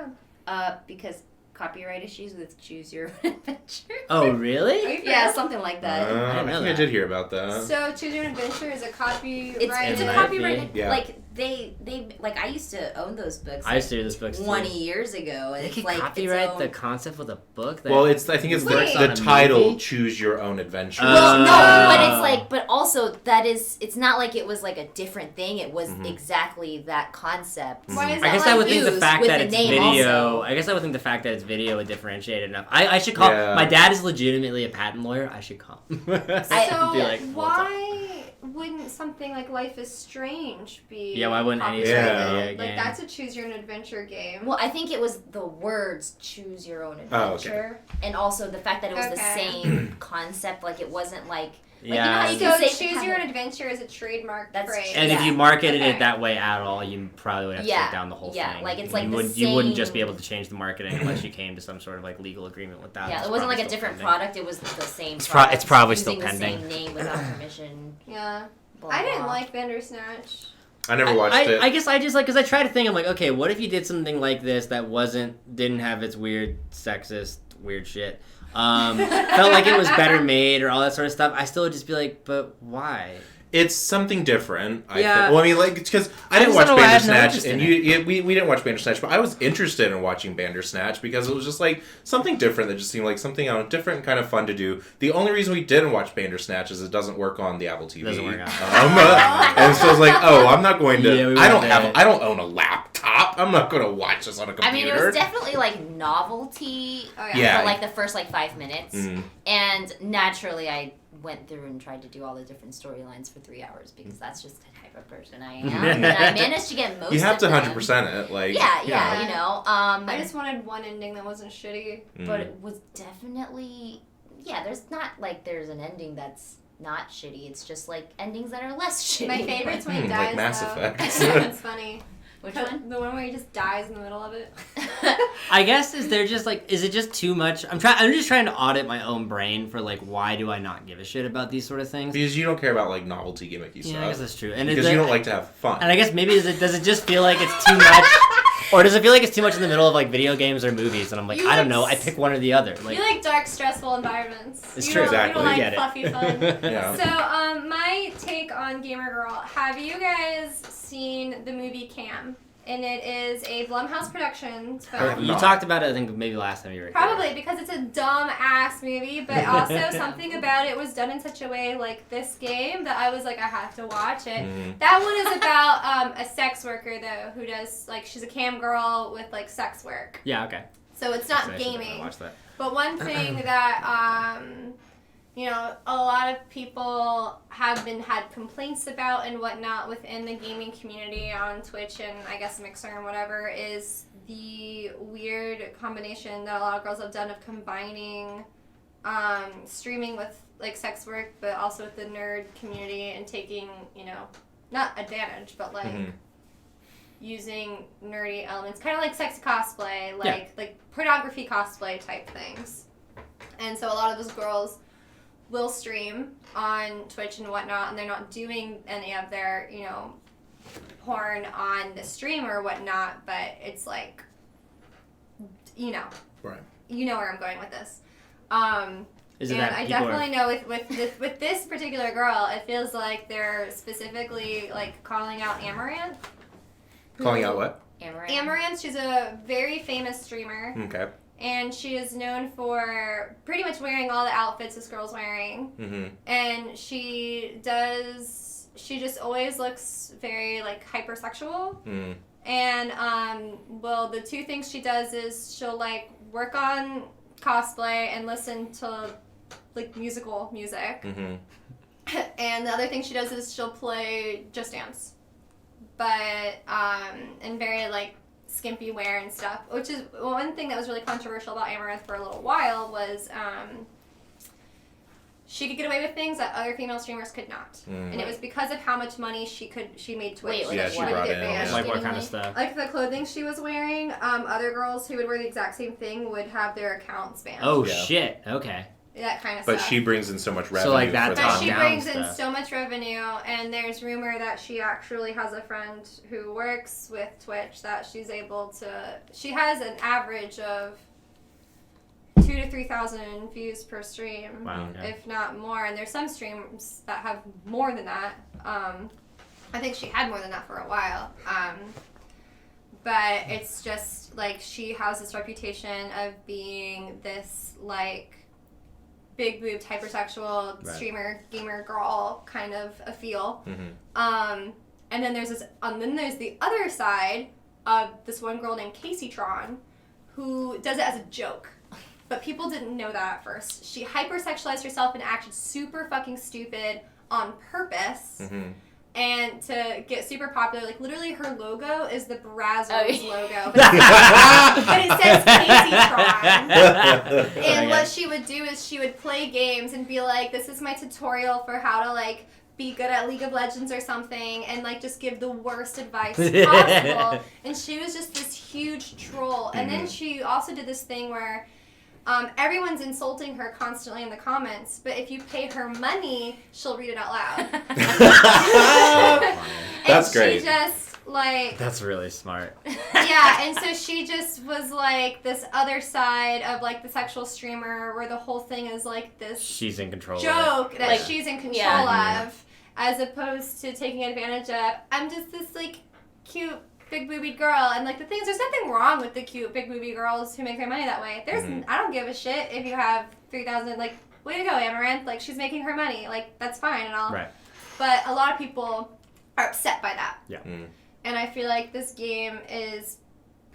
C: down?
E: because copyright issues with Choose Your Own Adventure.
B: Oh
C: Are
B: really?
C: you
E: Yeah,
C: for
E: something like that.
B: I
A: I
B: didn't know
A: think I
B: that.
A: did hear about that.
C: real? So Choose Your Own Adventure is a copyright.
E: It's a
B: might
E: copyright.
B: be.
A: Yeah.
E: Like they like I used to own those books.
B: I used to read this book
E: 20 years ago, and
B: They
E: it's
B: could
E: like
B: copyright
E: its
B: the
E: own...
B: concept with a book. That
A: Well, I think it's
C: Wait.
A: the
B: On a
A: title.
B: movie?
A: Choose Your Own Adventure.
E: Well, no,
B: Oh.
E: but it's like, but also that is, it's not like it was like a different thing. It was
A: Mhm.
E: exactly that concept.
C: Why is
B: I
C: that
B: guess
C: like
B: I would think the
E: used
B: fact
E: with
B: that
E: the
B: it's
E: name
B: video.
E: also.
B: I guess I would think the fact that it's video would differentiate it enough. I should call.
A: Yeah.
B: My dad is legitimately a patent lawyer. I should call him.
C: So
B: Be like, "What's up?"
C: why wouldn't something like Life is Strange be?
B: Yeah, why wouldn't any
C: copyrighted?
A: sort of
B: video
C: Like
B: game?
C: that's a choose your own adventure game.
E: Well, I think it was the words "choose your own
A: Oh, okay.
E: adventure," and also the fact that it was the
C: Okay.
E: same concept. Like it wasn't like you know
B: Yeah.
E: how you
C: So
E: can say
C: choose your own
E: kind
C: adventure is a trademark
E: That's
C: phrase.
B: And if
E: Yeah.
B: you marketed
C: Okay.
B: it that way at all, you probably would have to
E: Yeah,
B: take down the whole
E: yeah,
B: thing.
E: like, it's like the
B: you wouldn't just be
E: same-
B: able to change the marketing unless you came to some sort of like legal agreement with that.
E: yeah,
B: It's
E: it wasn't like
B: probably
E: a
B: still
E: different
B: pending.
E: product. It was the same.
B: It's
E: product,
B: probably still
E: using
B: pending.
E: the same name without permission.
C: Yeah,
E: Blah,
C: I didn't
E: blah.
C: like Bandersnatch.
A: I never watched it.
B: I guess I just like because I try to think. I'm like, okay, what if you did something like this that didn't have its weird sexist weird shit. Felt like it was better made or all that sort of stuff. I still would just be like, but why?
A: It's something different. I
B: Yeah.
A: think. Well, I mean, like, because I
B: I
A: didn't
B: just
A: watch
B: don't know why I have no
A: Bandersnatch,
B: interest
A: and
B: in
A: we didn't watch Bandersnatch, but I was interested in watching Bandersnatch because it was just like something different that just seemed like something different and kind of fun to do. The only reason we didn't watch Bandersnatch is it doesn't work on the Apple TV.
B: Doesn't work on.
A: And so I was like, oh, I'm not going to.
B: Yeah, we
A: I don't
B: went
A: have.
B: there.
A: I don't own a laptop. I'm not going to watch this on a computer.
E: I mean, it was definitely like novelty.
C: Oh
A: Yeah.
E: For like the first like 5 minutes,
A: Mhm.
E: and naturally I went through and tried to do all the different storylines for 3 hours because that's just the type of person I am, and I managed to get most.
A: You have
E: of
A: to
E: them.
A: 100% it. Like,
E: Yeah,
A: you
E: yeah,
A: know.
E: you know.
C: I just wanted one ending that wasn't shitty.
E: But
A: Mm.
E: it was definitely, yeah. There's not like there's an ending that's not shitty. It's just like endings that are less shitty.
C: My favorite's when he
A: Like
C: dies.
A: Mass
C: though.
A: Effect.
C: It's funny.
E: Which one?
C: The one where he just dies in the middle of it.
B: I guess is it just too much? I'm just trying to audit my own brain for like why do I not give a shit about these sort of things?
A: Because you don't care about like novelty gimmicky
B: Yeah, I
A: stuff.
B: guess that's true. And
A: Because
B: it's
A: you don't like to have fun.
B: And I guess maybe does it just feel like it's too much, or does it feel like it's too much in the middle of like video games or movies? And I'm like,
C: You
B: I don't
C: like
B: know. I pick one or the other. Like,
C: You like dark, stressful environments.
B: It's
C: you
B: true.
C: Don't,
A: Exactly.
C: You don't
B: We
C: like
B: get it.
C: fluffy fun.
A: Yeah.
C: So, my take on Gamer Girl. Have you guys seen the movie Cam? And it is a Blumhouse Productions film.
B: you
A: No.
B: talked about it. I think maybe last time you were here.
C: Probably because it's a dumb ass movie, but also something about it was done in such a way like this game that I was like, I have to watch it.
A: Mhm.
C: That one is about a sex worker though who does like she's a cam girl with like sex work.
B: Yeah. Okay.
C: So it's
B: So
C: not
B: I should
C: gaming.
B: Watch that.
C: But one thing that you know, a lot of people have had complaints about and whatnot within the gaming community on Twitch and I guess Mixer and whatever is the weird combination that a lot of girls have done of combining streaming with like sex work, but also with the nerd community and taking, you know, not advantage, but like
A: Mhm.
C: using nerdy elements, kind of like sexy cosplay, like pornography cosplay type things. And so a lot of those girls will stream on Twitch and whatnot, and they're not doing any of their, you know, porn on the stream or whatnot, but it's like, you know,
A: Right.
C: you know where I'm going with this.
B: Is it
C: and
B: that
C: I
B: people
C: definitely know with this particular girl, it feels like they're specifically like calling out Amaranth.
A: Calling
C: who-
A: out what?
C: Amaranth, she's a very famous streamer,
A: Okay.
C: and she is known for pretty much wearing all the outfits this girl's wearing.
A: Mm-hmm.
C: And she just always looks very like hypersexual.
A: Mm.
C: And well, the two things she does is she'll like work on cosplay and listen to like musical music.
A: Mm-hmm.
C: And the other thing she does is she'll play Just Dance, but in very like skimpy wear and stuff. Which is one thing that was really controversial about Amaranth for a little while was she could get away with things that other female streamers could not. And it was because of how much money she made Twitch.
E: Wait,
A: Yeah, she brought in. Yeah.
B: Like what kind of stuff?
C: Like the clothing she was wearing, other girls who would wear the exact same thing would have their accounts banned.
B: Oh
A: Yeah.
B: shit! Okay.
C: That kind of
A: But
C: stuff.
A: she brings in so much revenue.
B: So, like, that
A: for
C: But
B: top
C: she
B: down
C: brings in
B: stuff.
C: so much revenue, and there's rumor that she actually has a friend who works with Twitch that she's able to. She has an average of 2,000 to 3,000 views per stream,
B: Wow. Okay.
C: if not more. And there's some streams that have more than that. I think she had more than that for a while. But it's just like she has this reputation of being this like big boobed hypersexual streamer gamer girl kind of a feel. And then there's this there's the other side of this one girl named Casey Tron who does it as a joke. But people didn't know that at first. She hypersexualized herself and acted super fucking stupid on purpose. And to get super popular, like literally her logo is the Brazzers logo. But it says Casey Tron. And what she would do is she would play games and be like, this is my tutorial for how to like be good at League of Legends or something, and like just give the worst advice possible. And she was just this huge troll. And then she also did this thing where everyone's insulting her constantly in the comments, but if you pay her money, she'll read it out loud.
A: That's great.
C: She just, like...
B: That's really smart.
C: Yeah, and so she just was, like, this other side of, like, the sexual streamer where the whole thing is, like, this...
B: She's in control
C: joke
B: of it.
C: that
E: Like,
C: she's in control of, as opposed to taking advantage of, I'm just this, like, cute... big boobied girl, and like the thing is, there's nothing wrong with the cute big booby girls who make their money that way. There's I don't give a shit if you have 3,000. Like, way to go, Amaranth. Like, she's making her money. Like, that's fine and all.
B: Right.
C: But a lot of people are upset by that.
B: Yeah.
C: And I feel like this game is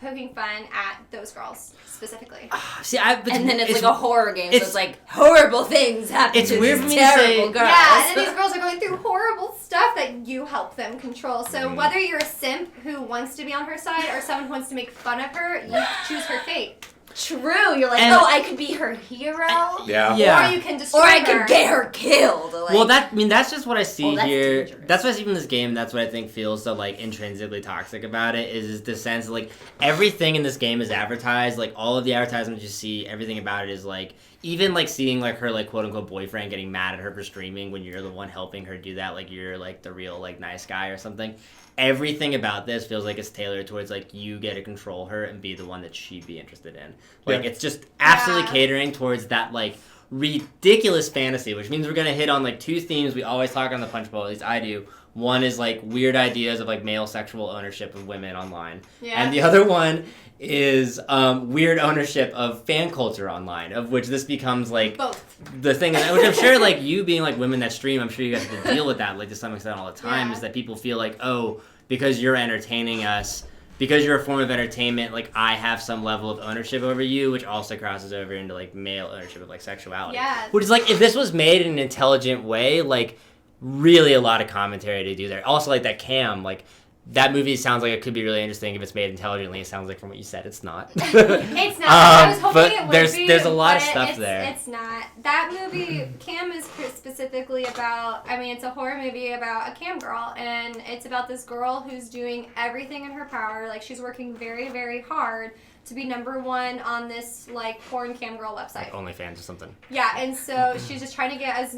C: poking fun at those girls specifically.
B: See,
E: and then it's like a horror game, so it's like horrible things happen to
B: weird
E: these
B: for me to
E: terrible
B: say-
E: girls.
C: Yeah, and then these girls are going through horrible stuff that you help them control. So whether you're a simp who wants to be on her side or someone who wants to make fun of her, you choose her fate.
E: True, you're like,
B: And-
E: oh, I could be her hero,
B: Yeah.
C: Or you can destroy
E: or I
C: her.
E: could get her killed. Like,
B: Well, that's just what I see
E: that's
B: here.
E: dangerous.
B: That's what I see from this game. That's what I think feels so like intrinsically toxic about it. Is the sense of like everything in this game is advertised. Like all of the advertisements you see, everything about it is like even like seeing like her like quote unquote boyfriend getting mad at her for streaming when you're the one helping her do that. Like you're like the real like nice guy or something. Everything about this feels like it's tailored towards like you get to control her and be the one that she'd be interested in. Like it's just absolutely catering towards that like ridiculous fantasy, which means we're gonna hit on like two themes we always talk on the Punch Bowl. At least I do. One is like weird ideas of like male sexual ownership of women online, and the other one is weird ownership of fan culture online, of which this becomes like
C: both.
B: The thing, which I'm sure like you being like women that stream, I'm sure you guys have to deal with that like to some extent all the time. Is that people feel like, oh, because you're entertaining us, because you're a form of entertainment, like I have some level of ownership over you, which also crosses over into like male ownership of like sexuality.
C: Yeah.
B: Which is like if this was made in an intelligent way, like really a lot of commentary to do there. Also like that Cam, like that movie sounds like it could be really interesting if it's made intelligently. It sounds like from what you said, it's not.
C: It's not. I was hoping
B: but
C: it would
B: there's
C: be.
B: there's a lot of
C: but
B: stuff there.
C: It's not. That movie, Cam, is specifically about. I mean, it's a horror movie about a cam girl, and it's about this girl who's doing everything in her power. Like she's working very, very hard to be number one on this like porn cam girl website.
B: Like OnlyFans or something.
C: Yeah, and so she's just trying to get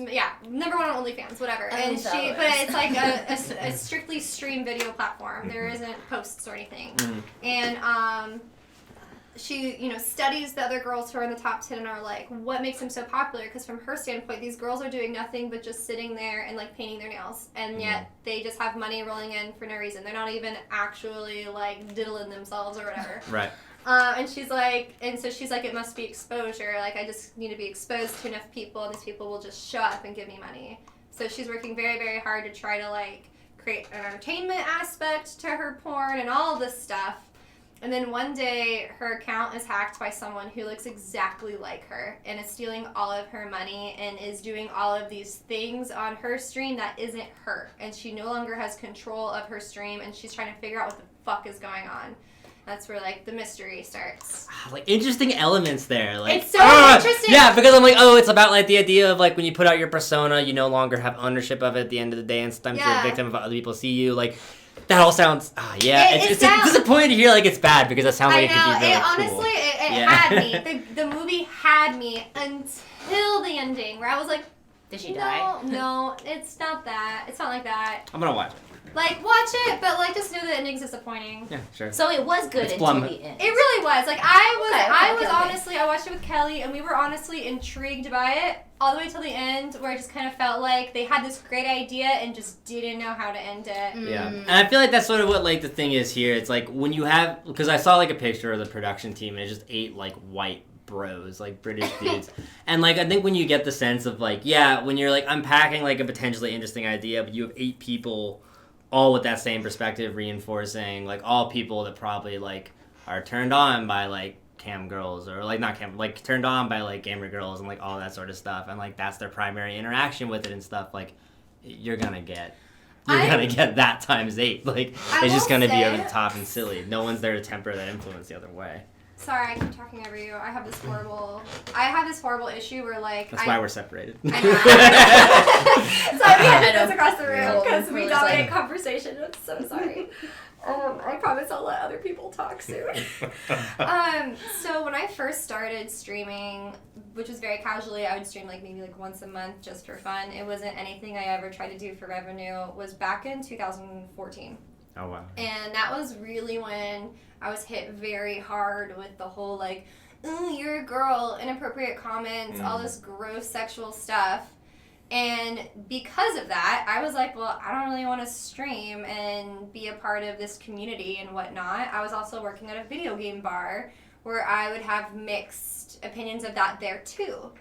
C: number one on OnlyFans, whatever. And but it's like a strictly stream video platform. There isn't posts or anything. And she, studies the other girls who are in the top 10 and are like, what makes them so popular? Because from her standpoint, these girls are doing nothing but just sitting there and like painting their nails, and yet they just have money rolling in for no reason. They're not even actually like diddling themselves or whatever.
B: Right.
C: And she's like, it must be exposure. Like, I just need to be exposed to enough people, and these people will just show up and give me money. So she's working very, very hard to try to, like, create an entertainment aspect to her porn and all of this stuff. And then one day, her account is hacked by someone who looks exactly like her and is stealing all of her money and is doing all of these things on her stream that isn't her. And she no longer has control of her stream, and she's trying to figure out what the fuck is going on. That's where like the mystery starts.
B: Like interesting elements there. Like
C: It's so interesting.
B: Yeah, because I'm like, oh, it's about like the idea of like when you put out your persona, you no longer have ownership of it at the end of the day, and sometimes you're a victim of how other people see you. Like that all sounds it's disappointing to hear like it's bad because it sounds like it could be really cool.
C: Honestly, it had me. The movie had me until the ending where I was like,
E: did she die?
C: No, it's not that. It's not like that.
B: I'm gonna watch it.
C: Like, watch it, but like just know the ending's disappointing.
B: Yeah, sure.
E: So it was good until the end.
C: It really was. Like I was
E: okay.
C: honestly, I watched it with Kelly, and we were honestly intrigued by it all the way till the end, where it just kind of felt like they had this great idea and just didn't know how to end it.
B: Yeah, and I feel like that's sort of what like the thing is here. It's like when you have, because I saw like a picture of the production team, and it's just 8 like white bros, like British dudes, and like I think when you get the sense of like, yeah, when you're like unpacking like a potentially interesting idea, but you have 8 people all with that same perspective, reinforcing like all people that probably like are turned on by like cam girls, or like not cam, like turned on by like gamer girls and like all that sort of stuff, and like that's their primary interaction with it and stuff. Like you're gonna get that times 8. Like it's just gonna be over the top and silly. No one's there to temper that influence the other way.
C: Sorry, I keep talking over you. I have this horrible issue where like
B: that's why we're separated.
C: I know. So we had this across the room because we dominate conversation. I'm so sorry. I promise I'll let other people talk soon. So when I first started streaming, which was very casually, I would stream like maybe like once a month just for fun. It wasn't anything I ever tried to do for revenue. Was back in 2014.
B: Oh wow.
C: And that was really when I was hit very hard with the whole like, ooh, you're a girl, inappropriate comments, all this gross sexual stuff. And because of that, I was like, well, I don't really want to stream and be a part of this community and whatnot. I was also working at a video game bar where I would have mixed opinions of that there too.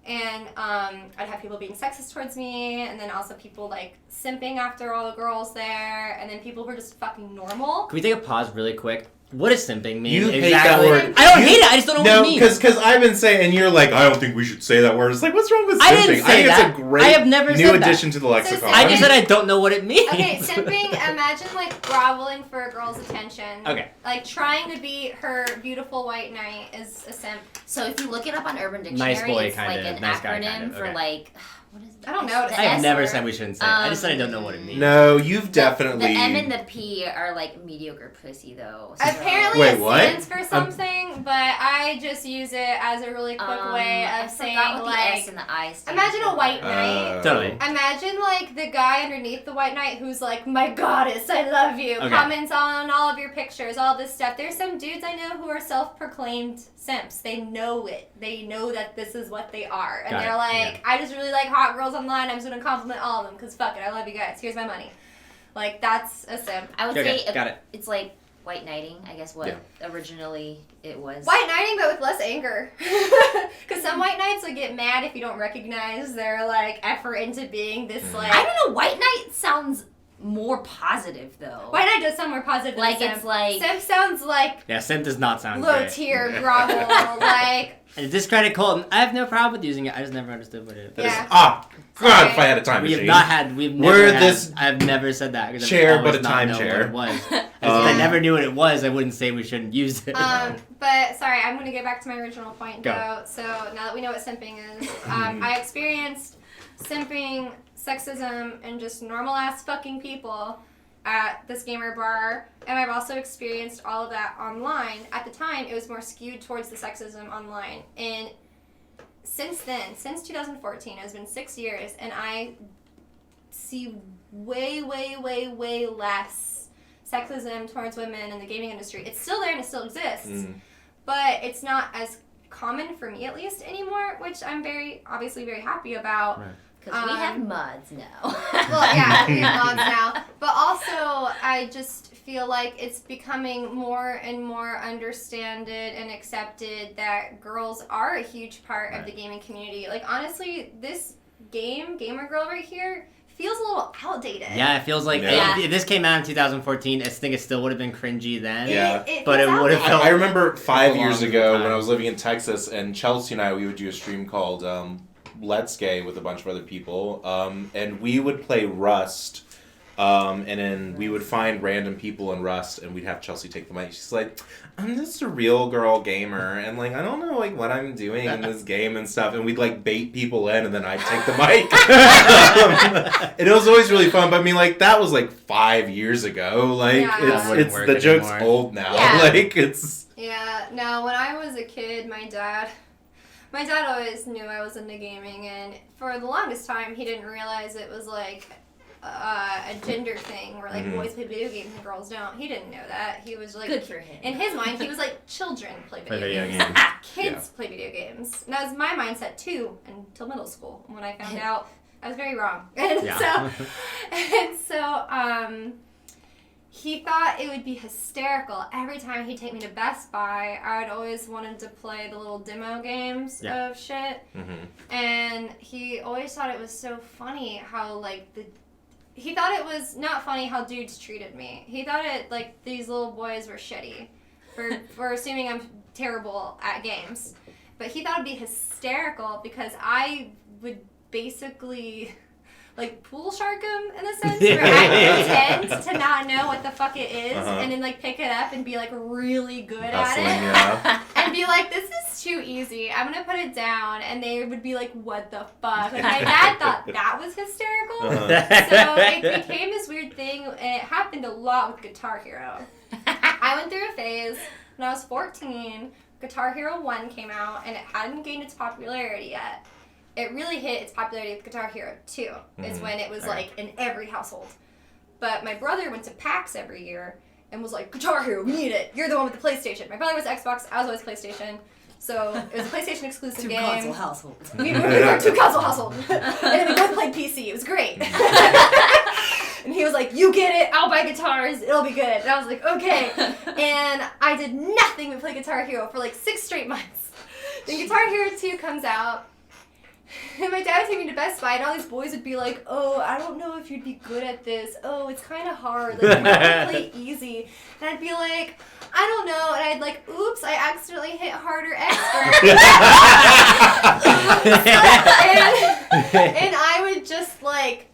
C: And I'd have people being sexist towards me, and then also people like simping after all the girls there, and then people who were just fucking normal.
B: Can we take a pause really quick? What does simping mean?
A: You
B: exactly?
A: hate that word.
B: I don't hate it. I just don't know what it means.
A: because I've been saying, and you're like, I don't think we should say that word. It's like, what's wrong with simping?
B: I didn't say that.
A: It's a great
B: I have never
A: new
B: said that.
A: addition to the lexicon.
B: I just said I don't know what it means.
C: Okay, simping, imagine like groveling for a girl's attention.
B: Okay.
C: Like trying to be her beautiful white knight is a simp.
E: So if you look it up on Urban Dictionary,
B: Nice boy
E: it's
B: kinda,
E: like an
B: nice guy
E: acronym
B: kind of,
E: for
B: okay.
E: like, what is it?
C: I don't know.
E: The
B: I have
E: S
B: never
E: word.
B: said we shouldn't say it. I just said I don't know what it means.
A: No, you've
E: The
A: definitely...
E: M and the P are like mediocre pussy though. So.
C: Apparently
A: Wait,
C: it
A: what?
C: stands for something, but I just use it as a really quick way
E: I
C: of saying
E: forgot what the
C: like,
E: S and the I stand
C: imagine
E: for.
C: a white knight.
B: Totally.
C: Imagine like the guy underneath the white knight who's like, my goddess, I love you.
B: Okay.
C: Comments on all of your pictures, all this stuff. There's some dudes I know who are self-proclaimed simps. They know it. They know that this is what they are. And
B: Got
C: they're
B: it.
C: like, I just really like hot girls online. I'm just going to compliment all of them because fuck it. I love you guys. Here's my money. Like, that's a simp.
E: I would
B: Okay,
E: say
B: got it.
E: it's like white knighting, I guess what originally it was.
C: White knighting, but with less anger. Because some white knights would get mad if you don't recognize their, like, effort into being this, like...
E: I don't know, white knight sounds more positive though.
C: White knight does sound more positive
E: Like
C: than
E: it's
C: simp.
E: like
C: Simp sounds like
B: Yeah, simp does not sound
C: low
B: great.
C: tier, grovel, like...
B: And to discredit Colton, I have no problem with using it. I just never understood what it is.
C: Yeah.
A: God,
C: Sorry.
A: if I had a time
B: We have
A: machine.
B: not had. We've never
A: We're
B: had,
A: this
B: I've never said that. 'Cause I've
A: chair,
B: always
A: but a
B: not
A: time
B: known
A: chair.
B: What it was. And if I never knew what it was, I wouldn't say we shouldn't use it.
C: But sorry, I'm going to get back to my original point
B: Go.
C: though. So now that we know what simping is, I experienced simping, sexism, and just normal ass fucking people at this gamer bar, and I've also experienced all of that online. At the time, it was more skewed towards the sexism online, and since then, since 2014, it has been 6 years, and I see way less sexism towards women in the gaming industry. It's still there and it still exists, but it's not as common for me at least anymore, which I'm obviously very happy about.
B: Right.
E: because we have mods now.
C: Well, yeah, we have mods now. But also, I just feel like it's becoming more and more understood and accepted that girls are a huge part of the gaming community. Like, honestly, this Gamer Girl right here, feels a little outdated.
B: Yeah, it feels like if this came out in 2014, I think it still would have been cringy then. But it would have felt.
A: I remember 5 years ago when I was living in Texas, and Chelsea and I, we would do a stream called Let's Gay with a bunch of other people, and we would play Rust And then we would find random people in Rust, and we'd have Chelsea take the mic. She's like, I'm just a real girl gamer, and like I don't know like what I'm doing in this game and stuff. And we'd like bait people in, and then I'd take the mic. And it was always really fun. But I mean, like that was like 5 years ago. Like it's the joke's old now.
C: Yeah.
A: Like it's.
C: Yeah. No, when I was a kid, my dad always knew I was into gaming, and for the longest time, he didn't realize it was like a gender thing where like boys play video games and girls don't. He didn't know that. He was like,
E: good for him.
C: In his mind, he was like, children play video games. Kids play video games. And that was my mindset too until middle school when I found out I was very wrong. And so he thought it would be hysterical. Every time he'd take me to Best Buy, I would always wanted to play the little demo games of shit. And he always thought it was so funny how like he thought it was not funny how dudes treated me. He thought it like these little boys were shitty for assuming I'm terrible at games. But he thought it'd be hysterical because I would basically like pool shark him in a sense where I pretend to not know what the fuck it is and then like pick it up and be like really good at it and be like, this is too easy, I'm gonna put it down, and they would be like, what the fuck? Like my dad thought that was hysterical. So it became this weird thing, and it happened a lot with Guitar Hero. I went through a phase when I was 14, Guitar Hero 1 came out and it hadn't gained its popularity yet. It really hit its popularity with Guitar Hero 2, is when it was like in every household. But my brother went to PAX every year and was like, Guitar Hero, we need it. You're the one with the PlayStation. My brother was Xbox, I was always PlayStation. So it was a PlayStation exclusive game.
E: Two-console household.
C: We were two-console household. And then we both played PC. It was great. And he was like, you get it, I'll buy guitars, it'll be good. And I was like, okay. And I did nothing but play Guitar Hero for like 6 straight months. Then Guitar Hero 2 comes out. And my dad would take me to Best Buy, and all these boys would be like, oh, I don't know if you'd be good at this. Oh, it's kind of hard. Like, you might play easy. And I'd be like, I don't know. And I'd like, oops, I accidentally hit harder expert. and I would just like,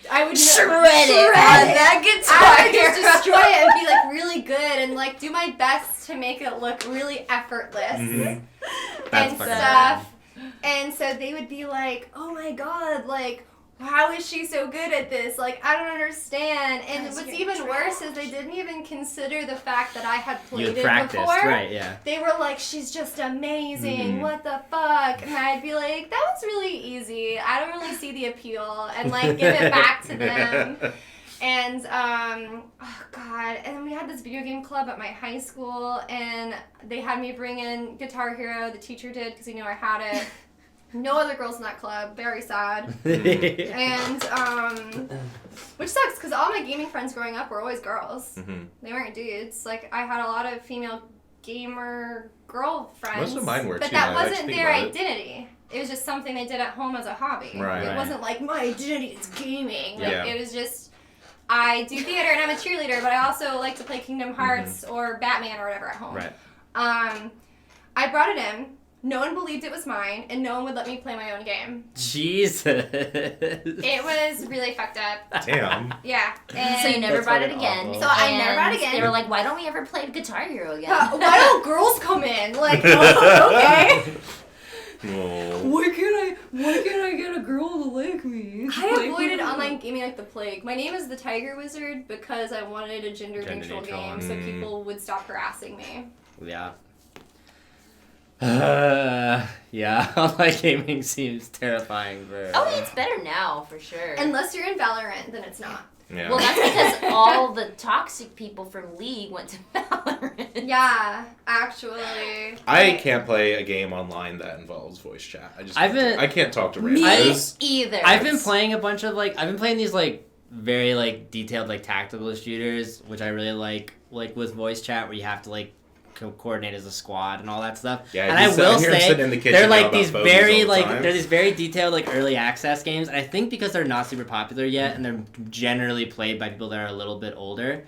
C: I would shred it on that guitar. I would just destroy it and be like really good and like do my best to make it look really effortless and stuff. And so they would be like, oh my god, like, how is she so good at this? Like, I don't understand. And what's even worse is they didn't even consider the fact that I had played it before.
B: Right, yeah.
C: They were like, she's just amazing. What the fuck? And I'd be like, that was really easy. I don't really see the appeal. And, like, give it back to them. And, oh god, and then we had this video game club at my high school, and they had me bring in Guitar Hero, the teacher did, because he knew I had it. No other girls in that club, very sad. And, which sucks, because all my gaming friends growing up were always girls. They weren't dudes. Like, I had a lot of female gamer girlfriends.
A: Most of mine were,
C: but
A: too.
C: that wasn't their identity. It was just something they did at home as a hobby. It wasn't like, my identity is gaming. Like, it was just... I do theater and I'm a cheerleader, but I also like to play Kingdom Hearts or Batman or whatever at home. I brought it in. No one believed it was mine, and no one would let me play my own game.
B: Jesus.
C: It was really fucked up.
A: Damn.
C: Yeah. And
E: so you never brought it again.
B: Awful.
C: So I never brought it again.
E: They were like, why don't we ever play Guitar Hero again?
C: Why don't girls come in? Like, oh, okay.
A: Oh.
C: Why can't I get a girl to like me? I avoided online gaming like the plague. My name is TheTigerWizard because I wanted a gender neutral game so people would stop harassing me.
B: Yeah. Yeah, online gaming seems terrifying.
E: It's better now, for sure.
C: Unless you're in Valorant, then it's not.
A: Yeah.
E: Well, that's because all the toxic people from League went to Valorant.
C: Yeah, actually.
A: I can't play a game online that involves voice chat. I can't talk to randos.
E: Me either.
B: I've been playing a bunch of these very detailed tactical shooters, which I really like with voice chat where you have to coordinate as a squad and all that stuff. Yeah, and I will say they're these very detailed early access games, and I think because they're not super popular yet and they're generally played by people that are a little bit older,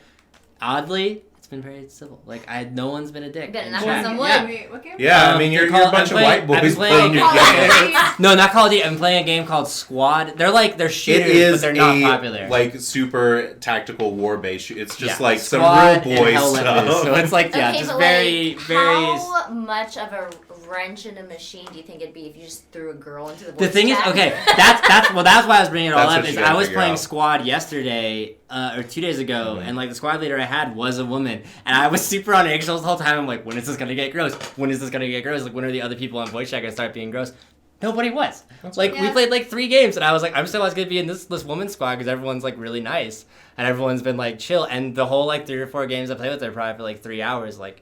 B: oddly, it's been very civil. Like no one's been a dick.
E: Better
B: in
E: knock
B: chat.
E: on some wood.
B: Yeah.
C: Wait, what game?
A: Yeah, I mean, you're a bunch of white boys playing your
C: Call of
A: game.
C: Duty.
B: No, not Call of Duty. I'm playing a game called Squad. They're shooters,
A: It is
B: but they're not popular.
A: like super tactical war based. It's just like
B: Squad
A: some real boy
B: and Hell Let
A: stuff.
B: Loose. So it's like
E: Okay,
B: just
E: but
B: very,
E: like,
B: very.
E: how much of a wrench in a machine do you think it'd be if you just threw a girl into the voice
B: The thing is,
E: chat?
B: okay, that's why I was bringing it all
A: That's
B: up.
A: what
B: Is
A: you gotta
B: I was
A: figure
B: playing
A: out.
B: Squad yesterday or 2 days ago,
A: Mhm.
B: and like the squad leader I had was a woman, and I was super on eggshells the whole time. I'm like, when is this gonna get gross? When is this gonna get gross? Like, when are the other people on voice chat gonna start being gross? Nobody was. Like, we
C: Yeah.
B: played like 3 games, and I was like, I'm still always gonna be in this woman's squad because everyone's like really nice, and everyone's been like chill. And the whole like 3 or 4 games I played with her, probably for like 3 hours, like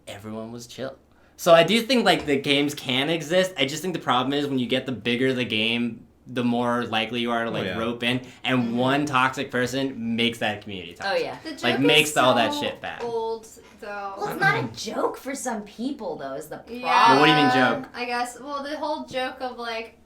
B: everyone was chill. So I do think like the games can exist. I just think the problem is when you get the bigger the game, the more likely you are to like rope in, and one toxic person makes that community
E: Oh
B: toxic.
E: yeah.
C: The joke
B: Like,
C: is
B: makes all that
C: so
B: shit bad.
C: Old though.
E: Well, it's not a joke for some people though. Is the problem?
C: Yeah.
B: Well, what do you mean joke?
C: I guess. Well, the whole joke of like,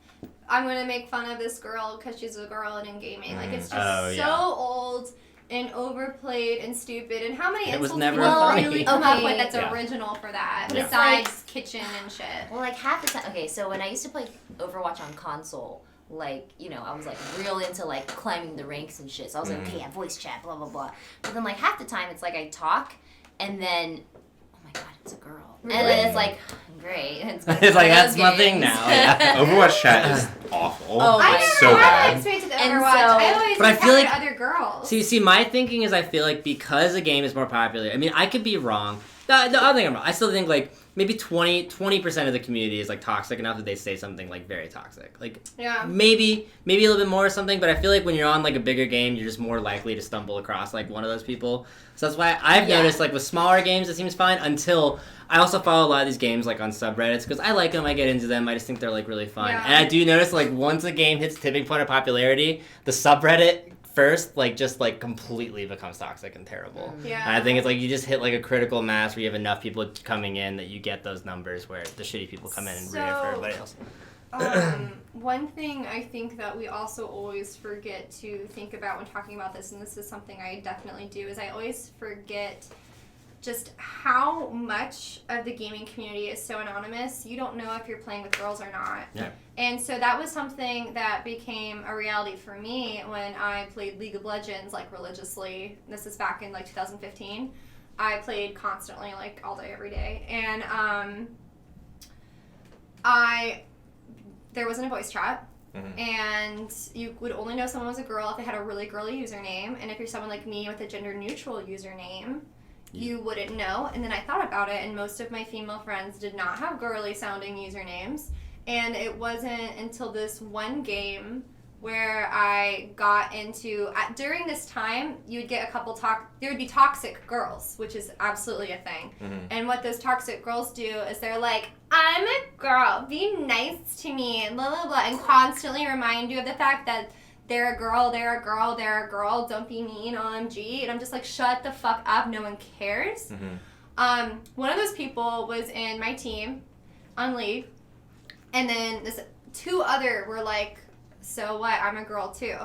C: I'm gonna make fun of this girl because she's a girl and in gaming. Like it's just
B: Oh,
C: so
B: yeah.
C: old and overplayed and stupid. And how many
B: It was
C: insults
B: never
C: people
E: funny.
C: really come up
E: Okay.
C: with that's
B: Yeah.
C: original for that?
B: Yeah.
C: Besides kitchen and shit.
E: Well, like half the time. Okay, so when I used to play Overwatch on console, like, you know, I was like real into like climbing the ranks and shit. So I was like, okay, yeah, voice chat, blah blah blah. But then like half the time it's like I talk, and then, oh my god, it's a girl, and then it's like, great. It's
B: It's like, that's my thing now, yeah.
A: Overwatch chat is awful.
E: Oh my
C: I never
A: so
C: had
A: bad.
C: that experience with
E: And
C: Overwatch.
E: so-
C: I always
B: But I feel
C: encountered
B: like-
C: other girls.
B: See, my thinking is I feel like because a game is more popular, I mean, I could be wrong. No, I don't think I'm wrong. I still think like maybe 20% of the community is like toxic enough that they say something like very toxic. Like
C: Yeah.
B: maybe a little bit more or something, but I feel like when you're on like a bigger game, you're just more likely to stumble across like one of those people. So that's why I've
E: Yeah.
B: noticed like with smaller games it seems fine until I also follow a lot of these games like on subreddits because I like them, I get into them, I just think they're like really fun.
C: Yeah.
B: And I do notice like once a game hits tipping point of popularity, the subreddit first like just like completely becomes toxic and terrible.
C: Yeah.
B: And I think it's like you just hit like a critical mass where you have enough people coming in that you get those numbers where the shitty people come in and ruin it for everybody else.
C: One thing I think that we also always forget to think about when talking about this, and this is something I definitely do, is I always forget just how much of the gaming community is so anonymous. You don't know if you're playing with girls or not.
B: Yeah.
C: And so that was something that became a reality for me when I played League of Legends like religiously. This is back in like 2015. I played constantly, like all day, every day. And there wasn't a voice chat.
A: Mhm.
C: And you would only know someone was a girl if they had a really girly username. And if you're someone like me with a gender neutral username, you wouldn't know. And then I thought about it, and most of my female friends did not have girly sounding usernames. And it wasn't until this one game where I got into, during this time, you would get a couple there would be toxic girls, which is absolutely a thing.
A: Mhm.
C: And what those toxic girls do is they're like, I'm a girl, be nice to me, and blah, blah, blah, and constantly remind you of the fact that they're a girl, they're a girl, they're a girl, don't be mean, OMG. And I'm just like, shut the fuck up, no one cares.
A: Mhm.
C: One of those people was in my team on League, and then two other were like, so what, I'm a girl too.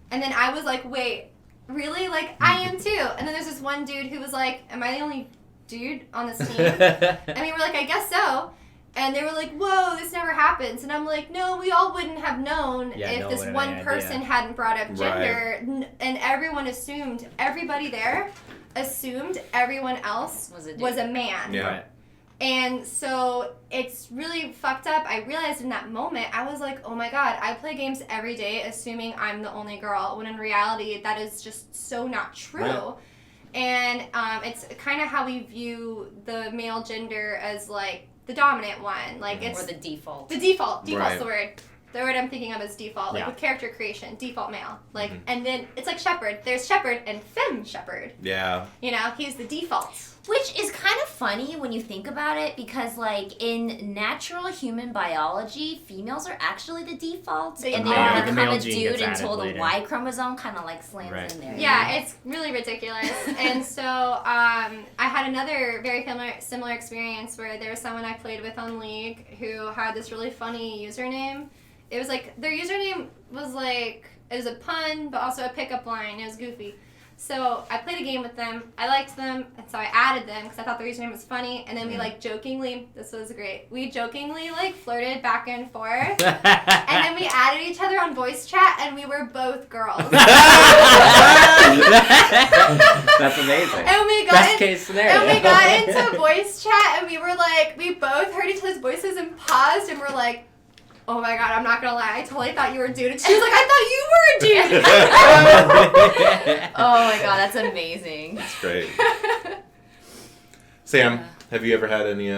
C: And then I was like, wait, really? Like, I am too. And then there's this one dude who was like, am I the only dude on this team? And we were like, I guess so. And they were like, whoa, this never happens. And I'm like, no, we all wouldn't have known
B: Yeah,
C: if
B: no
C: this
B: one had
C: one
B: any
C: person
B: idea.
C: hadn't brought up
A: Right.
C: gender. And everyone assumed, everybody there assumed everyone else
E: Was a dude.
C: man.
A: Yeah.
B: Right.
C: And so it's really fucked up. I realized in that moment, I was like, oh my god, I play games every day assuming I'm the only girl, when in reality, that is just so not true.
B: Right.
C: And it's kind of how we view the male gender as like the dominant one. Like it's
E: Or the default.
C: the default. Default's
A: Right.
C: the word. The word I'm thinking of is default. Like
B: Yeah.
C: with character creation, default male. Like,
A: Mhm.
C: and then it's like shepherd. There's shepherd and femme shepherd.
A: Yeah.
C: You know, he's the default.
E: Which is kind of funny when you think about it, because like in natural human biology, females are actually the default,
C: They
E: and they
C: are.
E: don't
C: The
E: become
B: male
E: a
B: gene
E: dude
B: gets added
E: until the
B: later.
E: Y chromosome kind of like slams
B: Right.
E: in there.
C: Yeah, it's really ridiculous. And so I had another very similar experience where there was someone I played with on League who had this really funny username. It was like, their username was like, it was a pun, but also a pickup line. It was goofy. So I played a game with them. I liked them, and so I added them because I thought the username was funny. And then we like jokingly, this was great. We jokingly like flirted back and forth, and then we added each other on voice chat, and we were both girls.
B: That's amazing.
C: And we got
B: Best case scenario.
C: And we got into voice chat, and we were like, we both heard each other's voices and paused, and we're like, oh my god, I'm not gonna lie, I totally thought you were a dude. And she was like, I thought you were a dude.
E: Oh my god, that's amazing.
A: That's great. Sam, have you ever had any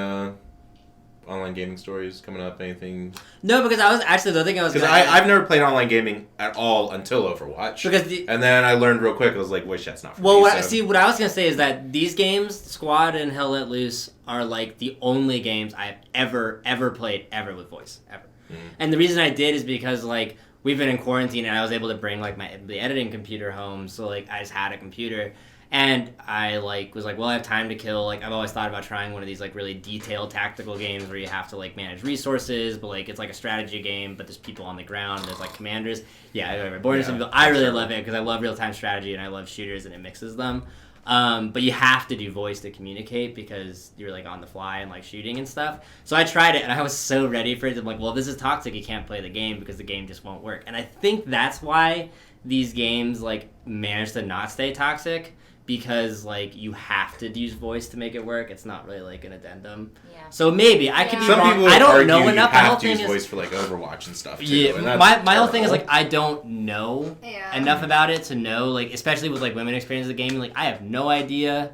A: online gaming stories coming up? Anything?
B: No, because I was actually the thing I was
A: because I've never played online gaming at all until Overwatch. And then I learned real quick. I was like, "Wish that's not for me."
B: Well, what I was gonna say is that these games, Squad and Hell Let Loose, are like the only games I've ever played ever with voice ever. And the reason I did is because like we've been in quarantine and I was able to bring like the editing computer home, so like I just had a computer. And I was like, well, I have time to kill. Like, I've always thought about trying one of these, like, really detailed tactical games where you have to, like, manage resources, but, like, it's like a strategy game, but there's people on the ground, there's, like, commanders. Yeah, I really love it because I love real-time strategy and I love shooters and it mixes them. But you have to do voice to communicate because you're, like, on the fly and, like, shooting and stuff. So I tried it and I was so ready for it. I'm like, well, if this is toxic, you can't play the game because the game just won't work. And I think that's why these games, like, manage to not stay toxic. Because, like, you have to use voice to make it work. It's not really, like, an addendum. Yeah. So maybe. I could be wrong.
A: People
B: I don't know
A: you
B: enough.
A: You have to use voice for, like, Overwatch and stuff, too.
B: Yeah,
A: and
B: my whole thing is, like, I don't know enough about it to know, like, especially with, like, women experience of the game. Like, I have no idea.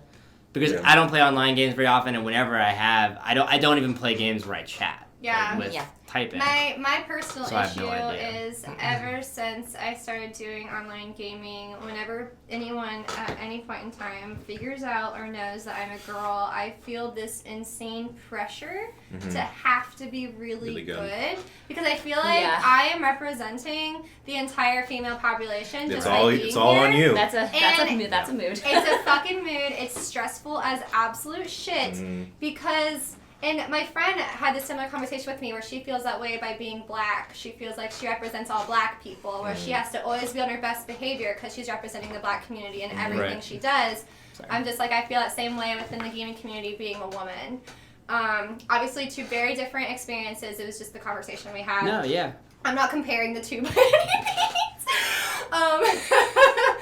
B: Because I don't play online games very often, and whenever I have, I don't even play games where I chat.
C: Yeah.
B: Like, with typing.
C: My personal issue
B: no
C: is ever since I started doing online gaming, whenever anyone at any point in time figures out or knows that I'm a girl, I feel this insane pressure to have to be really good. Because I feel like I am representing the entire female population.
A: It's all on you.
E: That's a mood.
C: It's a fucking mood. It's stressful as absolute shit because... And my friend had this similar conversation with me where she feels that way by being black. She feels like she represents all black people, where she has to always be on her best behavior because she's representing the black community in everything she does. I'm just like, I feel that same way within the gaming community being a woman. Obviously, two very different experiences. It was just the conversation we had.
B: No, yeah.
C: I'm not comparing the two by any means.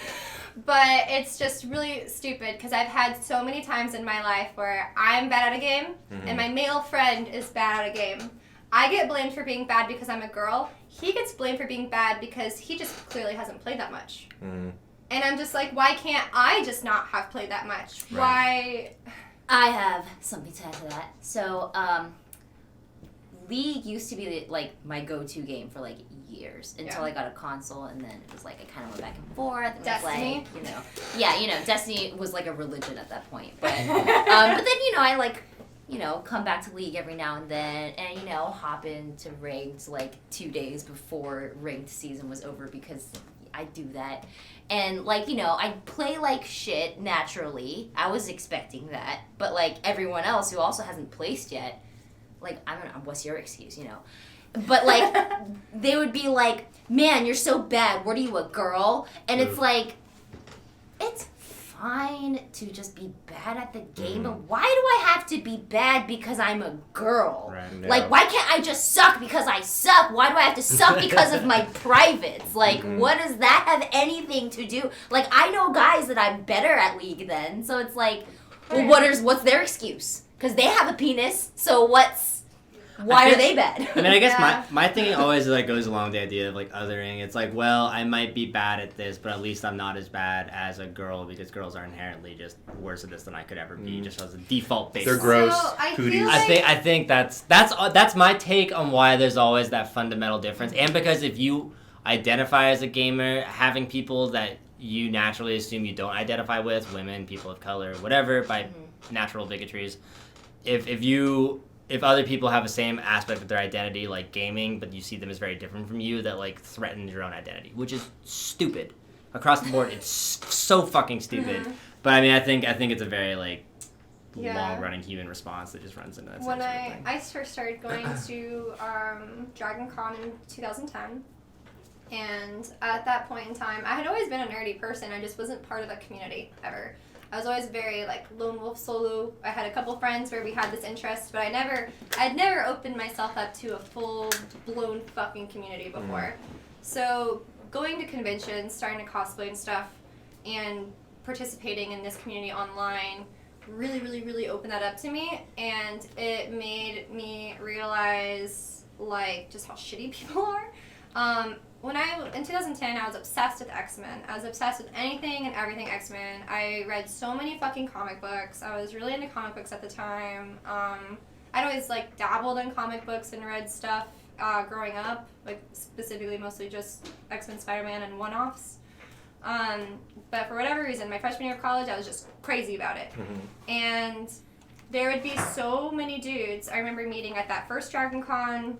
C: But it's just really stupid because I've had so many times in my life where I'm bad at a game and my male friend is bad at a game. I get blamed for being bad because I'm a girl. He gets blamed for being bad because he just clearly hasn't played that much. And I'm just like, why can't I just not have played that much? Why?
E: I have something to add to that. So, League used to be like my go-to game for like years until I got a console, and then it was like I kind of went back and forth. And
C: Destiny,
E: was like, Destiny was like a religion at that point. But but then I come back to League every now and then, and hop into ranked like 2 days before ranked season was over because I do that. And I play like shit naturally. I was expecting that, but like everyone else who also hasn't placed yet. Like, I don't know, what's your excuse, But, like, they would be like, man, you're so bad. What are you, a girl? And it's like, it's fine to just be bad at the game, but why do I have to be bad because I'm a girl?
B: Right,
E: Like, why can't I just suck because I suck? Why do I have to suck because of my privates? Like, what does that have anything to do? Like, I know guys that I'm better at League than, so it's like, well, what's their excuse? Because they have a penis, so why are they bad?
B: I mean, I guess my thinking always like goes along the idea of like othering. It's like, well, I might be bad at this, but at least I'm not as bad as a girl because girls are inherently just worse at this than I could ever be, just as a default basis.
A: They're gross.
C: So,
A: I
B: think that's my take on why there's always that fundamental difference, and because if you identify as a gamer, having people that you naturally assume you don't identify with, women, people of color, whatever, by natural bigotries. If other people have the same aspect of their identity, like gaming, but you see them as very different from you, that like threatens your own identity, which is stupid. Across the board, it's so fucking stupid. But I mean, I think it's a very like long-running human response that just runs into that.
C: When I first started going to Dragon Con in 2010, And at that point in time, I had always been a nerdy person. I just wasn't part of a community ever. I was always very like lone wolf solo. I had a couple friends where we had this interest, but I'd never opened myself up to a full blown fucking community before. So going to conventions, starting to cosplay and stuff, and participating in this community online really, really, really opened that up to me, and it made me realize like just how shitty people are. In 2010, I was obsessed with X-Men. I was obsessed with anything and everything X-Men. I read so many fucking comic books. I was really into comic books at the time. I'd always like dabbled in comic books and read stuff growing up, like specifically mostly just X-Men, Spider-Man, and one-offs. But for whatever reason, my freshman year of college, I was just crazy about it. And there would be so many dudes. I remember meeting at that first Dragon Con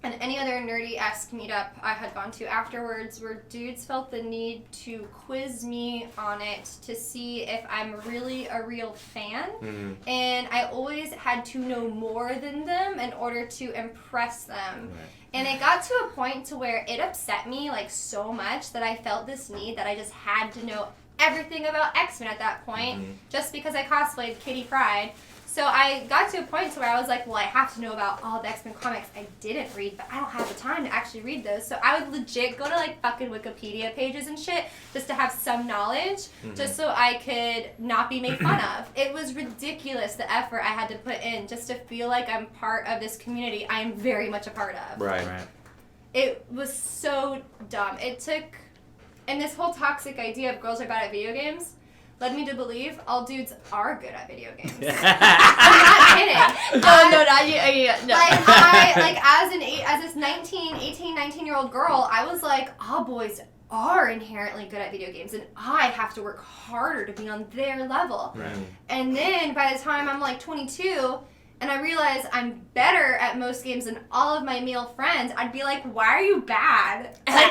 C: and any other nerdy-esque meetup I had gone to afterwards, where dudes felt the need to quiz me on it to see if I'm really a real fan. And I always had to know more than them in order to impress them. And it got to a point to where it upset me like so much that I felt this need that I just had to know everything about X-Men at that point, just because I cosplayed Kitty Pryde. So I got to a point to where I was like, well, I have to know about all the X-Men comics I didn't read, but I don't have the time to actually read those. So I would legit go to like fucking Wikipedia pages and shit just to have some knowledge, just so I could not be made fun of. It was ridiculous, the effort I had to put in just to feel like I'm part of this community I am very much a part of.
A: Right.
C: It was so dumb. It took, and this whole toxic idea of girls are bad at video games led me to believe all dudes are good at video games. I'm not kidding.
E: Not you. No.
C: Like as this 18, 19-year-old girl, I was like, all boys are inherently good at video games, and I have to work harder to be on their level. And then by the time I'm like 22, and I realize I'm better at most games than all of my male friends, I'd be like, why are you bad? Like,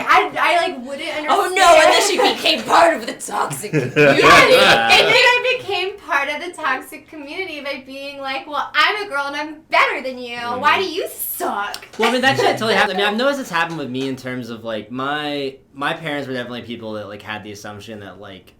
C: I wouldn't understand.
E: Oh no, and then she became part of the toxic community.
C: And then I became part of the toxic community by being like, well, I'm a girl and I'm better than you. Why do you suck?
B: Well, I mean, that shit totally happens. I mean, I've noticed this happen with me in terms of, like, my parents were definitely people that, like, had the assumption that, like,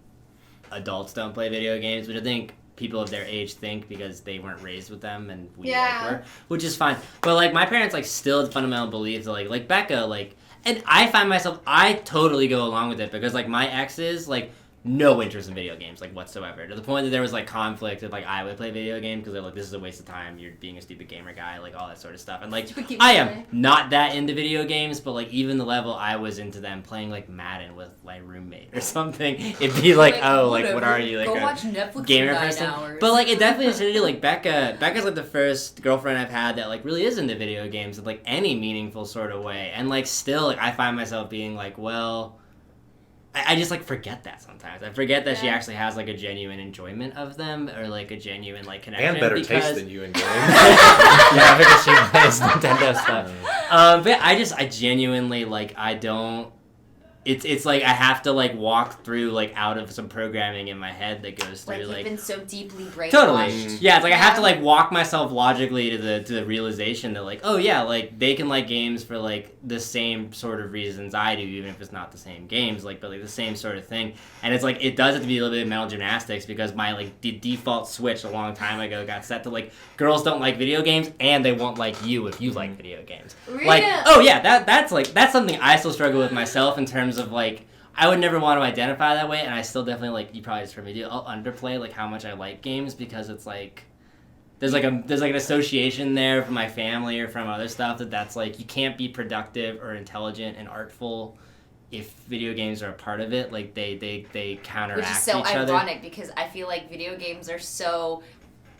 B: adults don't play video games, which I think people of their age think because they weren't raised with them and we were, which is fine. But like my parents like still had fundamental beliefs that like Becca, like, and I find myself, I totally go along with it because like my exes, like no interest in video games like whatsoever, to the point that there was like conflict of like I would play video games because they're like, this is a waste of time, you're being a stupid gamer guy, like all that sort of stuff. And like I am not that into video games, but like even the level I was into them playing like Madden with my roommate or something, it'd be like oh like what are you, like
E: go
B: a
E: watch Netflix
B: gamer
E: for 9
B: person?
E: hours.
B: But like it definitely has to do like Becca's like the first girlfriend I've had that like really is into video games in like any meaningful sort of way, and like still like I find myself being like, well, I just like forget that sometimes. I forget that she actually has like a genuine enjoyment of them, or like a genuine like connection.
A: And better taste than you in games.
B: Yeah, because she plays Nintendo stuff. But I genuinely like I don't. It's like I have to like walk through like out of some programming in my head that goes through
E: like you've been so deeply brainwashed.
B: Totally. Yeah, it's like I have to like walk myself logically to the realization that like, oh yeah, like they can like games for like the same sort of reasons I do, even if it's not the same games, like but like the same sort of thing. And it's like it does have to be a little bit of mental gymnastics because my like default switch a long time ago got set to like girls don't like video games and they won't like you if you like video games.
C: Really?
B: Like oh yeah, that's something I still struggle with myself in terms of like I would never want to identify that way, and I still definitely like you probably just heard me do. I'll underplay like how much I like games because it's like there's like an association there from my family or from other stuff that's like you can't be productive or intelligent and artful if video games are a part of it. Like they counteract
E: which is so
B: each other.
E: ironic because I feel like video games are so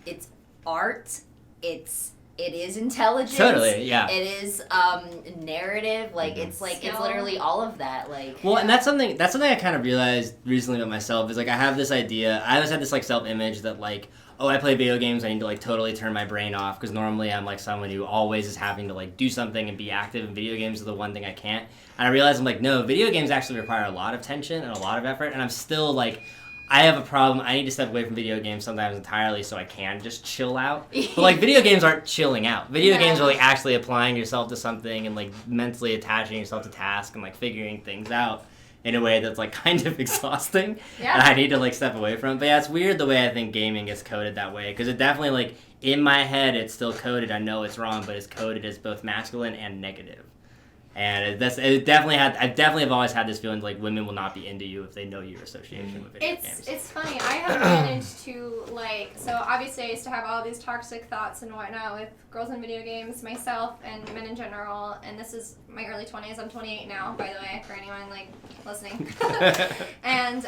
E: it's art, it is intelligence.
B: Totally, yeah.
E: It is narrative. Like it's like it's literally all of that. Like
B: well, and that's something I kind of realized recently about myself is like I have this idea. I always had this like self-image that like oh I play video games. I need to like totally turn my brain off because normally I'm like someone who always is having to like do something and be active. And video games are the one thing I can't. And I realized I'm like no, video games actually require a lot of tension and a lot of effort. And I'm still like I have a problem. I need to step away from video games sometimes entirely so I can just chill out. But like video games aren't chilling out. Video games are like actually applying yourself to something and like mentally attaching yourself to tasks and like figuring things out in a way that's like kind of exhausting.
C: Yeah.
B: And I need to like step away from it. But yeah, it's weird the way I think gaming gets coded that way because it definitely like in my head it's still coded. I know it's wrong, but it's coded as both masculine and negative. And it definitely I definitely have always had this feeling like women will not be into you if they know your association with video games.
C: It's funny. I have managed to so obviously I used to have all these toxic thoughts and whatnot with girls in video games, myself, and men in general. And this is my early 20s. I'm 28 now, by the way, for anyone like listening. And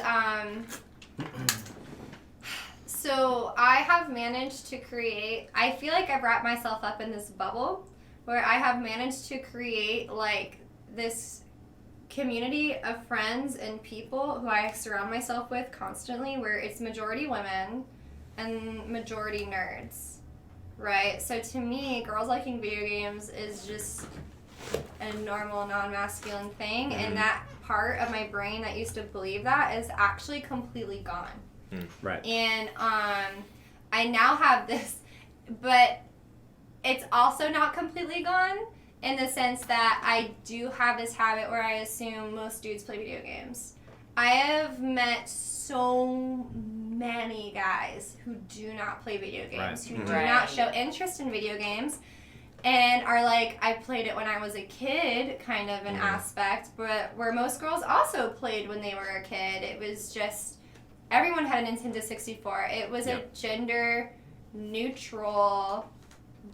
C: so I have managed to create. I feel like I've wrapped myself up in this bubble where I have managed to create like this community of friends and people who I surround myself with constantly, where it's majority women and majority nerds, right? So to me, girls liking video games is just a normal non-masculine thing, and that part of my brain that used to believe that is actually completely gone.
B: Right.
C: And I now have this, but it's also not completely gone in the sense that I do have this habit where I assume most dudes play video games. I have met so many guys who do not play video games, who do not show interest in video games, and are like, I played it when I was a kid, kind of an aspect, but where most girls also played when they were a kid. It was just, everyone had a Nintendo 64. It was a gender neutral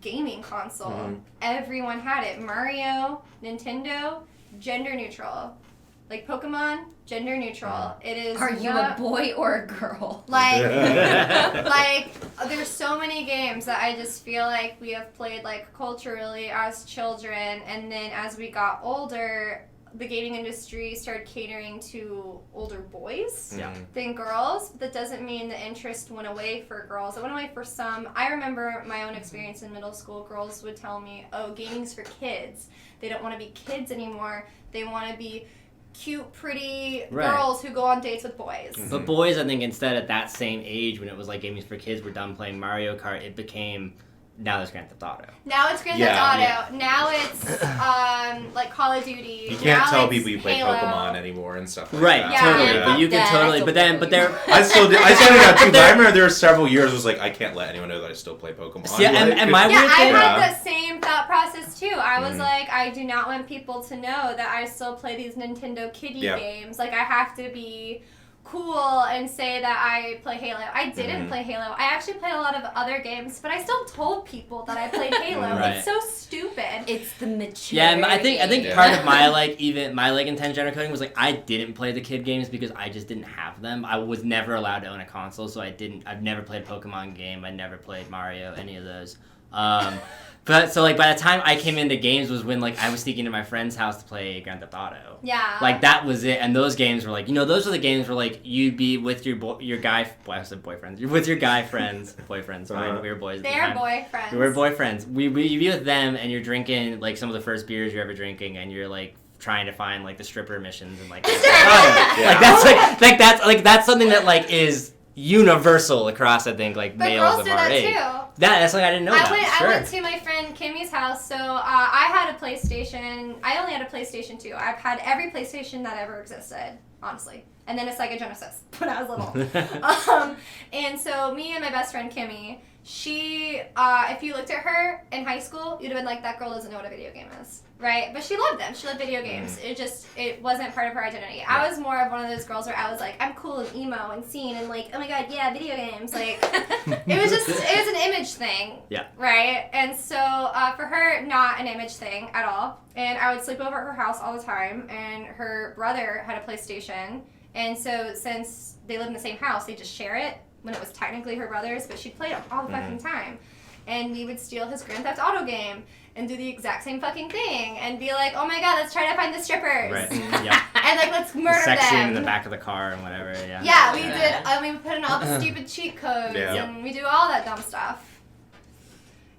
C: gaming console. Everyone had it. Mario, Nintendo, gender neutral. Like Pokemon, gender neutral. It is.
E: Are you a boy or a girl?
C: Like, there's so many games that I just feel like we have played like culturally as children, and then as we got older, the gaming industry started catering to older boys than girls. But that doesn't mean the interest went away for girls. It went away for some. I remember my own experience in middle school. Girls would tell me, oh, gaming's for kids. They don't want to be kids anymore. They want to be cute, pretty girls who go on dates with boys.
B: But boys, I think, instead at that same age, when it was like gaming for kids, were done playing Mario Kart, it became, now there's Grand Theft Auto.
C: Now it's Grand Theft Auto. Now it's like Call of Duty.
A: You can't
C: now
A: tell people you play
C: Halo.
A: Pokemon anymore and stuff like that.
C: Yeah.
B: Totally.
E: Yeah,
B: But you can totally. But there.
A: I still did that too. But I remember there were several years was like I can't let anyone know that I still play Pokemon.
B: Yeah, and my weird
C: I
B: thing.
C: had the same thought process too. I was like, I do not want people to know that I still play these Nintendo kiddie games. Like I have to be cool and say that I play Halo. I didn't play Halo. I actually played a lot of other games, but I still told people that I played Halo. It's so stupid.
E: It's the maturity.
B: Yeah, I think part of my intention gender coding was like I didn't play the kid games because I just didn't have them. I was never allowed to own a console, so I've never played a Pokemon game. I never played Mario, any of those. But so like by the time I came into games was when like I was sneaking into my friend's house to play Grand Theft Auto.
C: Yeah.
B: Like that was it, and those games were like, those are the games where like you'd be with your guy. Well, I said boyfriends. You're with your guy friends, boyfriends. Fine, we were boys.
C: They are boyfriends.
B: We were boyfriends. You'd be with them, and you're drinking like some of the first beers you're ever drinking, and you're like trying to find like the stripper missions and like. That's something that like is universal across, I think, like
C: but
B: males
C: girls
B: of
C: do
B: our
C: that
B: age.
C: too.
B: That's like I didn't know that.
C: I went to my friend Kimmy's house, so I had a PlayStation. I only had a PlayStation 2. I've had every PlayStation that ever existed, honestly. And then a Sega Genesis when I was little. And so me and my best friend Kimmy, she, if you looked at her in high school, you'd have been like, that girl doesn't know what a video game is. Right? But she loved them. She loved video games. It wasn't part of her identity. I was more of one of those girls where I was like, I'm cool and emo and scene and like, oh my god, yeah, video games. Like, it was an image thing. Yeah. Right? And so, for her, not an image thing at all. And I would sleep over at her house all the time, and her brother had a PlayStation. And so, since they live in the same house, they just share it when it was technically her brother's, but she played it all the fucking time. And we would steal his Grand Theft Auto game and do the exact same fucking thing and be like, oh my god, let's try to find the strippers. Right. Yeah. And like, let's murder them.
B: Sex scene in the back of the car and whatever. Yeah.
C: Yeah, we did. We put in all the stupid cheat codes and we do all that dumb stuff.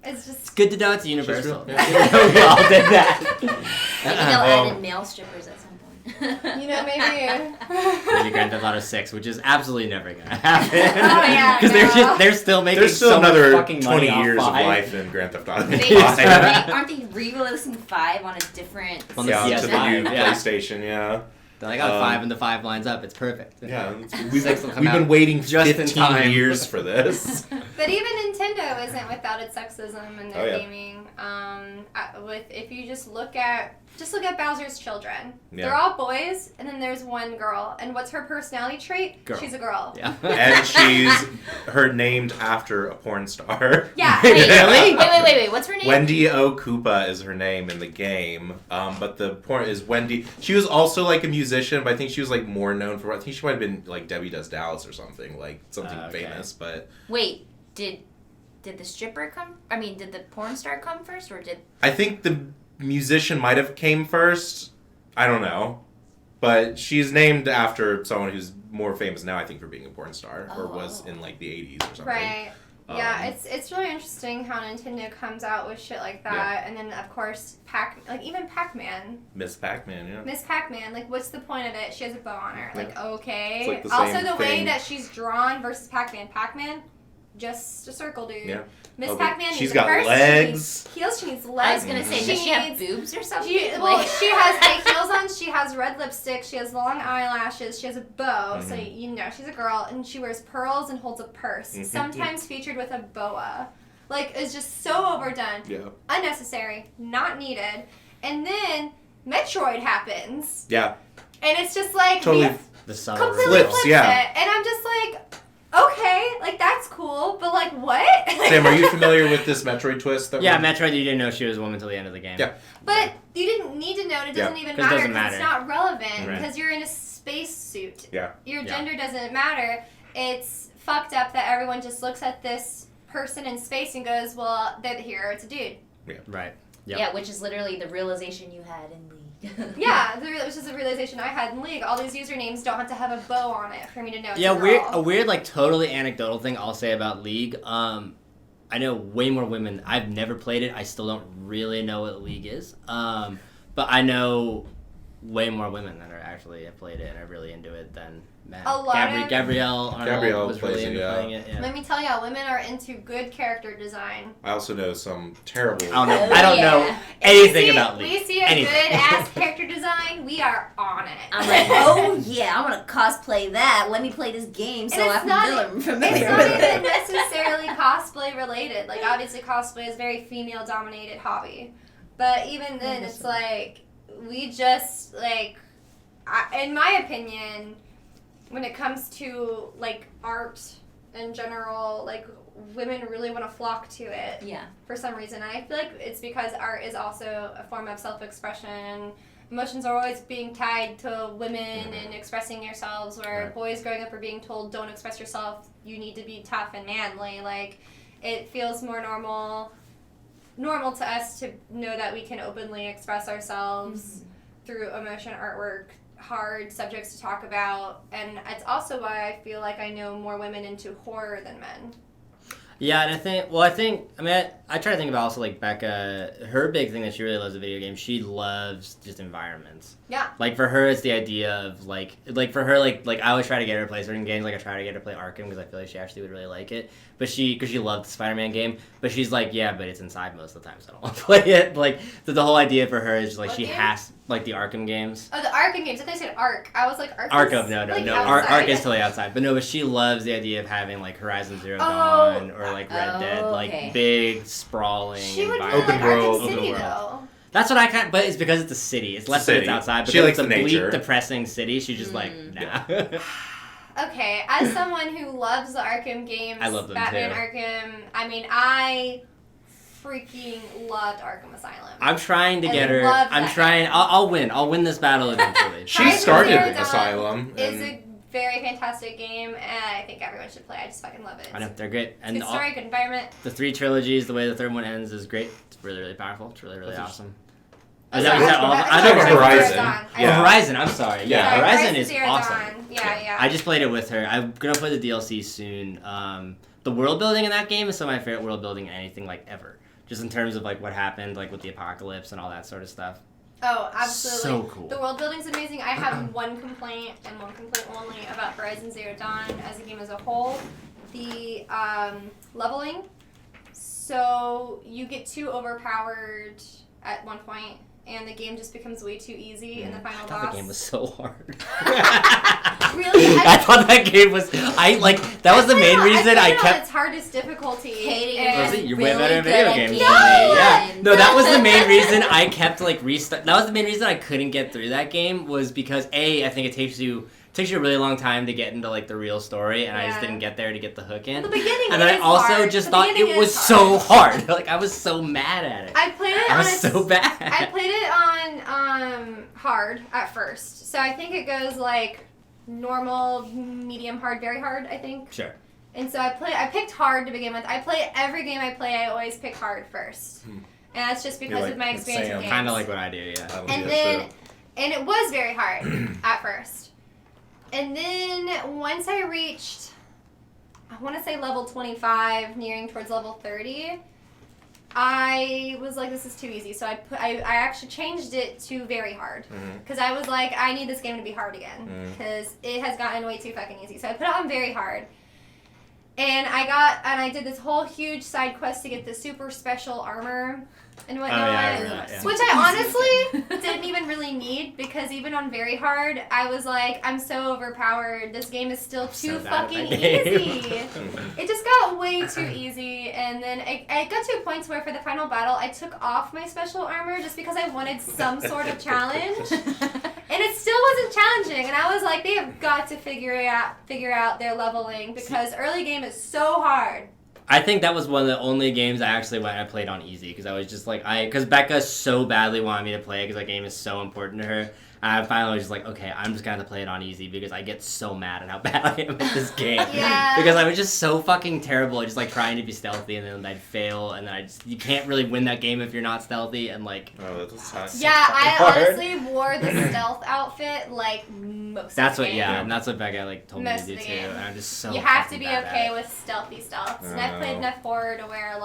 C: It's
B: good to know it's universal. We all did that.
E: Maybe they'll add in male strippers at some point.
C: Maybe.
B: Maybe Grand Theft Auto 6, which is absolutely never gonna happen.
C: Oh, yeah,
B: Because they're still making
A: There's still
B: so
A: another
B: much fucking
A: 20
B: money
A: years
B: off
A: of
B: 5.
A: life in Grand Theft Auto.
E: Aren't they re-releasing 5 on a different
B: On the
A: yeah, to the
B: PS5,
A: new
B: yeah.
A: PlayStation, yeah.
B: Then I got 5 and the 5 lines up. It's perfect.
A: Yeah,
B: We've
A: been waiting
B: just in
A: 15
B: time.
A: years for this.
C: But even Nintendo isn't without its sexism in their
A: Oh, yeah.
C: gaming. If you just look at Bowser's children,
A: Yeah.
C: they're all boys, and then there's one girl. And what's her personality trait?
B: Girl.
C: She's a girl.
B: Yeah.
A: And she's named after a porn star.
C: Yeah.
B: Really?
E: Wait. What's her name?
A: Wendy O. Koopa is her name in the game, but the porn is Wendy. She was also like a musician, but I think she was like more known for. I think she might have been like Debbie Does Dallas or something
B: Okay.
A: famous. But
E: Wait, did the stripper come? I mean, did the porn star come first, or did?
A: I think the musician might have came first. I don't know, but she's named after someone who's more famous now. I think for being a porn star, or was in like the 80s or something.
C: Right. Yeah, it's really interesting how Nintendo comes out with shit like that,
A: Yeah.
C: and then of course even Pac-Man,
A: Miss Pac-Man, yeah.
C: Miss Pac-Man. Like, what's the point of it? She has a bow on her.
A: Yeah.
C: Like, okay.
A: It's like the
C: Also,
A: same
C: the way
A: thing.
C: that she's drawn versus Pac-Man. Pac-Man, just a circle, dude.
A: Yeah.
C: Miss
A: Oh, but
C: Pac-Man
A: she's
C: needs
A: got
C: a purse.
A: legs.
C: She needs heels. She needs
E: I
C: legs.
E: was gonna say,
C: She
E: does she have
C: needs-
E: boobs or something?
C: She has high heels on. She has red lipstick. She has long eyelashes. She has a bow. So she's a girl, and she wears pearls and holds a purse. Sometimes featured with a boa. Like, it's just so overdone,
A: Yeah.
C: unnecessary, not needed. And then Metroid happens,
A: Yeah.
C: and it's just like
A: Totally.
B: The summer
C: completely
A: Flips,
C: flips
A: yeah.
C: it, and I'm just like, okay, like that's cool, but like what?
A: Sam, are you familiar with this Metroid twist?
B: Yeah, Metroid, you didn't know she was a woman until the end of the game.
A: Yeah.
C: But you didn't need to know it. It doesn't even
B: 'Cause it
C: matter
B: doesn't
C: because it's
B: matter.
C: not relevant
B: Right.
C: because you're in a space suit.
A: Yeah.
C: Your
B: Yeah.
C: gender doesn't matter. It's fucked up that everyone just looks at this person in space and goes, well, they're the hero. It's a dude.
B: Right. Yep.
E: Yeah, which is literally the realization you had in League.
C: Yeah, which is a realization I had in League. All these usernames don't have to have a bow on it for me to know it's
B: Yeah,
C: a girl.
B: a weird, like, totally anecdotal thing I'll say about League. I know way more women. I've never played it. I still don't really know what League is. But I know way more women that are actually have played it and are really into it than men.
C: A lot of-
B: Gabrielle Arnold
A: Gabrielle
B: was
A: plays
B: really
A: it,
B: into
A: yeah.
B: playing it. Yeah.
C: Let me tell y'all, women are into good character design.
A: I also know some terrible.
B: I don't know.
E: Oh,
B: I don't
E: yeah.
B: know anything about League.
C: We see a
B: Anything.
C: good ass character design, we are on it.
E: I'm like, oh yeah, I'm gonna cosplay that. Let me play this game so
C: And
E: I
C: it's
E: can
C: not-
E: feel
C: It's
E: familiar
C: not
E: with
C: even
E: it.
C: necessarily cosplay related. Like, obviously, cosplay is a very female dominated hobby. But even then, it's like, we just, like, in my opinion, when it comes to, like, art in general, like, women really want to flock to it
E: Yeah.
C: for some reason. And I feel like it's because art is also a form of self-expression. Emotions are always being tied to women and expressing yourselves, where
A: Right.
C: boys growing up are being told, don't express yourself, you need to be tough and manly. Like, it feels more normal to us to know that we can openly express ourselves through emotion, artwork, hard subjects to talk about. And it's also why I feel like I know more women into horror than men.
B: Yeah, and I try to think about also, like, Becca, her big thing that she really loves a video game, she loves just environments.
C: Yeah.
B: Like, for her, it's the idea of, like for her, like I always try to get her to play certain games, like, I try to get her to play Arkham, because I feel like she actually would really like it, because she loved the Spider-Man game, but she's like, yeah, but it's inside most of the time, so I don't want to play it. Like, the whole idea for her is, like,
C: What
B: she
C: game?
B: has, like, the Arkham games.
C: Oh, the Arkham games. I thought you said Ark. I was like, Ark.
B: Arkham, no.
C: outside.
B: Ark is totally outside. But no, but she loves the idea of having, like, Horizon Zero Dawn or, like, Red Dead. Like,
E: okay.
B: big, sprawling
C: She would really
B: environment.
C: like
A: Open world,
C: Arkham City,
B: open world.
C: though.
B: That's what I kind of, but it's because it's a city. It's less
A: a
B: that it's
A: city.
B: outside.
A: She
B: Because
A: likes
B: it's a
A: the nature.
B: bleak, depressing city. She's just like, nah.
C: Okay, as someone who loves the Arkham games,
B: I love them
C: Batman
B: too.
C: Arkham, I mean, I freaking loved Arkham Asylum.
B: I'm trying to
C: I
B: get her.
C: love
B: I'm
C: that
B: trying.
C: game.
B: I'll win. I'll win this battle eventually.
A: She
C: Horizon
A: started
C: Zero
A: with
C: Dawn
A: Asylum.
C: is
A: And
C: a very fantastic game, and I think everyone should play. I just fucking love it.
B: I know they're great,
C: It's
B: and
C: good story, good environment.
B: the 3 trilogies, the way the third one ends is great. It's really, really powerful. It's really, really
A: That's
B: awesome.
C: Oh,
B: Is that what you
C: sorry.
B: said? All of them?
C: I
B: I
C: thought
B: thought
C: you
B: it
C: said
B: was
A: Horizon.
C: Dawn.
A: Yeah.
B: Oh, Horizon. I'm sorry. Yeah,
A: Yeah.
B: Horizon is
C: Zero
B: awesome.
C: Dawn. Yeah.
B: I just played it with her. I'm gonna play the DLC soon. The world building in that game is some of my favorite world building in anything like ever. Just in terms of like what happened like with the apocalypse and all that sort of stuff.
C: Oh, absolutely.
B: So cool.
C: The world building's amazing. I have one complaint and one complaint only about Horizon Zero Dawn as a game as a whole. The leveling. So you get too overpowered at one point, and the game just becomes way too easy in the final boss.
B: I thought the game was so hard.
C: Really?
B: I thought that game was. That was the main reason I kept.
C: On its hardest difficulty.
E: Hating
C: and
E: it.
B: You're
E: really
B: way better at
E: good
B: video
E: at
B: games.
E: games.
B: Yeah.
E: No!
B: No, that was the main reason I kept restart. That was the main reason I couldn't get through that game was because I think it takes you a really long time to get into the real story, and I just didn't get there to get the hook in.
C: The beginning
B: and then I also
C: hard.
B: just
C: The
B: thought
C: beginning
B: it was
C: is
B: so hard. I was so mad at it.
C: I played it
B: I
C: on
B: was so bad.
C: I played it on hard at first. So I think it goes normal, medium hard, very hard, I think.
B: Sure.
C: And so I picked hard to begin with. I play every game I play, I always pick hard first. And that's just because of my experience with games.
B: Kind of like what I do, yeah.
C: And it was very hard at first. And then once I reached, I want to say level 25, nearing towards level 30, I was like, this is too easy. So I actually changed it to very hard. Because I was like, I need this game to be hard again. Because it has gotten way too fucking easy. So I put it on very hard. And I did this whole huge side quest to get the super special armor and whatnot.
B: Yeah.
C: Which I honestly didn't even really need, because even on very hard, I was like, I'm so overpowered. This game is still too fucking easy. It just got way too easy, and then it got to a point where for the final battle, I took off my special armor just because I wanted some sort of challenge. And it still wasn't challenging, and I was like, they have got to figure out their leveling, because early game is so hard.
B: I think that was one of the only games I actually went and played on easy, because I was just because Becca so badly wanted me to play it because that game is so important to her. And I finally was just like, okay, I'm just going to play it on easy because I get so mad at how bad I am at this game.
C: Yeah.
B: Because I was just so fucking terrible, just trying to be stealthy, and then I'd fail, and then you can't really win that game if you're not stealthy, and
A: Oh, that's
C: yeah, I honestly wore the stealth outfit most
B: that's
C: of the
B: what,
C: game.
B: yeah, and that's what Becca told me
C: Most
B: to do
C: of the
B: too,
C: game.
B: and I'm just so
C: You have to
B: fucking
C: be
B: bad
C: okay
B: at it.
C: with stealthy stealths. And I've played enough horror to where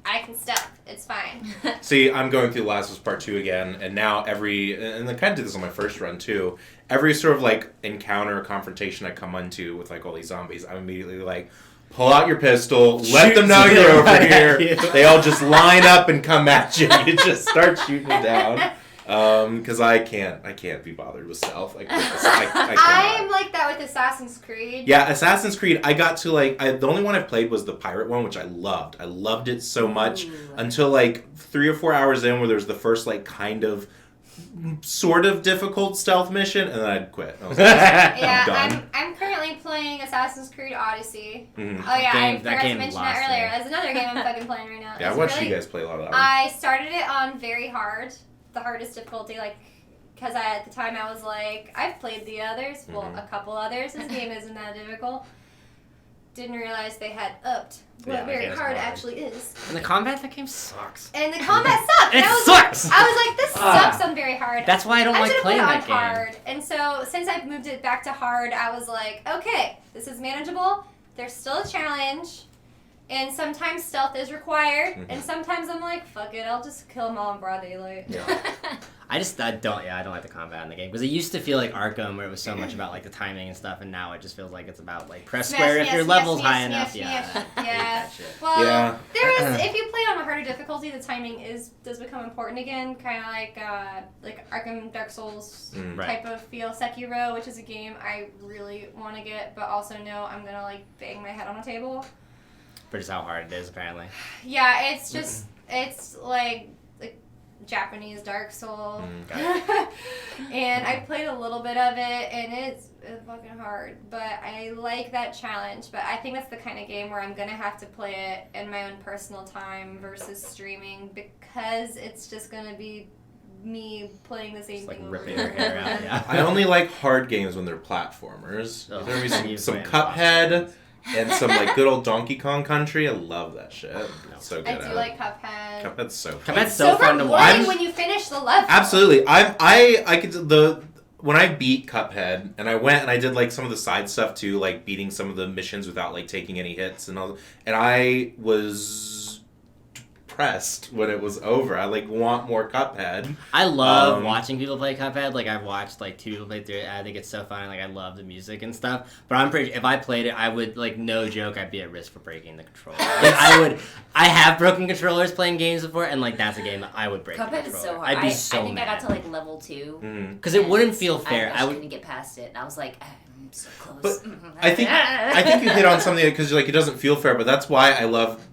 C: I can stealth. It's fine.
A: See, I'm going through Last of Us Part 2 again, and now and I kind of did this on my first run too, every sort of encounter or confrontation I come into with all these zombies, I'm immediately pull out your pistol, let them know you're over here. They all just line up and come at you. You just start shooting them down. Because I can't be bothered with stealth. I
C: I'm like that with Assassin's Creed.
A: Yeah, Assassin's Creed, I got to the only one I played was the pirate one, which I loved. I loved it so much until 3 or 4 hours in, where there's the first kind of sort of difficult stealth mission, and then I'd quit. I was
C: Yeah,
A: I'm done.
C: I'm currently playing Assassin's Creed Odyssey.
A: Mm.
C: Oh yeah, I
B: That
C: forgot to
B: game
C: mention
B: lost
C: that earlier.
B: me.
C: That's another game I'm fucking playing right now.
A: Yeah, I
C: It's
A: watched
C: really-
A: you guys play a lot of that one.
C: I started it on very hard, the hardest difficulty, because at the time I was like, I've played the others, a couple others. This game isn't that difficult. Didn't realize they had upped what very hard actually is.
B: And the combat, that game sucks.
C: And the combat sucked.
B: It
C: and I was
B: sucks!
C: I was like, this sucks on very hard.
B: That's why I don't like
C: should've
B: playing
C: put it
B: that
C: on
B: game.
C: hard. And so since I've moved it back to hard, I was like, okay, this is manageable. There's still a challenge. And sometimes stealth is required. And sometimes I'm like, fuck it, I'll just kill them all in broad daylight.
B: I don't like the combat in the game, because it used to feel like Arkham, where it was so much about the timing and stuff, and now it just feels like it's about press
C: Smash,
B: square if
C: yes,
B: your
C: yes,
B: level's
C: yes,
B: high
C: yes,
B: enough.
C: yes,
B: Yeah, I hate
C: yeah.
B: that shit.
C: Well,
A: Yeah.
C: there is, if you play on a harder difficulty, the timing does become important again, kind of like Arkham, Dark Souls type of feel. Sekiro, which is a game I really want to get, but also know I'm gonna bang my head on a table.
B: But it's how hard it is, apparently.
C: Yeah, it's just it's like Japanese Dark Souls. And I played a little bit of it, and it's fucking hard. But I like that challenge. But I think that's the kind of game where I'm gonna have to play it in my own personal time versus streaming, because it's just gonna be me playing the same thing over
B: ripping
C: and
B: your
C: over
B: hair out,
C: again.
B: yeah.
A: I only like hard games when they're platformers.
B: Oh,
A: There's gonna be
B: you
A: some
B: play
A: Cuphead and some good old Donkey Kong Country. I love that shit. It's so good.
C: I do like Cuphead.
A: Cuphead's so fun.
B: Cuphead's
C: It's
B: so fun to watch.
C: rewarding when you finish the level.
A: Absolutely. I could when I beat Cuphead, and I went and I did some of the side stuff too, beating some of the missions without taking any hits and all, and I was depressed when it was over. I like want more Cuphead.
B: I love watching people play Cuphead. Like I've watched like 2 people play through it. I think it's so fun. Like I love the music and stuff. But I'm pretty. If I played it, I would like no joke. I'd be at risk for breaking the controller. Like, I would. I have broken controllers playing games before, and like that's a game that I would break.
E: Cuphead
B: the
E: is
B: controller.
E: so hard.
B: I'd be so
E: I think
B: mad.
E: I got to like level 2.
B: Because it wouldn't feel fair.
E: I
B: would.
E: couldn't get past it. And I was like, I'm so close.
A: But I think you hit on something because like it doesn't feel fair. But that's why I love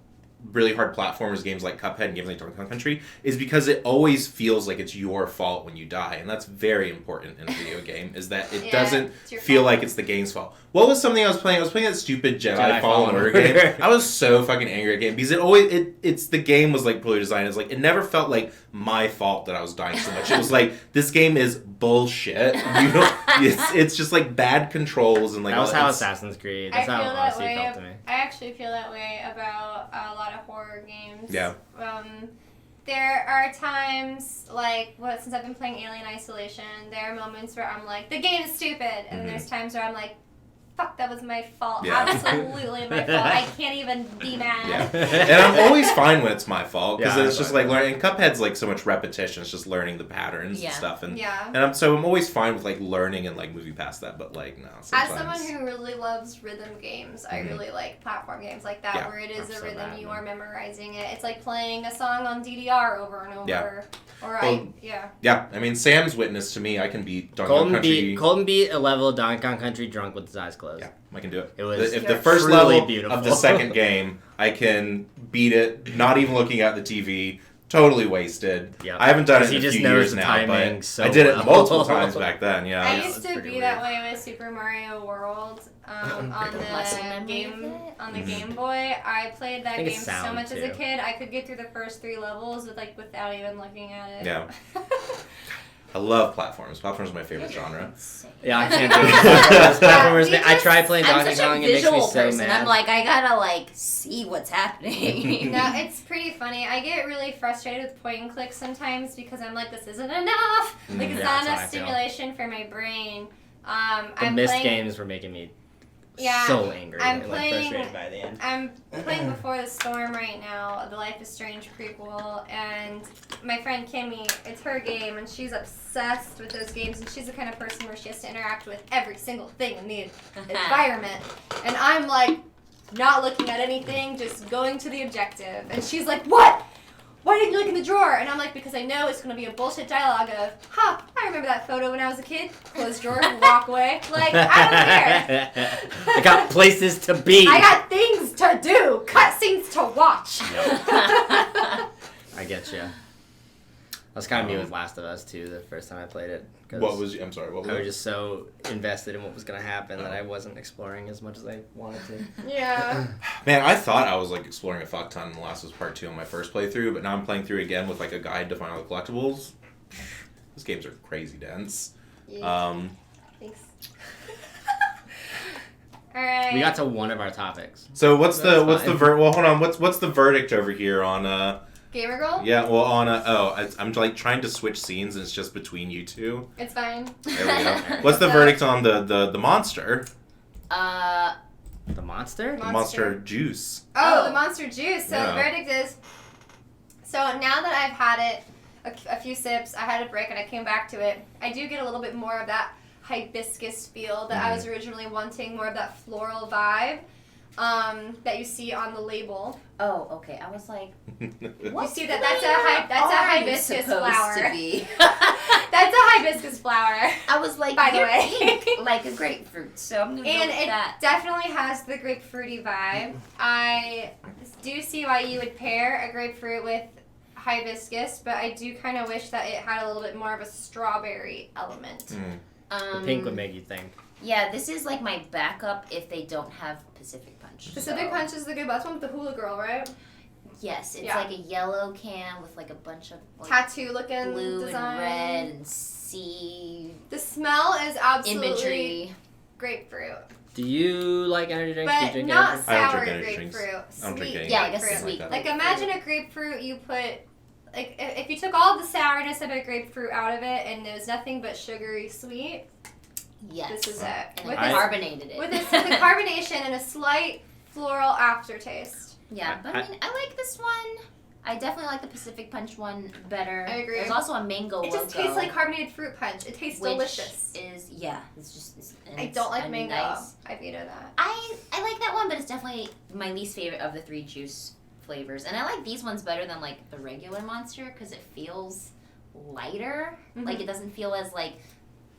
A: really hard platformers games like Cuphead and games like Donkey Kong Country is because it always feels like it's your fault when you die, and that's very important in a video game. Is that it doesn't feel like it's the game's fault. What was something I was playing? I was playing that stupid Jedi Fallen Order game. I was so fucking angry at the game because it's the game was like poorly designed. It's like it never felt like my fault that I was dying so much. It was like this game is bullshit. You know, it's just like bad controls and like
B: that was how Assassin's Creed. That's how Odyssey felt to me.
C: I actually feel that way about a lot of horror games.
A: Yeah.
C: There are times, like, since I've been playing Alien Isolation, there are moments where I'm like, the game is stupid, and then there's times where I'm like, fuck, that was my fault.
A: Yeah.
C: Absolutely my fault. I can't even be mad.
A: Yeah. And I'm always fine when it's my fault because
B: Yeah,
A: it's just like learning. And Cuphead's like so much repetition. It's just learning the patterns and stuff. And I'm always fine with like learning and like moving past that. But like no. Sometimes.
C: As someone who really loves rhythm games, I really like platform games like that where it is a rhythm. You are memorizing it. It's like playing a song on DDR over and over.
A: Yeah.
C: Or
A: Yeah, I mean Sam's witness to me. I can beat Donkey Kong Country.
B: Colton beat a level of Donkey Kong Country drunk with his eyes closed.
A: Yeah, I can do it.
B: It was
A: if the first level
B: beautiful.
A: of the second game, I can beat it, not even looking at the TV. Totally wasted.
B: Yep.
A: I haven't done it in a
B: just
A: few
B: knows
A: years
B: the
A: now,
B: timing
A: but
B: so
A: I did it
B: well.
A: multiple times back then. Yeah,
C: I used to be that way with Super Mario World on the Game Boy. I played that game so much as a kid. I could get through the first 3 levels without even looking at it.
A: Yeah. I love platforms. Platforms are my favorite genre.
B: Yeah, I can't do it. Platformers. I try playing
E: I'm
B: Donkey
E: such
B: Kong.
E: a
B: It makes me
E: visual
B: so
E: person.
B: mad.
E: I'm like, I gotta like see what's happening.
C: No, it's pretty funny. I get really frustrated with point and click sometimes because I'm like, this isn't enough. Like, it's not enough stimulation for my brain.
B: The missed games were making me so angry and frustrated by the end.
C: I'm playing Before the Storm right now, the Life is Strange prequel, and my friend Kimmy, it's her game, and she's obsessed with those games, and she's the kind of person where she has to interact with every single thing in the environment. And I'm like, not looking at anything, just going to the objective. And she's like, what? Why didn't you look in the drawer? And I'm like, because I know it's going to be a bullshit dialogue of, I remember that photo when I was a kid. Close drawer, walk away. Like, I don't care.
B: I got places to be.
C: I got things to do. Cutscenes to watch.
B: I get you. That's kind of me with Last of Us too. The first time I played it.
A: I'm sorry. What was
B: I was just so invested in what was gonna happen that I wasn't exploring as much as I wanted to.
C: Yeah.
A: Man, I thought I was like exploring a fuck ton in The Last of Us Part 2 on my first playthrough, but now I'm playing through again with like a guide to find all the collectibles. These games are crazy dense.
C: Yeah. Thanks. All right.
B: We got to one of our topics.
A: So what's the verdict over here on
C: Gamer Girl?
A: Yeah, well, I'm like trying to switch scenes and it's just between you two.
C: It's fine.
A: There we go. What's the verdict on the monster?
B: The monster?
A: The monster juice.
C: Oh, the monster juice. So
A: Yeah.
C: the verdict is, so now that I've had it a few sips, I had a break and I came back to it, I do get a little bit more of that hibiscus feel that I was originally wanting, more of that floral vibe that you see on the label.
E: Oh, okay. I was like, what?
C: You see that? That's a hibiscus flower.
E: To be?
C: That's a hibiscus flower.
E: I was like,
C: by the
E: you're
C: way,
E: pink, like a grapefruit. So I'm gonna go
C: and
E: with
C: it
E: that.
C: definitely has the grapefruity vibe. I do see why you would pair a grapefruit with hibiscus, but I do kind of wish that it had a little bit more of a strawberry element.
B: The pink would make you think.
E: Yeah, this is like my backup if they don't have Pacific Punch.
C: Pacific Punch is the good, that's one with the hula girl, right?
E: Yes, it's like a yellow can with like a bunch of like,
C: tattoo looking
E: blue
C: design.
E: and red and sea.
C: The smell is absolutely
E: imagery.
C: Grapefruit.
B: Do you like energy drinks? Do you
C: But
B: drink
C: not
B: energy?
A: I don't
C: sour
A: drink energy drinks.
C: grapefruit.
A: I don't drink
C: Sweet
A: any.
E: Yeah, like a
C: grapefruit.
E: sweet.
C: Like imagine a grapefruit you put, like if you took all the sourness of a grapefruit out of it and there's nothing but sugary sweet,
E: Yes.
C: this is it.
E: And
C: With
E: I
C: this-
E: carbonated it.
C: with the carbonation and a slight floral aftertaste.
E: Yeah, but I mean, I like this one. I definitely like the Pacific Punch one better.
C: I agree.
E: There's also a mango
C: It just tastes like carbonated fruit punch. It tastes delicious.
E: It's just.
C: I don't like mango.
E: Nice.
C: I veto that.
E: I like that one, but it's definitely my least favorite of the 3 juice flavors. And I like these ones better than like the regular Monster because it feels lighter.
C: Mm-hmm.
E: Like it doesn't feel as like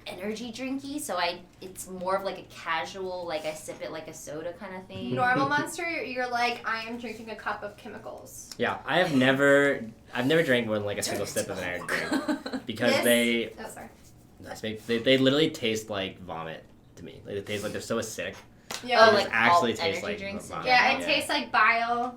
E: energy drinky, so it's more of like a casual, like I sip it like a soda kind of thing.
C: Normal Monster, you're like, I am drinking a cup of chemicals.
B: Yeah, I've never drank more than like a single sip of an energy drink because they literally taste like vomit to me. Like they taste like they're so acidic.
C: Yeah,
B: It actually tastes
E: energy
B: like
E: drinks.
B: vomit.
C: Yeah, it tastes like bile.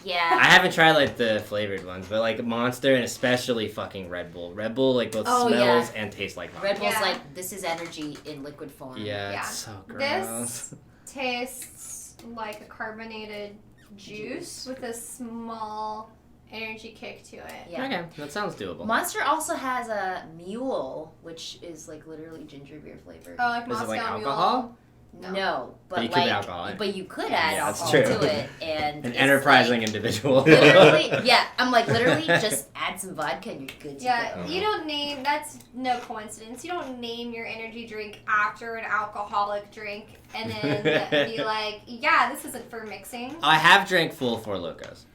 E: Yeah.
B: I haven't tried like the flavored ones, but like Monster and especially fucking Red Bull. Red Bull like both smells and tastes like vomit.
E: Red Bull's like, this is energy in liquid form.
B: Yeah, it's so gross.
C: This tastes like a carbonated juice with a small energy kick to it.
E: Yeah.
B: Okay, that sounds doable.
E: Monster also has a Mule, which is like literally ginger beer flavored.
C: Oh, like
B: Is
C: Moscow
B: it like
C: Mule.
B: alcohol?
E: No, but
B: you
E: like,
B: could alcohol in.
E: but you could add
B: Yeah, that's
E: alcohol
B: true.
E: to it, and
B: An
E: it's
B: enterprising
E: like,
B: individual.
E: literally, yeah, I'm like literally just add some vodka and you're good to
C: Yeah,
E: go.
C: you don't name, that's no coincidence. You don't name your energy drink after an alcoholic drink and then be like, yeah, this isn't for mixing.
B: I have drank full Four Locos.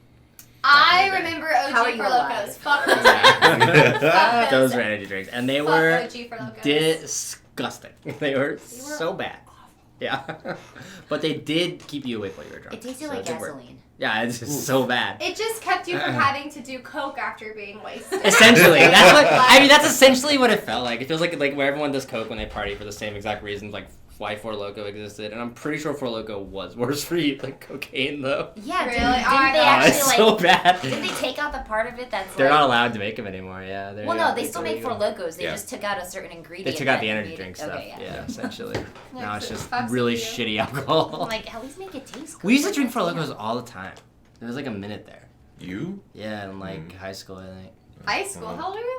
C: I
B: Okay.
C: remember
E: How are
C: OG
E: you
C: for
E: alive?
C: Locos. Fuck those guys. Fuck
B: Those were energy drinks, and they
C: Fuck
B: were
C: OG for Locos.
B: disgusting. They were so bad. Yeah, but they did keep you awake while you were drunk.
E: It tasted
B: so
E: like
B: it did work.
E: gasoline.
B: Yeah, it's just so bad.
C: It just kept you from having to do coke after being wasted.
B: Essentially, that's what I mean. That's essentially what it felt like. It feels like where everyone does coke when they party for the same exact reasons, like why Four Loko existed. And I'm pretty sure Four Loko was worse for you than cocaine, though.
E: Yeah,
C: Really?
E: didn't
C: Oh,
E: they
C: no.
E: actually
B: It's
E: like?
B: so bad.
E: Didn't they take out the part of it that's
B: They're
E: like?
B: not allowed to make them anymore. Yeah.
E: Well, no, they still make Four
B: illegal.
E: Locos. They
A: Yeah.
E: just took out a certain ingredient.
B: They took out
E: that
B: the energy
E: made it-
B: drink stuff.
E: Okay,
B: Yeah, essentially. Now it's
C: so
B: just
C: fucks
B: really
C: with
B: shitty alcohol.
E: I'm like, at least make it taste good.
B: We used to drink Four Locos all the time. There was like a minute there.
A: You?
B: Yeah, in like high school, I think.
C: High school, how old are you?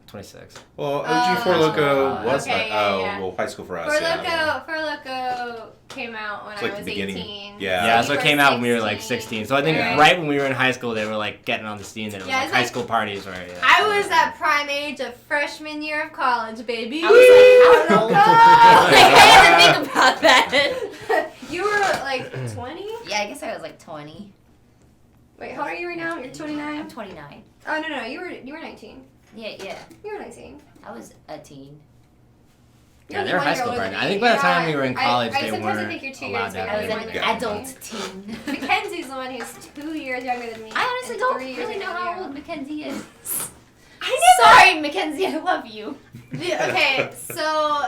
B: 26.
A: Well, OG Four Loko was
C: okay,
A: well, high school for us.
C: For
A: yeah.
C: Loco came out when
A: It's
C: I
A: like
C: was
A: the beginning.
C: 18.
A: Yeah.
B: Yeah,
C: you
B: so it
C: were
B: came out when we were like 16. So I think
C: Right.
B: right when we were in high school, they were like getting on the scene. That it was
C: Yeah,
B: like
C: it's
B: high
C: like-
B: school parties, right? Yeah.
C: I was at prime age of freshman year of college, baby.
E: I was like, how old? Like, I had to think about that.
C: You were like 20?
E: Yeah, I guess I was like 20.
C: Wait, how old are you right now? You're 29?
E: I'm 29.
C: Oh, no, you were 19.
E: Yeah.
C: You were 19.
E: I was a teen.
B: Yeah,
C: You're
B: they were
C: only
B: high
C: 1 year
B: school
C: older
B: parties.
C: than
B: I
C: me.
B: think by the time
C: Yeah,
B: we were in college,
C: I
B: they
C: sometimes
B: weren't
C: I think you're 2
B: allowed
C: years
B: to
C: younger
E: I was
B: have
C: than
E: an
C: me.
A: Yeah.
E: adult teen.
C: Mackenzie's the one who's 2 years younger than me.
E: I honestly
C: and
E: don't
C: 3 years
E: really
C: younger
E: know
C: than
E: how
C: you.
E: old Mackenzie is.
C: I
E: Sorry, Mackenzie, I love you.
C: Okay, so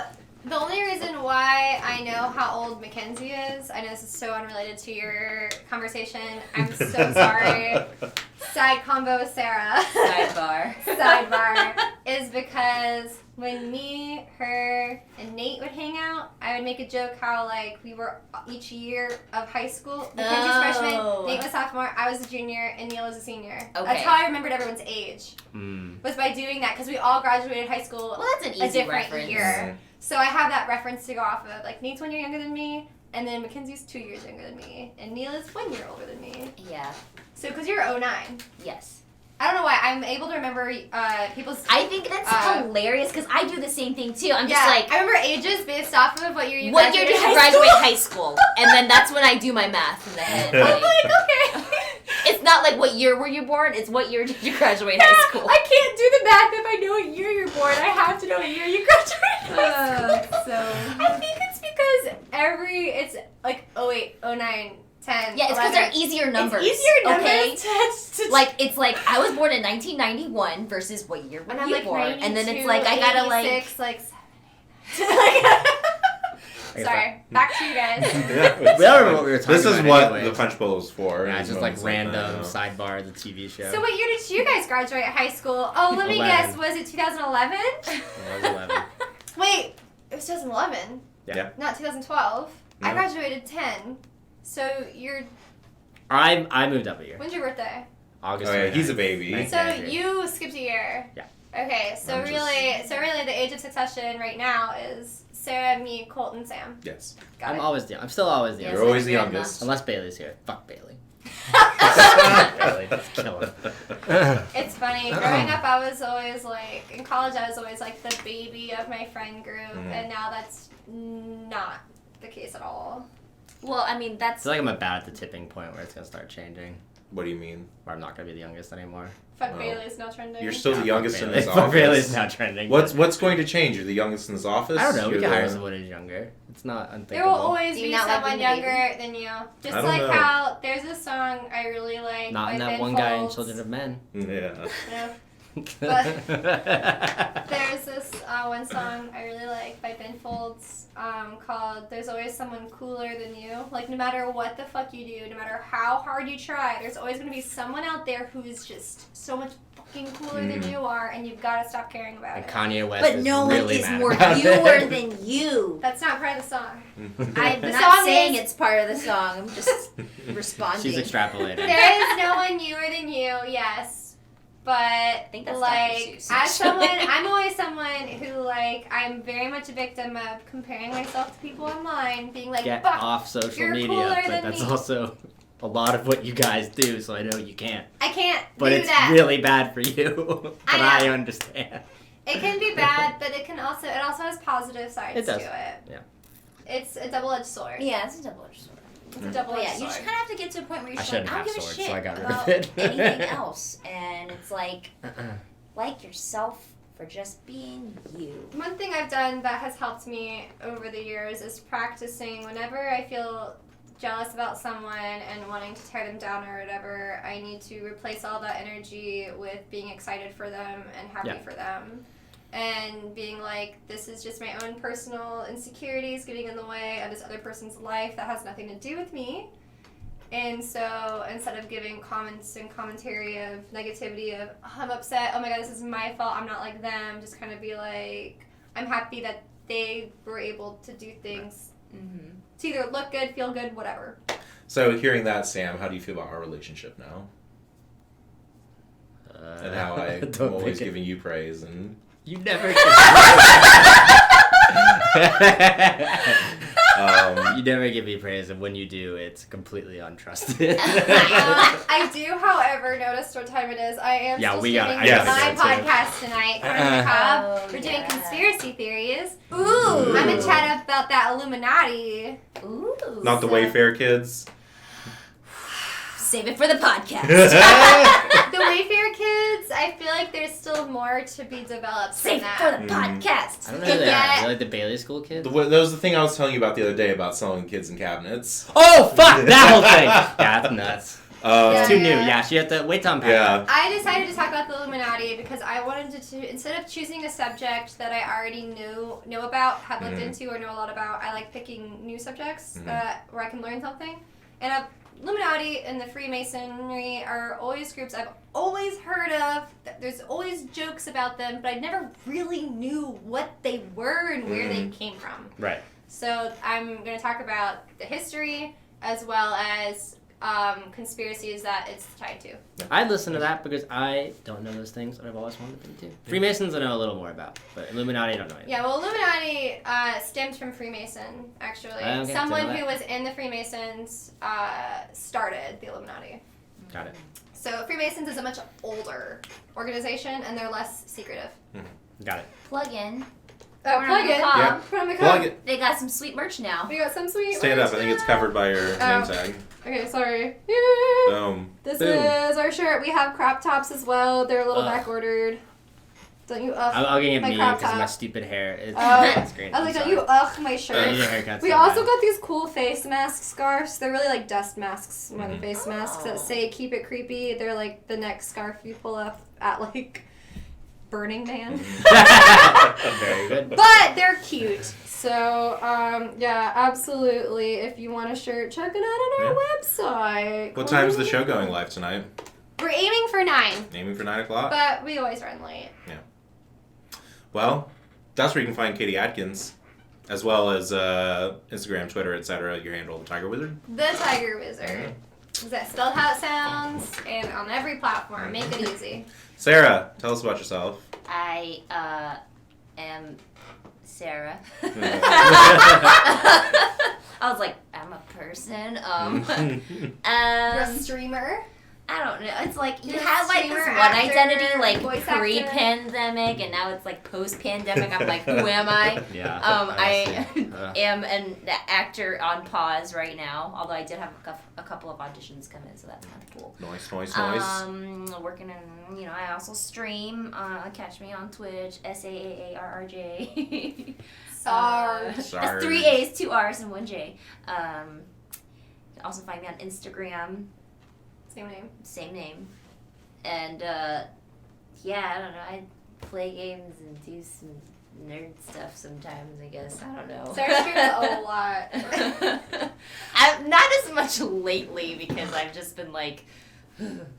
C: the only reason why I know how old Mackenzie is, I know this is so unrelated to your conversation. I'm so sorry. Side combo with Sarah.
E: Sidebar.
C: Sidebar is because when me, her, and Nate would hang out, I would make a joke how like we were each year of high school. Mackenzie's freshman, Nate was sophomore, I was a junior, and Neil was a senior.
E: Okay.
C: That's how I remembered everyone's age.
B: Mm.
C: Was by doing that because we all graduated high school
E: Well, that's an
C: a
E: easy
C: different
E: reference.
C: year. So I have that reference to go off of. Like Nate's 1 year younger than me, and then Mackenzie's 2 years younger than me, and Neil is 1 year older than me.
E: Yeah.
C: So because you're 09.
E: Yes.
C: I don't know why I'm able to remember people's.
E: I think that's hilarious because I do the same thing too. I'm
C: yeah,
E: just like,
C: I remember ages based off of what year you
E: what year
C: graduated
E: did you graduate high school? And then that's when I do my math in the head.
C: I'm
E: Like,
C: like, okay.
E: it's not like what year were you born, it's what year did you graduate
C: Yeah,
E: high school.
C: I can't do the math if I know what year you're born. I have to know what year you graduated high school.
E: So
C: I think it's because it's like 08, 09, 10.
E: yeah, it's
C: 11.
E: because they're easier numbers.
C: It's easier numbers
E: Okay.
C: to
E: Like it's like I was born in 1991 versus what year were
C: and I'm
E: you
C: like
E: born,
C: 92,
E: and then it's like I gotta like
C: 86, like 7, 8. Sorry, back to you guys.
A: Yeah,
B: We don't remember what we were talking
A: this is
B: about
A: what
B: anyways.
A: the Punch Bowl is for.
B: Yeah,
A: is
B: it's just like
A: moments
B: random
A: that.
B: sidebar, the TV show.
C: So what year did you guys graduate high school? Oh, let me
B: 11.
C: guess. Was it 2011?
B: It was 11.
C: Wait, it was 2011.
B: Yeah.
C: Not 2012. I
A: No.
C: graduated 10. So you're.
B: I moved up a year.
C: When's your birthday?
B: August.
A: Oh yeah,
B: 29th.
A: he's a baby.
B: Nice.
C: So
B: Exactly.
C: you skipped a year.
B: Yeah.
C: Okay, so
A: I'm just-
C: really, the age of succession right now is Sarah, me, Colt, and Sam.
A: Yes.
C: Got
B: I'm
C: it.
B: always the. I'm still always the.
E: Yeah,
A: You're
B: youngest.
A: always the
E: good
A: youngest.
B: Unless Bailey's here. Fuck Bailey. Really, that's killing.
C: It's funny. Growing up, I was always like, in college, I was always like the baby of my friend group, and now that's not the case at all.
E: Well, I mean,
B: I
E: that's...
B: feel like I'm about at the tipping point where it's gonna start changing.
A: What do you mean?
B: Where I'm not gonna be the youngest anymore.
C: Fuck Bailey's now trending.
A: You're still the youngest in this
B: Fuck
A: office.
B: Bailey's now trending.
A: What's going to change? You're the youngest in this office?
B: I don't know. We
A: You're
B: can hire
A: the-
B: someone who's younger. It's not unthinkable.
C: There will always
E: Do you
C: be
E: not like
C: someone
E: being the baby?
C: younger than you. Just
A: I don't
C: like
A: know.
C: how there's a song I really like.
B: Not
C: by
B: in that
C: Ben
B: one guy in
C: Folds.
B: Children of Men.
A: Yeah.
C: Yeah. But there's this one song I really like by Ben Folds called There's Always Someone Cooler Than You. Like, no matter what the fuck you do, no matter how hard you try, there's always going to be someone out there who's just so much fucking cooler than you are, and you've got to stop caring about
B: And
C: it.
B: Kanye West
E: But
B: is
E: no
B: really
E: one is
B: mad
E: more
B: about
E: viewer
B: it.
E: than you.
C: That's not part of the song.
E: I'm
C: The
E: not
C: song
E: saying
C: is-
E: it's part of the song. I'm just responding.
B: She's extrapolating.
C: There is no one newer than you, yes. But,
E: I think that's
C: like,
E: Dr. Seuss,
C: as someone,
E: actually.
C: I'm always someone who, like, I'm very much a victim of comparing myself to people online, being like,
B: Get
C: fuck,
B: off social
C: you're
B: media,
C: cooler
B: but
C: than
B: that's
C: me.
B: also a lot of what you guys do, so I know you can't.
C: I can't
B: But
C: do
B: it's
C: that.
B: really bad for you. But
C: I
B: I
C: know.
B: understand.
C: It can be bad, but it also has positive sides
B: It does.
C: to it.
B: Yeah.
C: It's a double-edged sword.
E: Yeah, it's a double-edged sword.
C: It's a
E: But
C: double-edged
E: yeah, you
C: sword.
E: just kind of have to get to a point where you're
B: I
E: just like,
B: shouldn't
E: I don't
B: have
E: give a
B: swords,
E: shit
B: so I got rid
E: about
B: of it.
E: anything else. And it's like yourself for just being you.
C: One thing I've done that has helped me over the years is practicing whenever I feel jealous about someone and wanting to tear them down or whatever, I need to replace all that energy with being excited for them and happy
B: Yeah.
C: for them. And being like, this is just my own personal insecurities getting in the way of this other person's life that has nothing to do with me. And so instead of giving comments and commentary of negativity of, oh, I'm upset, oh my god, this is my fault, I'm not like them, just kind of be like, I'm happy that they were able to do things to either look good, feel good, whatever.
A: So hearing that, Sam, how do you feel about our relationship now? And how I'm
B: Don't
A: always
B: think it-
A: giving you praise and
B: You never you never give me praise, and when you do, it's completely untrusted.
C: I do, however, notice what time it is. I am
B: Yeah,
C: still
B: we gotta-
C: streaming
A: I gotta
C: my
A: go, too.
C: podcast tonight. Corner of the Cob. We're doing
E: yeah.
C: conspiracy theories.
E: Ooh.
C: I'm gonna chat about that Illuminati.
E: Ooh.
A: not the Wayfair kids.
E: Save it for the podcast.
C: The Wayfair kids, I feel like there's still more to be developed
E: Save
C: than
E: it
C: that.
E: for the podcast.
B: I don't know who they
C: Yeah.
B: are. They're like the Bailey School kids?
A: That was the thing I was telling you about the other day about selling kids in cabinets.
B: Oh, fuck! That whole thing! Yeah, that's nuts.
C: Yeah.
B: It's too new. Yeah, she had to wait till I'm back.
A: Yeah.
C: I decided to talk about the Illuminati because I wanted to instead of choosing a subject that I already know about, have looked into, or know a lot about, I like picking new subjects where I can learn something. And Illuminati and the Freemasonry are always groups I've always heard of. There's always jokes about them, but I never really knew what they were and where they came from.
B: Right.
C: So I'm going to talk about the history as well as conspiracies that it's tied to.
B: I'd listen to that because I don't know those things, and I've always wanted them to. Freemasons I know a little more about, but Illuminati I don't know anything.
C: Yeah, well, Illuminati stemmed from Freemason, actually.
B: Okay,
C: Someone
B: so that-
C: who was in the Freemasons started the Illuminati.
B: Got it.
C: So Freemasons is a much older organization, and they're less secretive.
B: Got it.
E: Plug in.
C: Oh,
E: Corner
C: plug
E: of the
C: it.
E: Cob.
A: Yeah.
C: Put on the
A: Plug
C: cover.
A: it.
E: They got some sweet merch now.
C: We got some sweet
A: Stand up. I think it's
C: merch.
A: covered by your name tag.
C: Okay, sorry.
A: Boom.
C: This
A: Boom.
C: is our shirt. We have crop tops as well. They're a little
B: Ugh.
C: back ordered. Don't you
B: I'll get
C: my
B: me
C: crop
B: because of my
C: top.
B: stupid hair. It's,
C: Oh.
B: it's great.
C: I was like,
B: I'm
C: don't you
B: sorry.
C: my
B: I
C: shirt.
B: need a haircut
C: We
B: so
C: also
B: bad.
C: got these cool face mask scarves. They're really like dust masks more than face masks that
E: Oh.
C: say "Keep it creepy." They're like the neck scarf you pull up at like Burning Man.
B: Very good.
C: But they're cute. So yeah, absolutely. If you want a shirt, check it out on our website.
A: What time's the show going live tonight?
C: We're aiming for 9,
A: Aiming for 9 o'clock?
C: but we always run late.
A: Well, that's where you can find Katie Atkins, as well as Instagram, Twitter, etc. Your handle, TheTigerWizard.
C: The Tiger Wizard. Is that still how it sounds? And on every platform. Make it easy.
A: Sarah, tell us about yourself.
E: I am Saaarrj. I was like, I'm a person.
C: You're a streamer.
E: I don't know. It's like you
C: You're a
E: have like this
C: streamer,
E: one
C: actor,
E: identity, like
C: voice actor.
E: pre-pandemic, and now it's like post-pandemic. I'm like, who am I?
B: Yeah.
E: I
B: honestly.
E: am an actor on pause right now. Although I did have a couple of auditions come in, so that's kind of cool.
A: Nice.
E: Working in, I also stream. Catch me on Twitch, Saaarrj.
C: Saaarrj.
E: That's
A: Saaarrj.
E: 3 A's, 2 R's, and 1 J. You can also find me on Instagram.
C: Same name.
E: And, yeah, I don't know. I play games and do some nerd stuff sometimes, I guess. I don't know.
C: Saaarrj streams a lot.
E: I'm not as much lately because I've just been, like,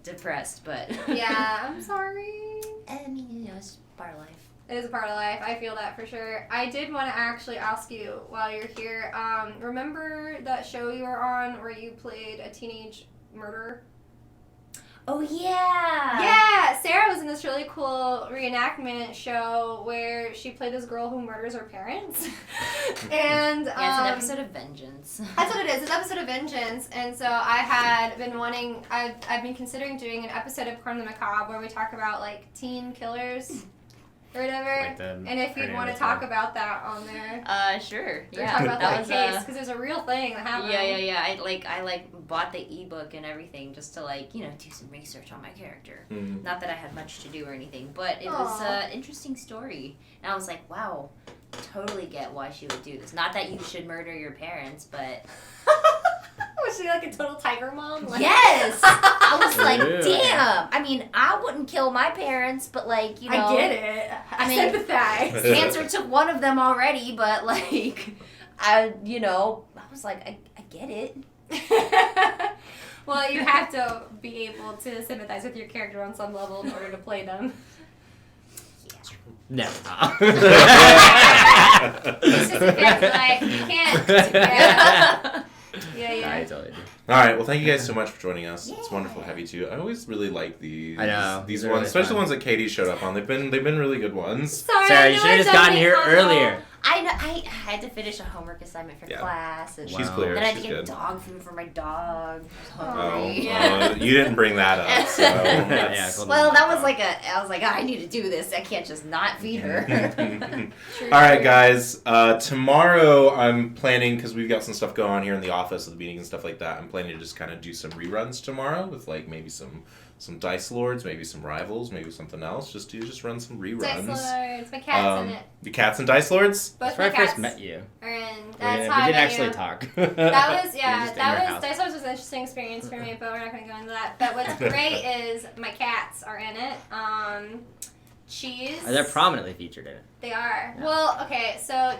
E: depressed, but...
C: Yeah, I'm sorry.
E: I mean, it's part of life.
C: It is a part of life. I feel that for sure. I did want to actually ask you while you're here. Remember that show you were on where you played a teenage murderer?
E: Oh, yeah!
C: Yeah, Saaarrj was in this really cool reenactment show where she played this girl who murders her parents. And
E: Yeah, it's an episode of Vengeance.
C: That's what it is. It's an episode of Vengeance. And so I had been I've been considering doing an episode of Crime the Macabre where we talk about like teen killers or whatever.
B: Like the
C: And if you'd want to talk about that on there.
E: Sure.
C: Or
E: Yeah,
C: talk about that
E: was
C: case because there's a real thing that happened.
E: Yeah. I bought the ebook and everything just to do some research on my character. Not that I had much to do or anything, but it was an interesting story. And I was like, wow, totally get why she would do this. Not that you should murder your parents, but
C: Was she like a total tiger mom? Like...
E: yes. I was like,
B: Ew.
E: damn. I mean, I wouldn't kill my parents, but
C: I get it. I
E: mean-
C: sympathize.
E: Cancer took one of them already, but I was like, I get it.
C: Well, you have to be able to sympathize with your character on some level in order to play them.
B: No.
C: It's just a bit like, you can't. Yeah.
B: I totally do.
A: All right. Well, thank you guys so much for joining us. It's wonderful to have you too. I always really like these.
B: I know.
A: These
B: They're
A: ones,
B: really
A: especially
B: fun.
A: the ones that Katie showed up on. They've been really good ones.
C: Sorry,
B: Sarah,
C: I
B: you
C: know
B: should have
C: I
B: just gotten
C: don't
B: here
C: make
B: earlier.
E: I know. I had to finish a homework assignment for
A: Yeah.
E: class, and
A: She's
B: Wow.
A: clear.
E: then I had to
A: She's
E: get
A: good.
E: dog food for my dog.
A: Oh,
E: Hungry.
A: you didn't bring that up. So
B: Yeah, cool.
E: Well, that was I was like, I need to do this. I can't just not feed her.
C: True.
A: All right, guys. Tomorrow I'm planning, because we've got some stuff going on here in the office at the meeting and stuff like that. I'm planning to just kind of do some reruns tomorrow with maybe some Dice Lords, maybe some Rivals, maybe something else. Just run some reruns.
C: Dice Lords. My cat's in it.
A: The cats and Dice Lords.
C: Both
B: That's where
C: my
B: I first
C: cats
B: met you.
C: are in.
B: We
C: That's
B: didn't,
C: how I met
B: actually
C: you.
B: talk.
C: That was
B: We were just in your
C: that
B: house.
C: Dice Lords was an interesting experience for me, but we're not going to go into that. But what's great is my cats are in it. Cheese.
B: They're prominently featured in it.
C: They are.
B: Yeah.
C: Well, okay, so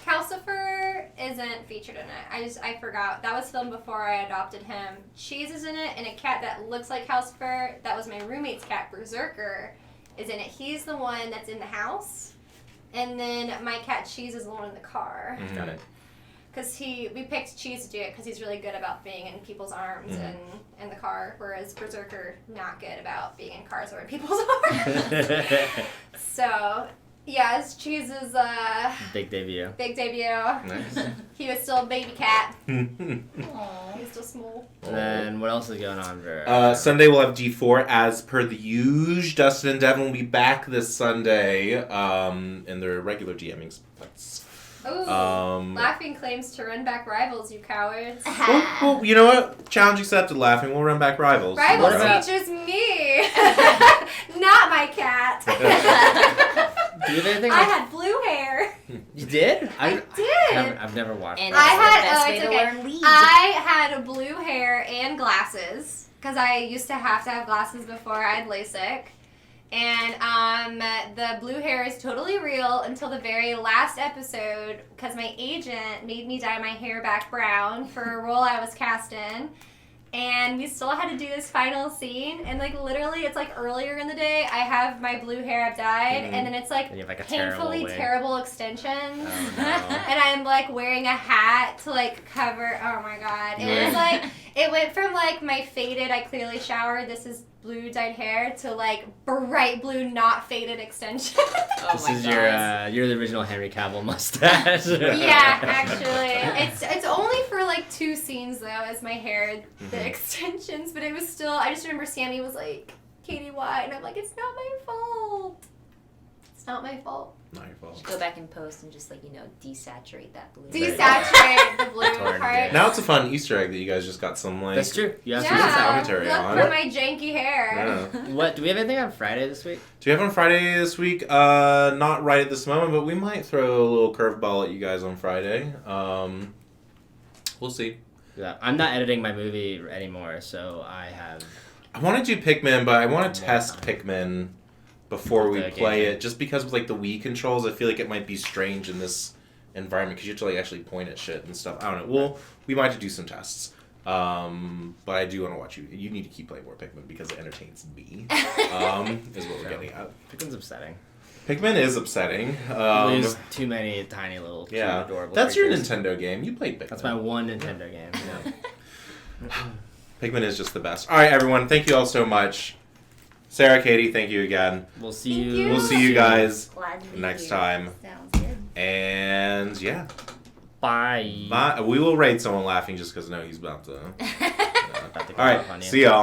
C: Calcifer isn't featured in it. I forgot. That was filmed before I adopted him. Cheese is in it, and a cat that looks like Calcifer, that was my roommate's cat, Berserker, is in it. He's the one that's in the house. And then my cat Cheese is the one in the car.
B: Got it.
C: Because we picked Cheese to do it because he's really good about being in people's arms and in the car, whereas Berserker not good about being in cars or in people's arms. So, yeah, Cheese is
B: Big debut.
C: big debut.
A: Nice.
C: He was still a baby cat.
E: Aw.
C: He was still small.
B: And then what else is going on for
A: Sunday we'll have D4 as per the usual. Dustin and Devin will be back this Sunday in their regular DMing spots.
C: Ooh, Laughing claims to run back Rivals, you cowards.
A: Well, you know what? Challenge accepted, Laughing. We'll run back Rivals.
C: Rivals
B: What about-
C: features me, not my cat.
B: Do they think
C: I had blue hair.
B: you did?
C: I did.
B: I've never watched
E: And
B: that.
C: I had-
E: that's
C: oh,
E: the
C: it's
E: best way
C: okay.
E: to learn leads.
C: I had blue hair and glasses because I used to have glasses before I had LASIK. And the blue hair is totally real until the very last episode because my agent made me dye my hair back brown for a role I was cast in. And we still had to do this final scene. And, literally, it's, earlier in the day, I have my blue hair I've dyed. And then it's,
B: And you have, a
C: painfully
B: wig.
C: terrible extensions.
B: Oh, no.
C: And I'm, wearing a hat to, cover. Oh, my God. And it was, it went from, my faded, I clearly showered, this is blue dyed hair to like bright blue, not faded extensions.
E: Oh
B: This
E: my
B: is
E: God.
B: your the original Henry Cavill mustache.
C: Yeah, actually, it's only for like 2 scenes though, as my hair, the extensions. But it was still. I just remember Sammy was like, "Katie, why?" And I'm like, "It's not my fault. It's not my fault."
A: Not your fault.
E: Go back and post and just desaturate that blue.
C: Desaturate the blue
B: Torn,
C: part.
B: yeah.
A: Now it's a fun Easter egg that you guys just got some like.
B: That's true. You have
A: Yeah.
B: to do that.
A: commentary
C: look
A: on.
C: for my janky hair.
A: Yeah.
B: What do we have anything on Friday this week?
A: Do you have on Friday this week? Not right at this moment, but we might throw a little curveball at you guys on Friday. We'll see.
B: Yeah, I'm not editing my movie anymore, so I have.
A: I want to do Pikmin, but I want to test Pikmin before we
B: The
A: play
B: game.
A: it, just because with like the Wii controls, I feel like it might be strange in this environment because you have to like actually point at shit and stuff. I don't know. We might have to do some tests. But I do want to watch you. You need to keep playing more Pikmin because it entertains me. Is what we're getting at.
B: Pikmin's upsetting.
A: Pikmin is upsetting.
B: There's too many tiny little cute,
A: Yeah,
B: adorable
A: that's your
B: creatures.
A: Nintendo game. You played Pikmin.
B: That's my one Nintendo game. Yeah.
A: Pikmin is just the best. All right, everyone. Thank you all so much. Sarah, Katie, thank you again.
B: We'll see
C: Thank
B: you.
C: you.
A: We'll see you guys
E: Glad to be
A: next
E: here.
A: time.
C: Sounds good.
A: And yeah,
B: Bye.
A: bye. We will rate someone laughing just because no, he's about to.
B: About to go
A: All right,
B: off on you.
A: see y'all.